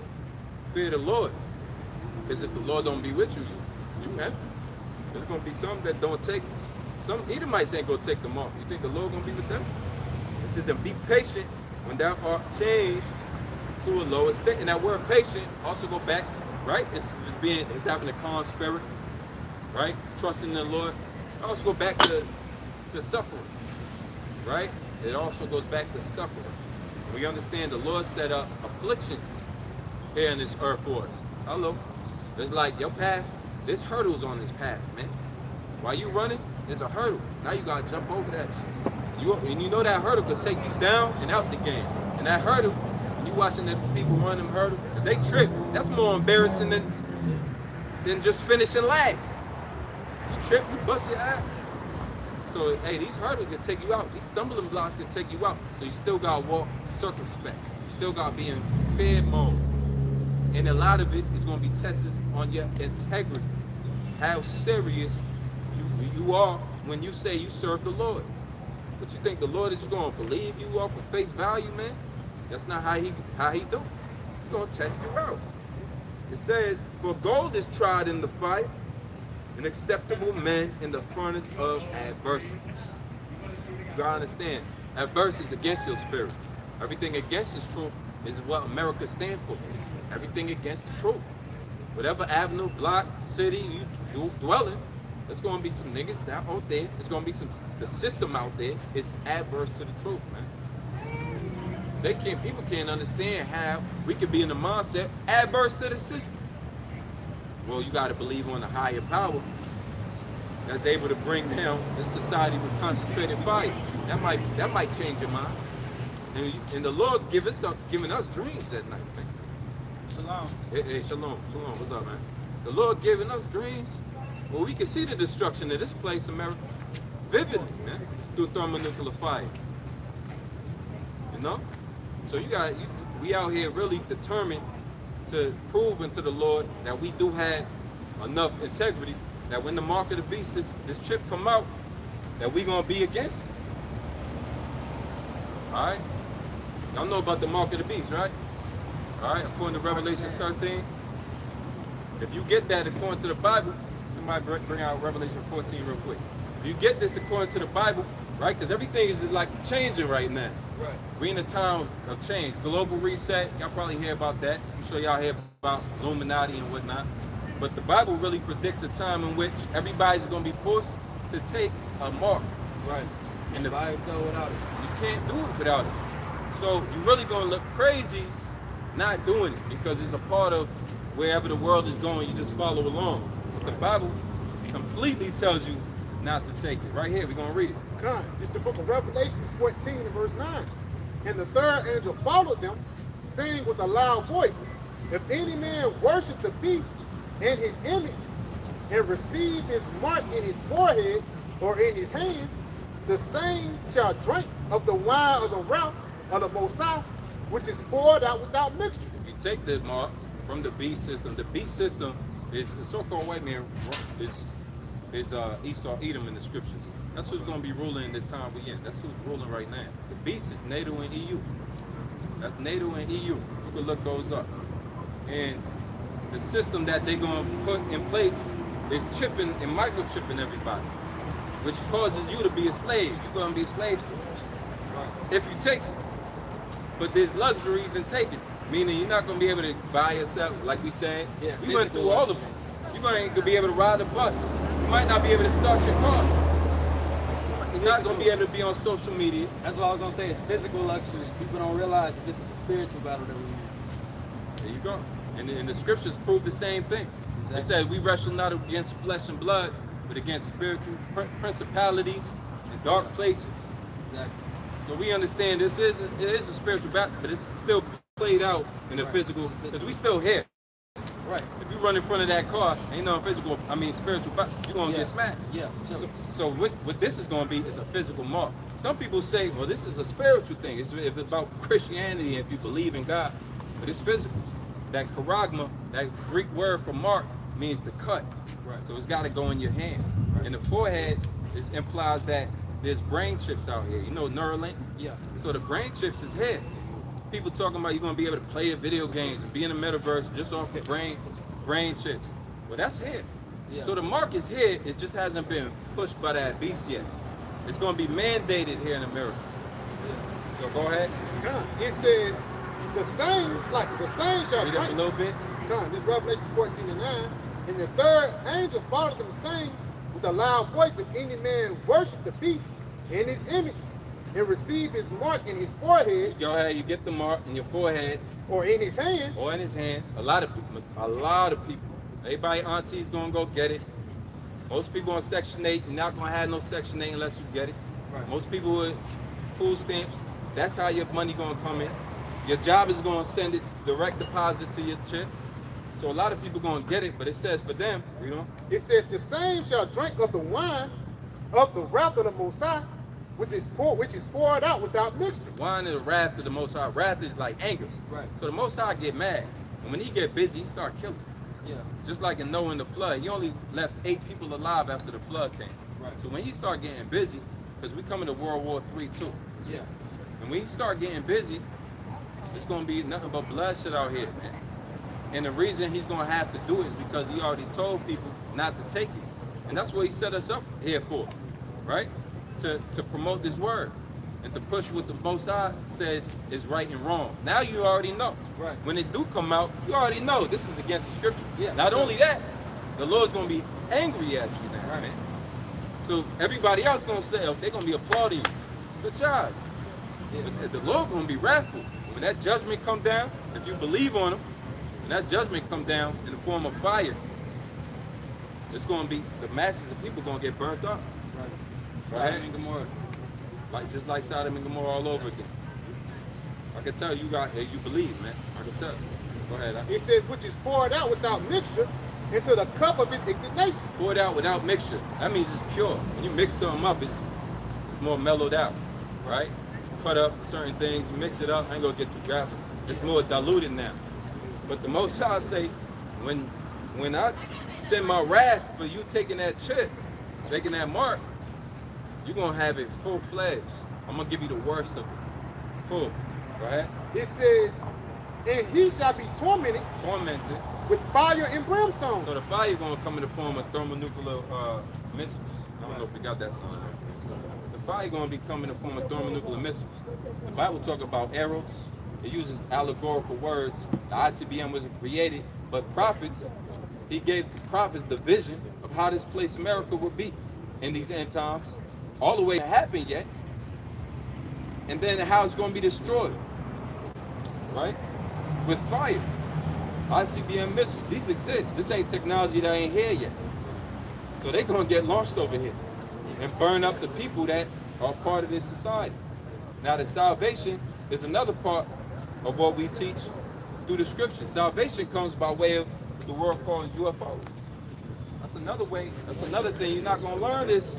fear the Lord. Because if the Lord don't be with you, you empty. There's going to be some that don't take this. Some Edomites ain't going to take them off. You think the Lord going to be with them? It says to be patient when thou art changed to a lower state. And that word patient also go back, right? It's having a calm spirit, right? Trusting in the Lord. It also go back to suffering, right? It also goes back to suffering. We understand the Lord set up afflictions here in this earth for us. Hello. It's like your path, there's hurdles on this path, man. While you running, there's a hurdle. Now you gotta jump over that shit. And you know that hurdle could take you down and out the game. And that hurdle, you watching the people run them hurdles, if they trip, that's more embarrassing than just finishing last. You trip, you bust your ass. So, hey, these hurdles can take you out. These stumbling blocks can take you out. So you still gotta walk circumspect. You still gotta be in fear mode. And a lot of it is gonna be tested on your integrity. How serious you are when you say you serve the Lord. But you think the Lord is just gonna believe you off of face value, man? That's not how he do. He's gonna test you out. It says, for gold is tried in the fire, and acceptable men in the furnace of adversity. You gotta understand, adversity is against your spirit. Everything against this truth is what America stands for. Everything against the truth. Whatever avenue, block, city you dwell in, there's gonna be some niggas that out there. There's gonna be the system out there is adverse to the truth, man. People can't understand how we could be in the mindset adverse to the system. Well, you gotta believe on a higher power that's able to bring down this society with concentrated fire. That might change your mind. And the Lord giving us dreams at night, man. Shalom. Hey, shalom. What's up, man? The Lord giving us dreams. Well, we can see the destruction of this place, America, vividly, man, through thermonuclear fire. You know? So we out here really determined to prove unto the Lord that we do have enough integrity that when the mark of the beast, this chip come out, that we gonna be against it. All right? Y'all know about the mark of the beast, right? All right, according to Revelation 13. If you get that according to the Bible, somebody bring out Revelation 14 real quick. If you get this according to the Bible, right? Because everything is like changing right now. Right. We in a time of change. Global reset, y'all probably hear about that. I'm sure y'all hear about Illuminati and whatnot. But the Bible really predicts a time in which everybody's going to be forced to take a mark. Right. And Buy or sell without it. you can't do it without it. So you're really going to look crazy not doing it because it's a part of wherever the world is going, you just follow along. But the Bible completely tells you not to take it. Right here, we're going to read it. Come, it's the book of Revelation 14 and verse 9. And the third angel followed them, saying with a loud voice, if any man worship the beast and his image, and receive his mark in his forehead or in his hand, the same shall drink of the wine of the wrath of the Most High, which is poured out without mixture. If you take the mark from the beast system is the so-called white man is Esau, Edom in the scriptures. That's who's going to be ruling in this time we in. That's who's ruling right now. The beast is NATO and EU. That's NATO and EU. You can look those up. And the system that they're going to put in place is chipping and microchipping everybody, which causes you to be a slave. You're going to be a slave to it if you take it. But there's luxuries in taking it, meaning you're not going to be able to buy yourself, like we said. Yeah, we went through all of them. You're going to be able to ride the bus. You might not be able to start your car. You're not going to be able to be on social media. That's what I was going to say. It's physical luxuries. People don't realize that this is a spiritual battle that we're in. There you go. And the scriptures prove the same thing. Exactly. It says we wrestle not against flesh and blood, but against spiritual principalities and dark places. Exactly. So we understand it is a spiritual battle, but it's still played out in the physical, because we still here. Right. If you run in front of that car, ain't no spiritual battle, you're going to get smacked. Yeah, sure. So what this is going to be is a physical mark. Some people say, well, this is a spiritual thing. It's about Christianity if you believe in God, but it's physical. that charagma, that Greek word for mark, means to cut. Right. So it's got to go in your hand. And the forehead implies that there's brain chips out here. You know Neuralink? Yeah. So the brain chips is here. People talking about you're going to be able to play video games and be in the metaverse just off the brain chips. Well, that's here. Yeah. So the mark is here. It just hasn't been pushed by that beast yet. It's going to be mandated here in America. So go ahead. It says the same shall Read up a drink. little bit. This Revelation 14:9. And the third angel followed them, saying with a loud voice, if any man worship the beast in his image and receive his mark in his forehead Go ahead. You get the mark in your forehead or in his hand, or in his hand. A lot of people. Everybody auntie's going to go get it. Most people on Section 8, you're not going to have no Section 8 unless you get it. Right. Most people with food stamps, that's how your money going to come in. Your job is going to send it direct deposit to your chip. So a lot of people going to get it, but it says for them, you know, it says the same shall drink of the wine of the wrath of the Most High, which is poured out without mixture. wine is the wrath of the Most High. Wrath is like anger. Right. So the Most High get mad. And when he get busy, he start killing. Yeah. Just like in Noah and the flood, he only left 8 people alive after the flood came. Right. So when you start getting busy, because we coming to World War III too. Yeah. And when you start getting busy, it's going to be nothing but bloodshed out here, man. And the reason he's going to have to do it is because he already told people not to take it. And that's what he set us up here for, right? To promote this word and to push what the Most High says is right and wrong. Now you already know. Right. When it do come out, you already know this is against the scripture. Yeah, Not sure. only that, the Lord's going to be angry at you now, Right. man. So everybody else going to say, oh, they're going to be applauding you. Good job. Yeah. But the Lord going to be wrathful. When that judgment come down, if you believe on him, when that judgment come down in the form of fire, it's going to be, the masses of people going to get burnt up. Right. Right? Sodom and Gomorrah. Just like Sodom and Gomorrah all over again. I can tell you believe, man. I can tell. Go ahead. It says which is poured out without mixture into the cup of his indignation. Pour it out without mixture. That means it's pure. When you mix something up, it's more mellowed out, right? Cut up certain things, you mix it up. I ain't gonna get too graphic. It's more diluted now. But the Most High say, when I send my wrath for you taking that chip, taking that mark, you're gonna have it full-fledged. I'm gonna give you the worst of it. Full. Go ahead. It says, and he shall be tormented Tormented. with fire and brimstone. So the fire gonna come in the form of thermonuclear missiles. I don't know if you got that song. The fire gonna be coming in the form of thermonuclear missiles. The Bible talk about arrows. It uses allegorical words. The ICBM wasn't created, but prophets, he gave the prophets the vision of how this place America would be in these end times. All the way to happen yet. And then how it's gonna be destroyed. Right? With fire. ICBM missiles. These exist. This ain't technology that ain't here yet. So they're gonna get launched over here and burn up the people that are part of this society. Now the salvation is another part of what we teach through the scripture. Salvation comes by way of the world called UFOs. That's another way, that's another thing you're not gonna learn this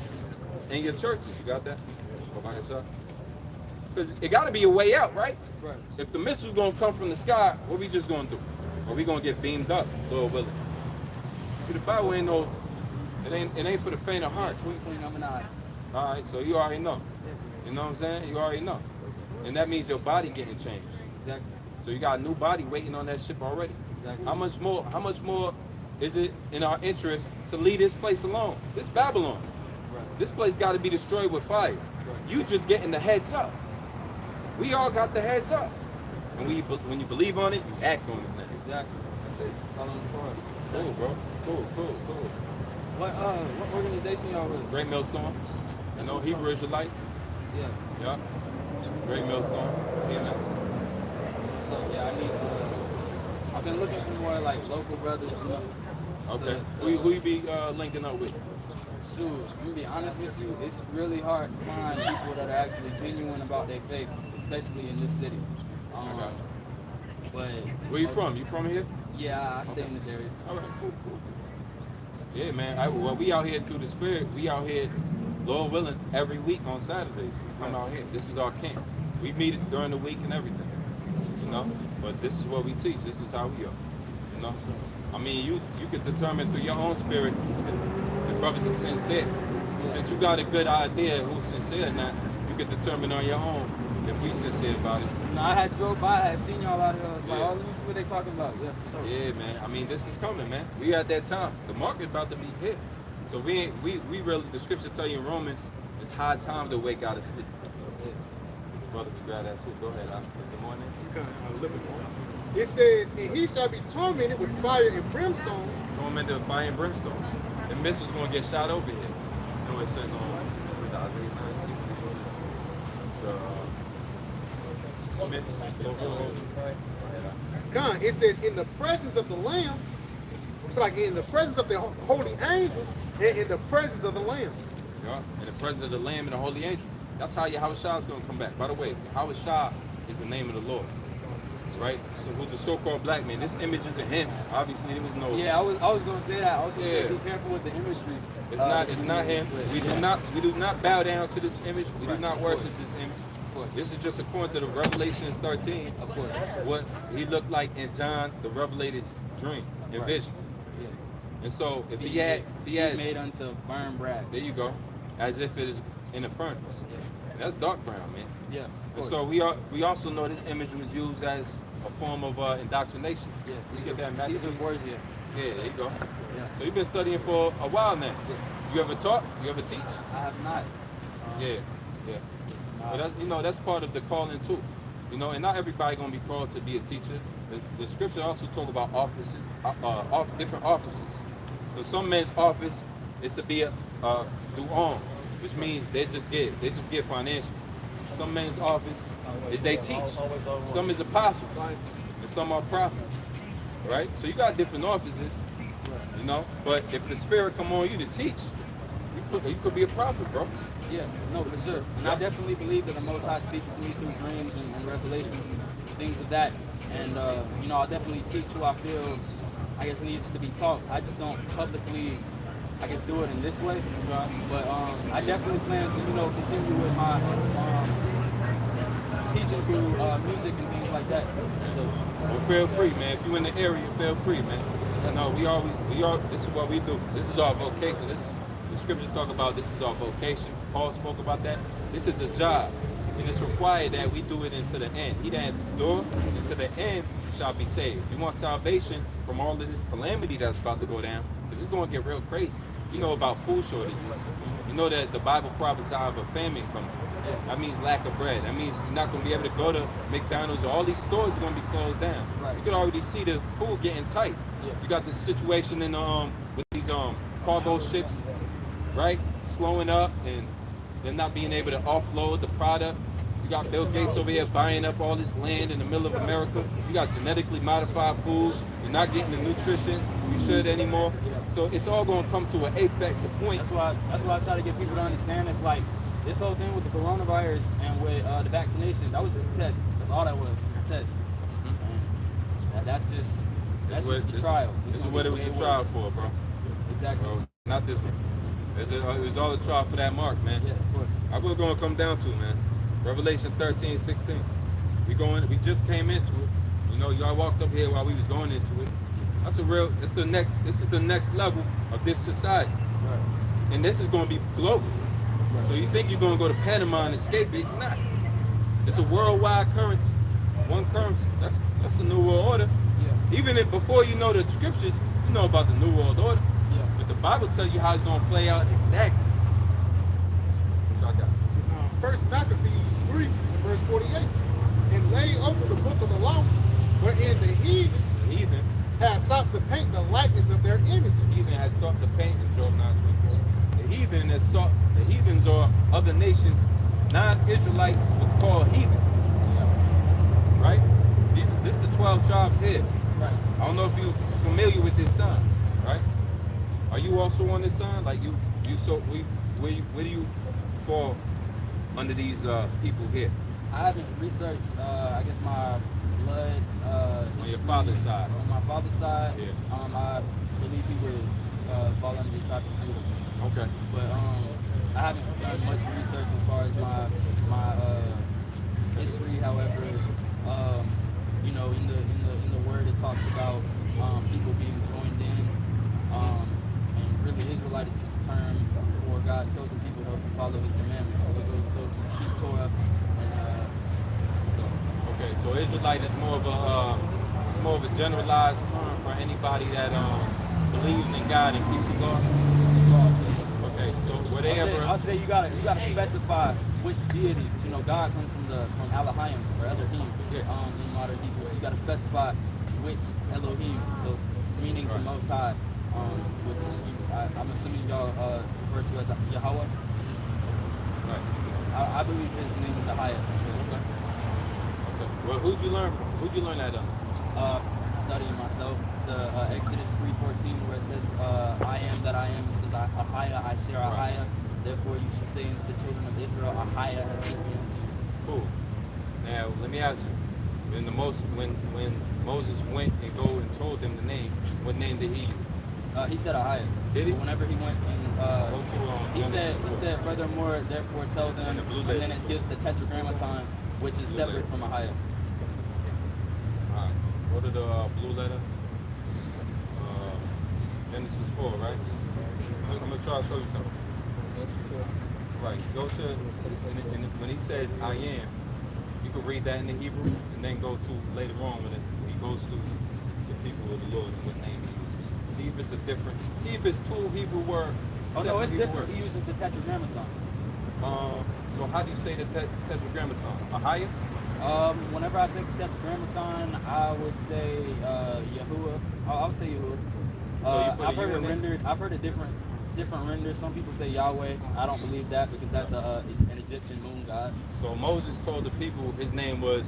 in your churches. You got that? Go back a shot. Because it gotta be a way out, right? Right. If the missile's gonna come from the sky, what we just gonna do? Or we gonna get beamed up, Lord willing? See, the Bible ain't no, it ain't for the faint of heart. Twinkling of an eye. All right, so you already know. You know what I'm saying? You already know. And that means your body getting changed. Exactly. So you got a new body waiting on that ship already. Exactly. How much more is it in our interest to leave this place alone? This Babylon. Right. This place got to be destroyed with fire. Right. You just getting the heads up. We all got the heads up. And when you believe on it, you act on it now. Exactly. That's it. Following the Torah. Cool, bro. Cool. What organization y'all with? Great Millstone. You know, Hebrew Israelites. Yeah. Yeah. Great Millstone. GMS. So yeah, I need. I've been looking for more like local brothers, you know. Okay. So, Who you be linking up with? Shoot, I'm gonna be honest with you. It's really hard to find people that are actually genuine about their faith, especially in this city. got you. But Where you from? You from here? yeah, I stay in this area. All right, cool. Yeah, man. Well, we out here through the Spirit. We out here, Lord willing, every week on Saturdays. We come out here. This is our camp. We meet during the week and everything. You know, but this is what we teach. This is how we are. You know, I mean, you can determine through your own spirit if brothers are sincere. Since you got a good idea who's sincere or not, you can determine on your own if we sincere about it. No, I had drove by, I had seen y'all out here. I was like, oh, let me see what they talking about. Yeah, for sure. Yeah, man. I mean, this is coming, man. We at that time. The market's about to be here. So we really, the scripture tell you in Romans, it's high time to wake out of sleep. Brothers can grab that too. Go ahead, Oscar. Good morning. A little bit more. It says, and he shall be tormented with fire and brimstone. Tormented with fire and brimstone. The missile's going to get shot over here. You know what it says on Isaiah 9:60. God, it says, in the presence of the Lamb, it's like in the presence of the holy angels and in the presence of the Lamb. Yeah, in the presence of the Lamb and the holy angel. That's how Yahweh Shah is going to come back. By the way, Yahweh Shah is the name of the Lord. Right? So who's a so-called black man? This image isn't him. Obviously, there was no. Yeah, I was gonna say that. I was gonna say be careful with the imagery. It's not him. We do not bow down to this image. We do not worship this image. This is just according to the Revelation 13. Of course. What he looked like in John the Revelator's dream and vision. Yeah. And so if he had made unto burn brass. There you go. As if it is in a furnace. Yeah. That's dark brown, man. Yeah. And so we also know this image was used as a form of indoctrination. Yes. You get that Caesar Borgia. Yeah, there you go. Yeah. So you've been studying for a while now. Yes. You ever taught? You ever teach? I have not. Yeah. But that's, that's part of the calling too. And not everybody gonna be called to be a teacher. The scripture also talk about offices, different offices. So some men's office is to be do alms, which means they just give financial. Some men's office is they teach. Some is apostles, and some are prophets. Right? So you got different offices, But if the Spirit come on you to teach, you could be a prophet, bro. Yeah, no, for sure. And I definitely believe that the Most High speaks to me through dreams and revelations and things of that. And, I'll definitely teach who I feel, needs to be taught. I just don't publicly, do it in this way. But I definitely plan to, continue with my teaching through music and things like that. So, well, feel free, man. If you're in the area, feel free, man. This is what we do. This is our vocation. The scriptures talk about this is our vocation. Paul spoke about that. This is a job, and it's required that we do it into the end. He that endure into the end shall be saved. You want salvation from all of this calamity that's about to go down, because it's going to get real crazy. You know about food shortages. You know that the Bible prophesies of a famine coming. That means lack of bread. That means you're not going to be able to go to McDonald's or all these stores are going to be closed down. Right. You can already see the food getting tight. Yeah. You got this situation in with these cargo ships, right, slowing up and them not being able to offload the product. You got Bill Gates over here buying up all this land in the middle of America. You got genetically modified foods. You're not getting the nutrition you should anymore. So it's all going to come to an apex, a point. That's why I try to get people to understand. It's like this whole thing with the coronavirus and with the vaccination. That was just a test. That's all that was, a test. And that's just the trial. This is what it was a trial for, bro. Exactly. Bro, not this one. It was all a trial for that mark, man. Yeah, of course. I was going to come down to, man. Revelation 13:16. We just came into it. Y'all walked up here while we was going into it. This is the next level of this society. Right. And this is going to be global. Right. So you think you're going to go to Panama and escape it? You're not. It's a worldwide currency. One currency. That's the New World Order. Yeah. Even if before you know the scriptures, you know about the New World Order. Yeah. But the Bible tells you how it's going to play out exactly. What y'all got? First Maccabees 3, verse 48. And lay open the book of the law, wherein the heathen had sought to paint the likeness of their image. The heathen had sought to paint in Job 9:24. The heathens are other nations, non-Israelites, what's called heathens. Right? This the 12 tribes here. Right. I don't know if you're familiar with this sign, right? Are you also on this sign? Like where do you fall under these people here? I haven't researched, my blood on your father's side. On my father's side, yeah. I believe he would fall under the tribe of Judah. Okay. But I haven't done much research as far as my history. However, follow His commandments. So those who keep Torah, and Okay, so Israelite is more of a generalized term for anybody that believes in God and keeps His law. Okay, so whatever. I'll say you gotta specify which deity. You know, God comes from Elohim or Elohim in modern Hebrew. So you gotta specify which Elohim. So meaning the Most High, which I'm assuming y'all refer to as Yahweh. Right. I believe His name is Ahia. Okay. Well, who'd you learn from? Who'd you learn that on? Studying myself. The Exodus 3:14 where it says, I am that I am. It says, Ahia, I share Ahia. Therefore you should say unto the children of Israel, Ahia has sent me unto you. Cool. Now, let me ask you. When Moses went and go and told them the name, what name did he use? He said Ahia. Did he? But whenever he went and he said, furthermore, therefore tell them, and then it gives the tetragrammaton, which is separate from Ahia. Alright. Go to the blue letter. Genesis 4, right? I'm going to try to show you something. Right. Go to, and when he says I am, you can read that in the Hebrew, and then go to later on when he goes to the people of the Lord and what name he uses. See if it's a different, see if it's two Hebrew words. Oh no, it's different. He uses the tetragrammaton. So how do you say the tetragrammaton? Ahia? Whenever I say tetragrammaton, I would say Yahuwah. I would say Yahuwah. I've heard a different renders. Some people say Yahweh. I don't believe that because that's an Egyptian moon god. So Moses told the people his name was.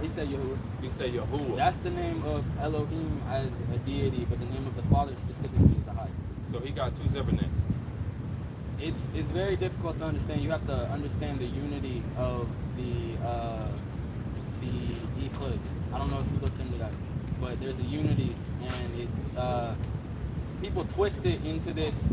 He said Yahuwah. He said Yahuwah. That's the name of Elohim as a deity, but the name of the Father specifically is Ahia. So he got two separate names. It's very difficult to understand. You have to understand the unity of the Echad. I don't know if you looked into that, but there's a unity, and it's people twist it into this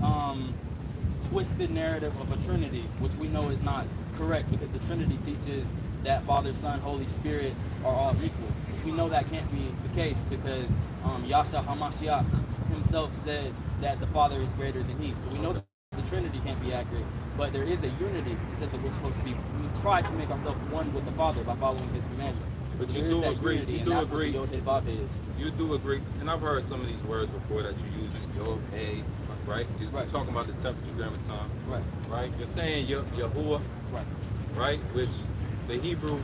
twisted narrative of a Trinity, which we know is not correct because the Trinity teaches that Father, Son, Holy Spirit are all equal. Which we know that can't be the case because Yahshua HaMashiach himself said that the Father is greater than He. So we know that the Trinity can't be accurate, but there is a unity. It says that we're supposed to be, we try to make ourselves one with the Father by following His commandments. But so you do agree, you do agree. Is. You do agree, and I've heard some of these words before that you're using, Yod, A, right? You're talking about the tetragrammaton, right? Right? You're saying Yahuwah, right? Right? Which the Hebrew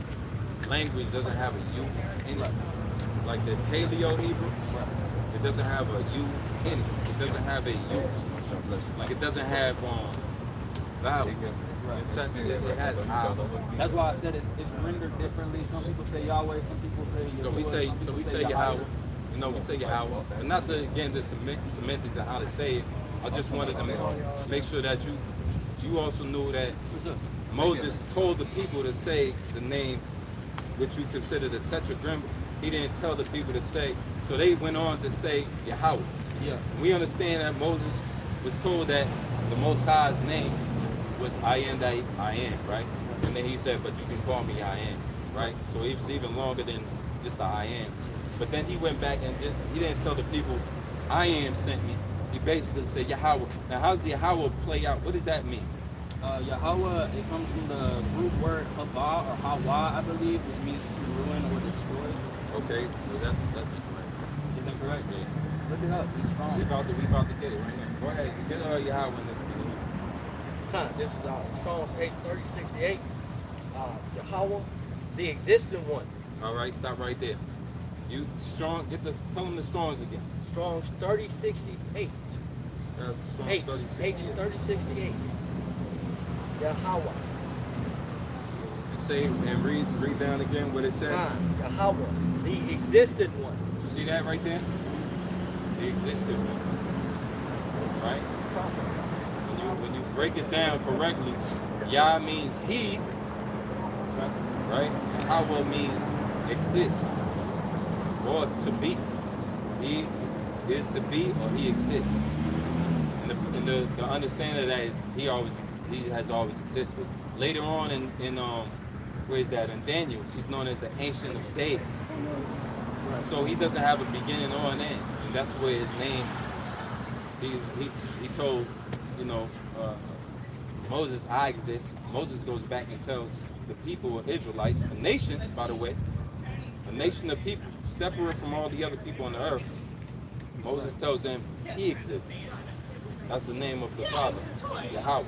language doesn't have a U in it. Like the Paleo Hebrew, it doesn't have a U in it. It doesn't have a U. Like it doesn't have vowel. It has vowel. That's why I said it's rendered differently. Some people say Yahweh, some people say Yahuwah, So we say Yahweh. You know, we say Yahweh. And not to again the semantics of how to say it. I just wanted to make sure that you also knew that Moses told the people to say the name which you consider the tetragrammaton. He didn't tell the people to say, so they went on to say Yahweh. Yeah. We understand that Moses was told that the Most High's name was I am that I am, right? And then he said, but you can call me I am, right? So it was even longer than just the I am. But then he went back and he didn't tell the people, I am sent me. He basically said Yahweh. Now how's the Yahweh play out? What does that mean? Yahweh, it comes from the root word Hava or Hawa, I believe, which means to ruin or destroy. Okay, well that's incorrect. Is that correct? Yeah. Look it up. It's strong. We about to get it right now. Go ahead, get Yahweh in the This is Psalms H 3068. Yahweh, the existing one. All right, stop right there. You strong. Tell them the Strongs again. Strong's 3068. That's Strong's H 3068. 3068. Yahweh. And say and read down again what it says. Yahweh, the existed one. You see that right there? The existed one. Right? When you break it down correctly, Yah means he, right? Yahweh means exist or to be. He is to be or he exists. And the understanding of that is he has always existed. Later on in where is that? In Daniel, she's known as the Ancient of Days. So he doesn't have a beginning or an end. And that's where his name, he told, Moses, I exist. Moses goes back and tells the people of Israelites, a nation, by the way, a nation of people, separate from all the other people on the earth. Moses tells them he exists. That's the name of the Father, Yahweh.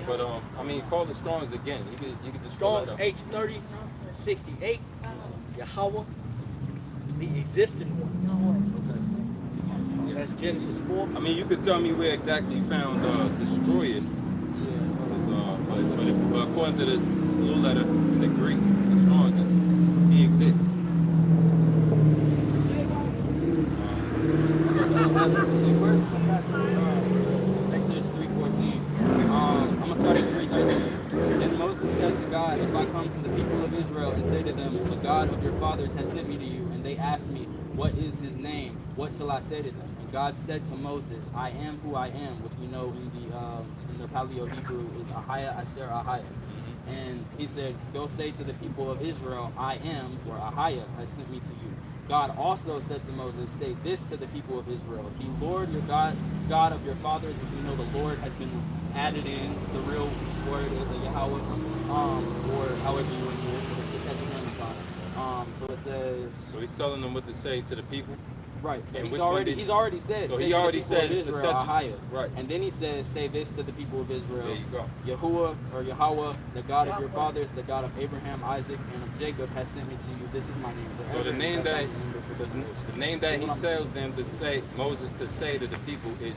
But I mean, call the Strongs again. You could just call Strong's it up. H3068, Yahweh, the existing one. That's Genesis 4. I mean, you could tell me where exactly you found destroy it. But according to the blue letter, the Greek, the Strong's is he exists. Exodus 3:14. I'm gonna start at 3:13. Then Moses said to God, if I come to the people of Israel and say to them, the God of your fathers has sent me to you, and they ask me, what is his name? What shall I say to them? And God said to Moses, I am who I am, which we know in the Paleo Hebrew is Ahaya Asher Ahaya. And he said, go say to the people of Israel, I am, or Ahaya has sent me to you. God also said to Moses, say this to the people of Israel, the Lord your God, God of your fathers, which we know the Lord has been added in, the real word is a Yahweh, or however you would do it, but it's the Tetragrammaton. So it says... So he's telling them what to say to the people. Right, And he's already said. So say he to already the people said of it's the Israel, touch. Ahaya. Right. And then he says, say this to the people of Israel. There you go. Yahuwah or Yahweh, the God of your fathers, the God of Abraham, Isaac, and of Jacob, has sent me to you. This is my name. So the name that he tells them to say, Moses to say to the people is.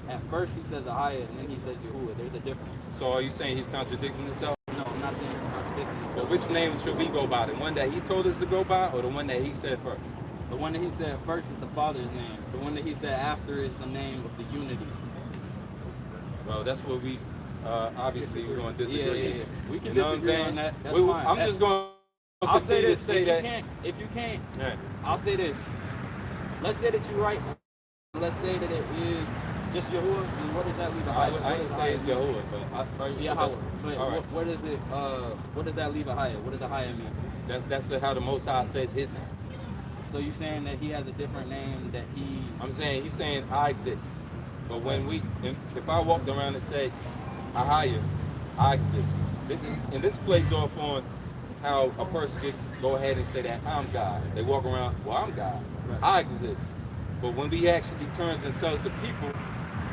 At first he says Ahaya, and then he says Yahuwah. There's a difference. So are you saying he's contradicting himself? No, I'm not saying he's contradicting So himself. which name should we go by? The one that he told us to go by, or the one that he said first? The one that he said first is the Father's name. The one that he said after is the name of the unity. Well, that's what we obviously we're going to disagree. Yeah. We can You know what I'm disagree saying? on that. That's fine. I'm just going to I'll say continue to this. say that. If you can't, Yeah. I'll say this. Let's say that you're right. Let's say that it is just Yahuwah. And what does that leave? I didn't say it's Jehovah, but Yahweh. But all right. what is it? What does that leave Ahaya? What does Ahaya mean? That's how the Most High says his name. So you're saying that he has a different name that he... I'm saying he's saying I exist. But when if I walked around and said Ahaya, I exist. This plays off on how a person gets go ahead and say that I'm God. They walk around, well, I'm God. Right. I exist. But when he actually turns and tells the people,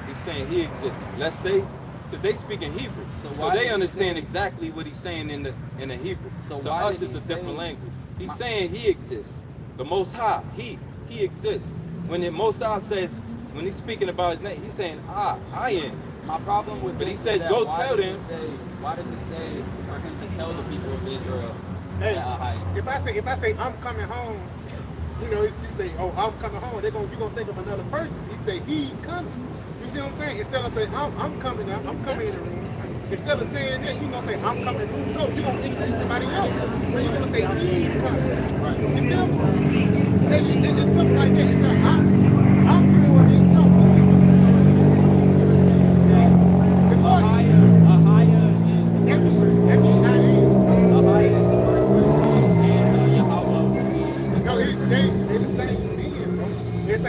he's saying he exists. Because they speak in Hebrew, so they understand exactly what he's saying in the Hebrew. So to why us, did it's a he different say- language. He's saying he exists. The Most High, he exists. When the Most High says, when he's speaking about his name, he's saying I am. My problem with But he this says, is that go why tell does them. it say, why does it say for him to tell the people of Israel Hey, that Ahaya? if I say I'm coming home, you know, you say, oh, I'm coming home, you're gonna think of another person. He say he's coming. You see what I'm saying? Instead of saying I'm coming now, I'm coming in the room. Instead of saying that, you're gonna say I'm coming. No, you're gonna introduce somebody else. So you're gonna say he's coming. You feel me? It's something like that. It's like I'm doing it. No, Ahaya is the that first means person. I am. Ahaya is the first person, and Yahweh. No, they the same being, bro. It's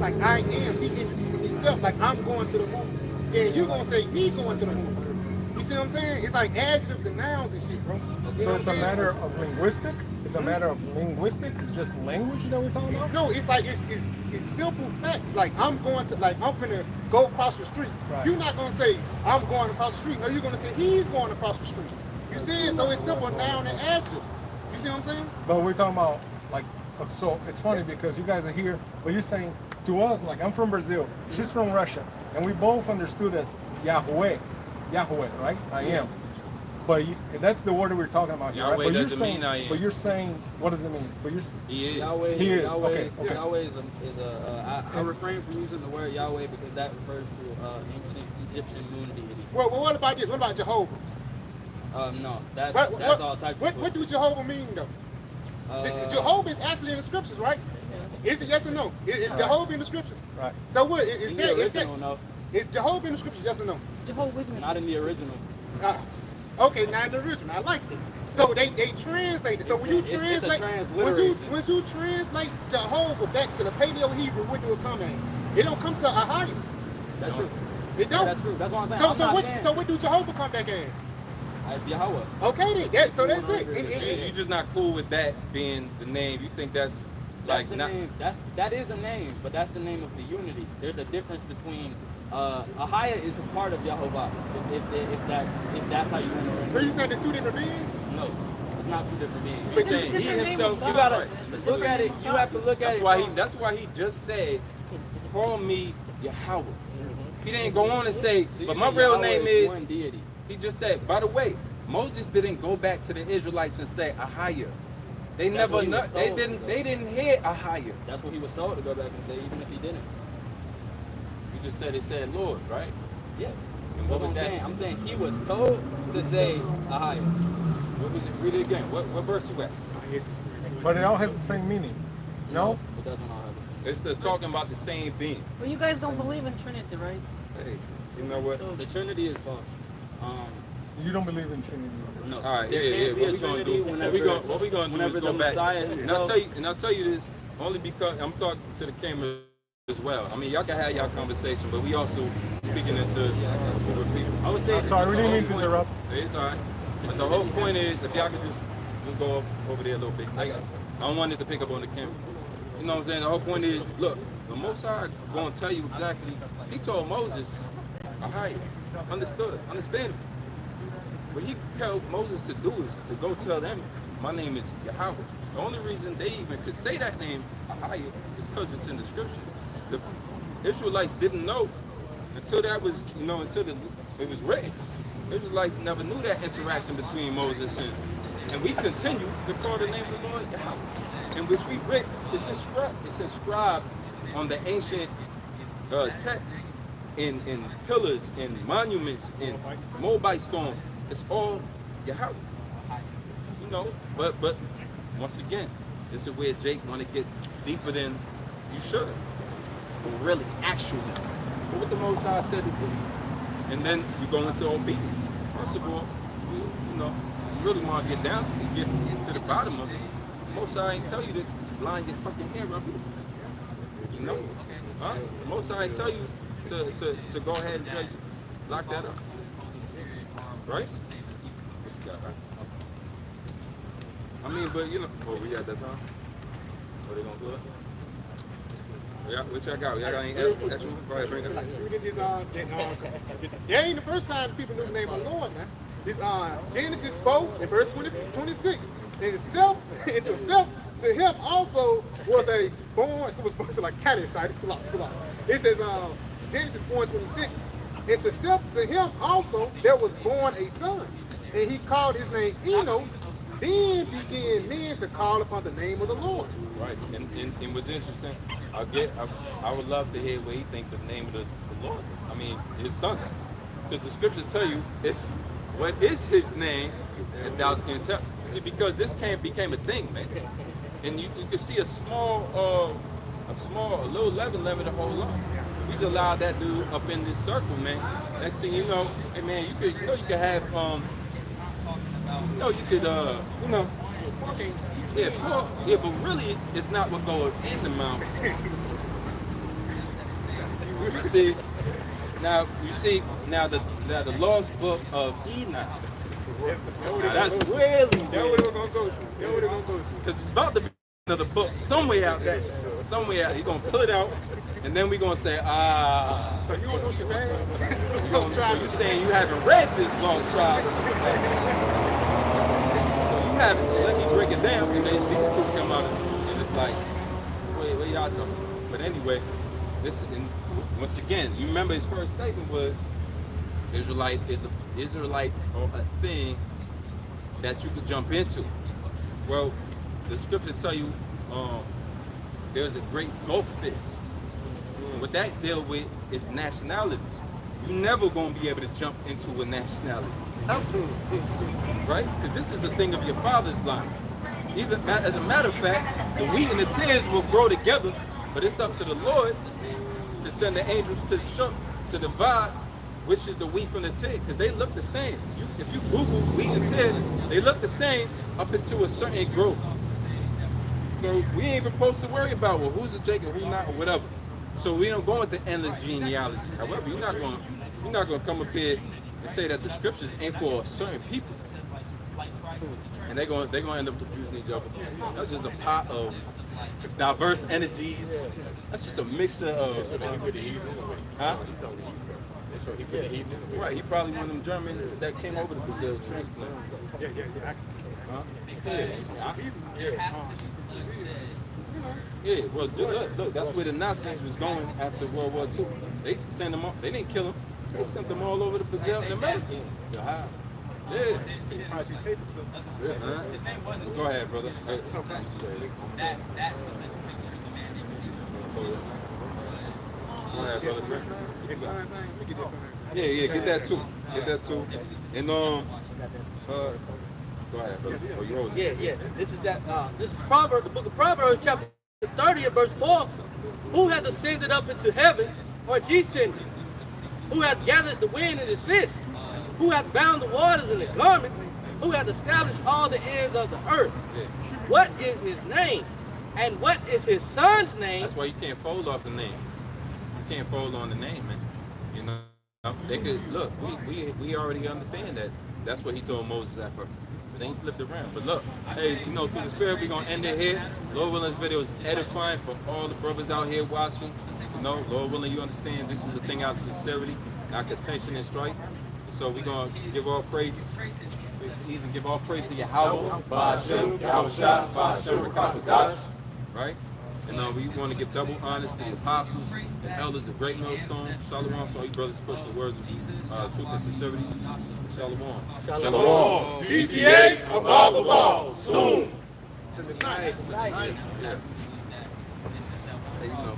like I am. He introducing himself like I'm going to the movies. Then you gonna say he going to the movies. You see what I'm saying? It's like adjectives and nouns and shit, bro. You know So what it's I'm a saying? matter of linguistic? It's a matter of linguistic? It's just language that we're talking about? No, it's like it's simple facts. Like I'm gonna go across the street. Right. You're not gonna say I'm going across the street. No, you're gonna say he's going across the street. You see it? So it's simple noun and adjectives. You see what I'm saying? But we're talking about, like, so it's funny because you guys are here, but you're saying to us, like, I'm from Brazil, she's from Russia, and we both understood as Yahweh, right? I am. But that's the word that we're talking about here, right? Yahweh But you're doesn't saying, mean I am. But you're saying, what does it mean? But you're He is. Yahweh, He is, Yahweh, okay, is, okay. Yahweh is I refrain from using the word Yahweh because that refers to ancient Egyptian moon deity. Well, what about this? What about Jehovah? No, that's What all types what of do Jehovah mean though? Jehovah is actually in the scriptures, right? Is it yes or no? Is Jehovah in the scriptures? right. So what is in that? the Is that original, no. is Jehovah in the scriptures? Yes or no? Not in the original. Okay, not in the original. I like it. So they translate it. So when you It's a translate, transliteration. when you translate Jehovah back to the Paleo Hebrew, what do it come as? It don't come to Ahia. That's true. It don't. That's true. That's what I'm saying. So, I'm so not what? saying So what do Jehovah come back as? as Yahweh. Okay, then. So that's it. You're just not cool with that being the name. You think that's That's like the not. name. That is a name, but that's the name of the unity. There's a difference between Ahia is a part of Yahovah. If that's how you want to. So you saying there's two different beings? No, it's not two different beings. He's saying he himself. You gotta look at it. You have to look at it. That's why he just said, "Call me Yahweh." He didn't go on and say, So you "But my think real Yahweh name is is." one deity. He just said, by the way, Moses didn't go back to the Israelites and say Ahia. They That's never what he was they told didn't to go. they didn't hear Ahia. That's what he was told to go back and say, even if he didn't. You just said it said Lord, right? Yeah. And what That's what was I'm that? saying. I'm saying he was told to say Ahia. What was it? Read it again. What verse you at? But it all has the same meaning. No? But that's not how it is. It's the talking about the same being. Well, you guys don't believe in Trinity, right? Hey, you know what? The Trinity is false. You don't believe in Trinity. No. All right, There yeah. can't be What a we gonna Trinity do? What we gonna do whenever is go the back. Messiah And himself. I'll tell you this only because I'm talking to the camera as well. I mean, y'all can have y'all conversation, but we also speaking into other people. I would say. I'm sorry, we didn't mean to interrupt. It's all right. But the whole point is, if y'all could just go up over there a little bit. I don't want it to pick up on the camera. You know what I'm saying? The whole point is, look, the Most High going to tell you exactly. He told Moses, Ahia, understandable. What he tell Moses to do is to go tell them, my name is Yahweh. The only reason they even could say that name, Ahia, is because it's in the scriptures. The Israelites didn't know until that was, until it was written. Israelites never knew that interaction between Moses and we continue to call the name of the Lord Yahweh, in which we read, it's inscribed on the ancient texts in pillars, in monuments, in mobile stones. It's all Yahweh. But once again, this is where Jake want to get deeper than you should. But really, actually, what the Most High said to do. And then you go into obedience. First of all, you really want to get down to the bottom of it. Most High ain't tell you to blind your fucking hair up here. Huh? Most High ain't tell you to go ahead and tell you, lock that up. Right? What you got, right? I mean, but we at that time? What they gonna do it? Yeah, what y'all got? Y'all got any extra? Go ahead, bring it up. We get this that ain't the first time people knew the name of the Lord, man. This Genesis 4 and verse 26. And to him also was a born, it was born to like county side. It's a lot. It says Genesis 4 and 26. And to him also there was born a son, and he called his name Enos. Then began men to call upon the name of the Lord. Right, and what's interesting, I would love to hear what he think the name of the Lord. I mean, his son, because the scriptures tell you what is his name, and thou can't tell. See, because this became a thing, man, and you can see a little leaven to hold on. He's allowed that dude up in this circle, man. Next thing you know, hey man, you could have yeah, but really, it's not what goes in the mouth. Now the lost book of Enoch. That's really That's what we're gonna go to. because it's about to be another book somewhere out there. Somewhere out. You're gonna pull it out, and then we're gonna say, So you don't know Shabazz? so you're saying you haven't read this Lost Tribe. So let me break it down, and then these two come out and it's like, what y'all talking about? But anyway, once again, you remember his first statement was Israelites are a thing that you could jump into. Well, the scripture tell you there's a great gulf fixed. What that deal with is nationalities. You're never gonna be able to jump into a nationality. Right? Because this is a thing of your father's line. As a matter of fact, the wheat and the tares will grow together, but it's up to the Lord to send the angels to divide which is the wheat from the tare, because they look the same. If you Google wheat and tare, they look the same up until a certain growth. So we ain't even supposed to worry about, well, who's a Jacob, who's not, or whatever. So we don't go into endless genealogy. However, you're not going to come up here and say that the scriptures ain't for certain people, and they're going to end up confusing each other. That's just a pot of diverse energies. That's just a mixture of. Huh? Right, he probably one of them Germans that came over to Brazil transplant. Yeah, I can see that. Huh? Because Yeah, well, look, that's where the Nazis was going after World War II. They sent them all. They didn't kill them. They sent them all over to Brazil and America. Yeah. Huh? Well, go ahead, brother. that specific picture is a man named Caesar. Go ahead, brother. His son's name. Let me get that son's name. Yeah, get that too. Get that too. And go ahead, brother. Oh, you hold it. Yeah. This is Proverbs, the book of Proverbs, chapter 30 and verse 4. Who hath ascended up into heaven or descended? Who hath gathered the wind in his fist? Who hath bound the waters in a garment? Who hath established all the ends of the earth? What is his name? And what is his son's name? That's why you can't fold off the name. You can't fold on the name, man. You know, they could look. We already understand that. That's what he told Moses at first. But they ain't flipped around. But look, hey, you know, through the spirit, we're gonna end it here. Lord willing, this video is edifying for all the brothers out here watching. You know, Lord willing, you understand this is a thing out of sincerity, not contention and strife. So we're gonna give all praises. Even give all praise to Yahweh, right? And we want to give double honors to the apostles and elders of Great Millstone. Shalom to all you brothers push the words of truth and sincerity. Shalom. Shalom. PTA above the ball. Soon. To the night. Yeah. Hey, you know.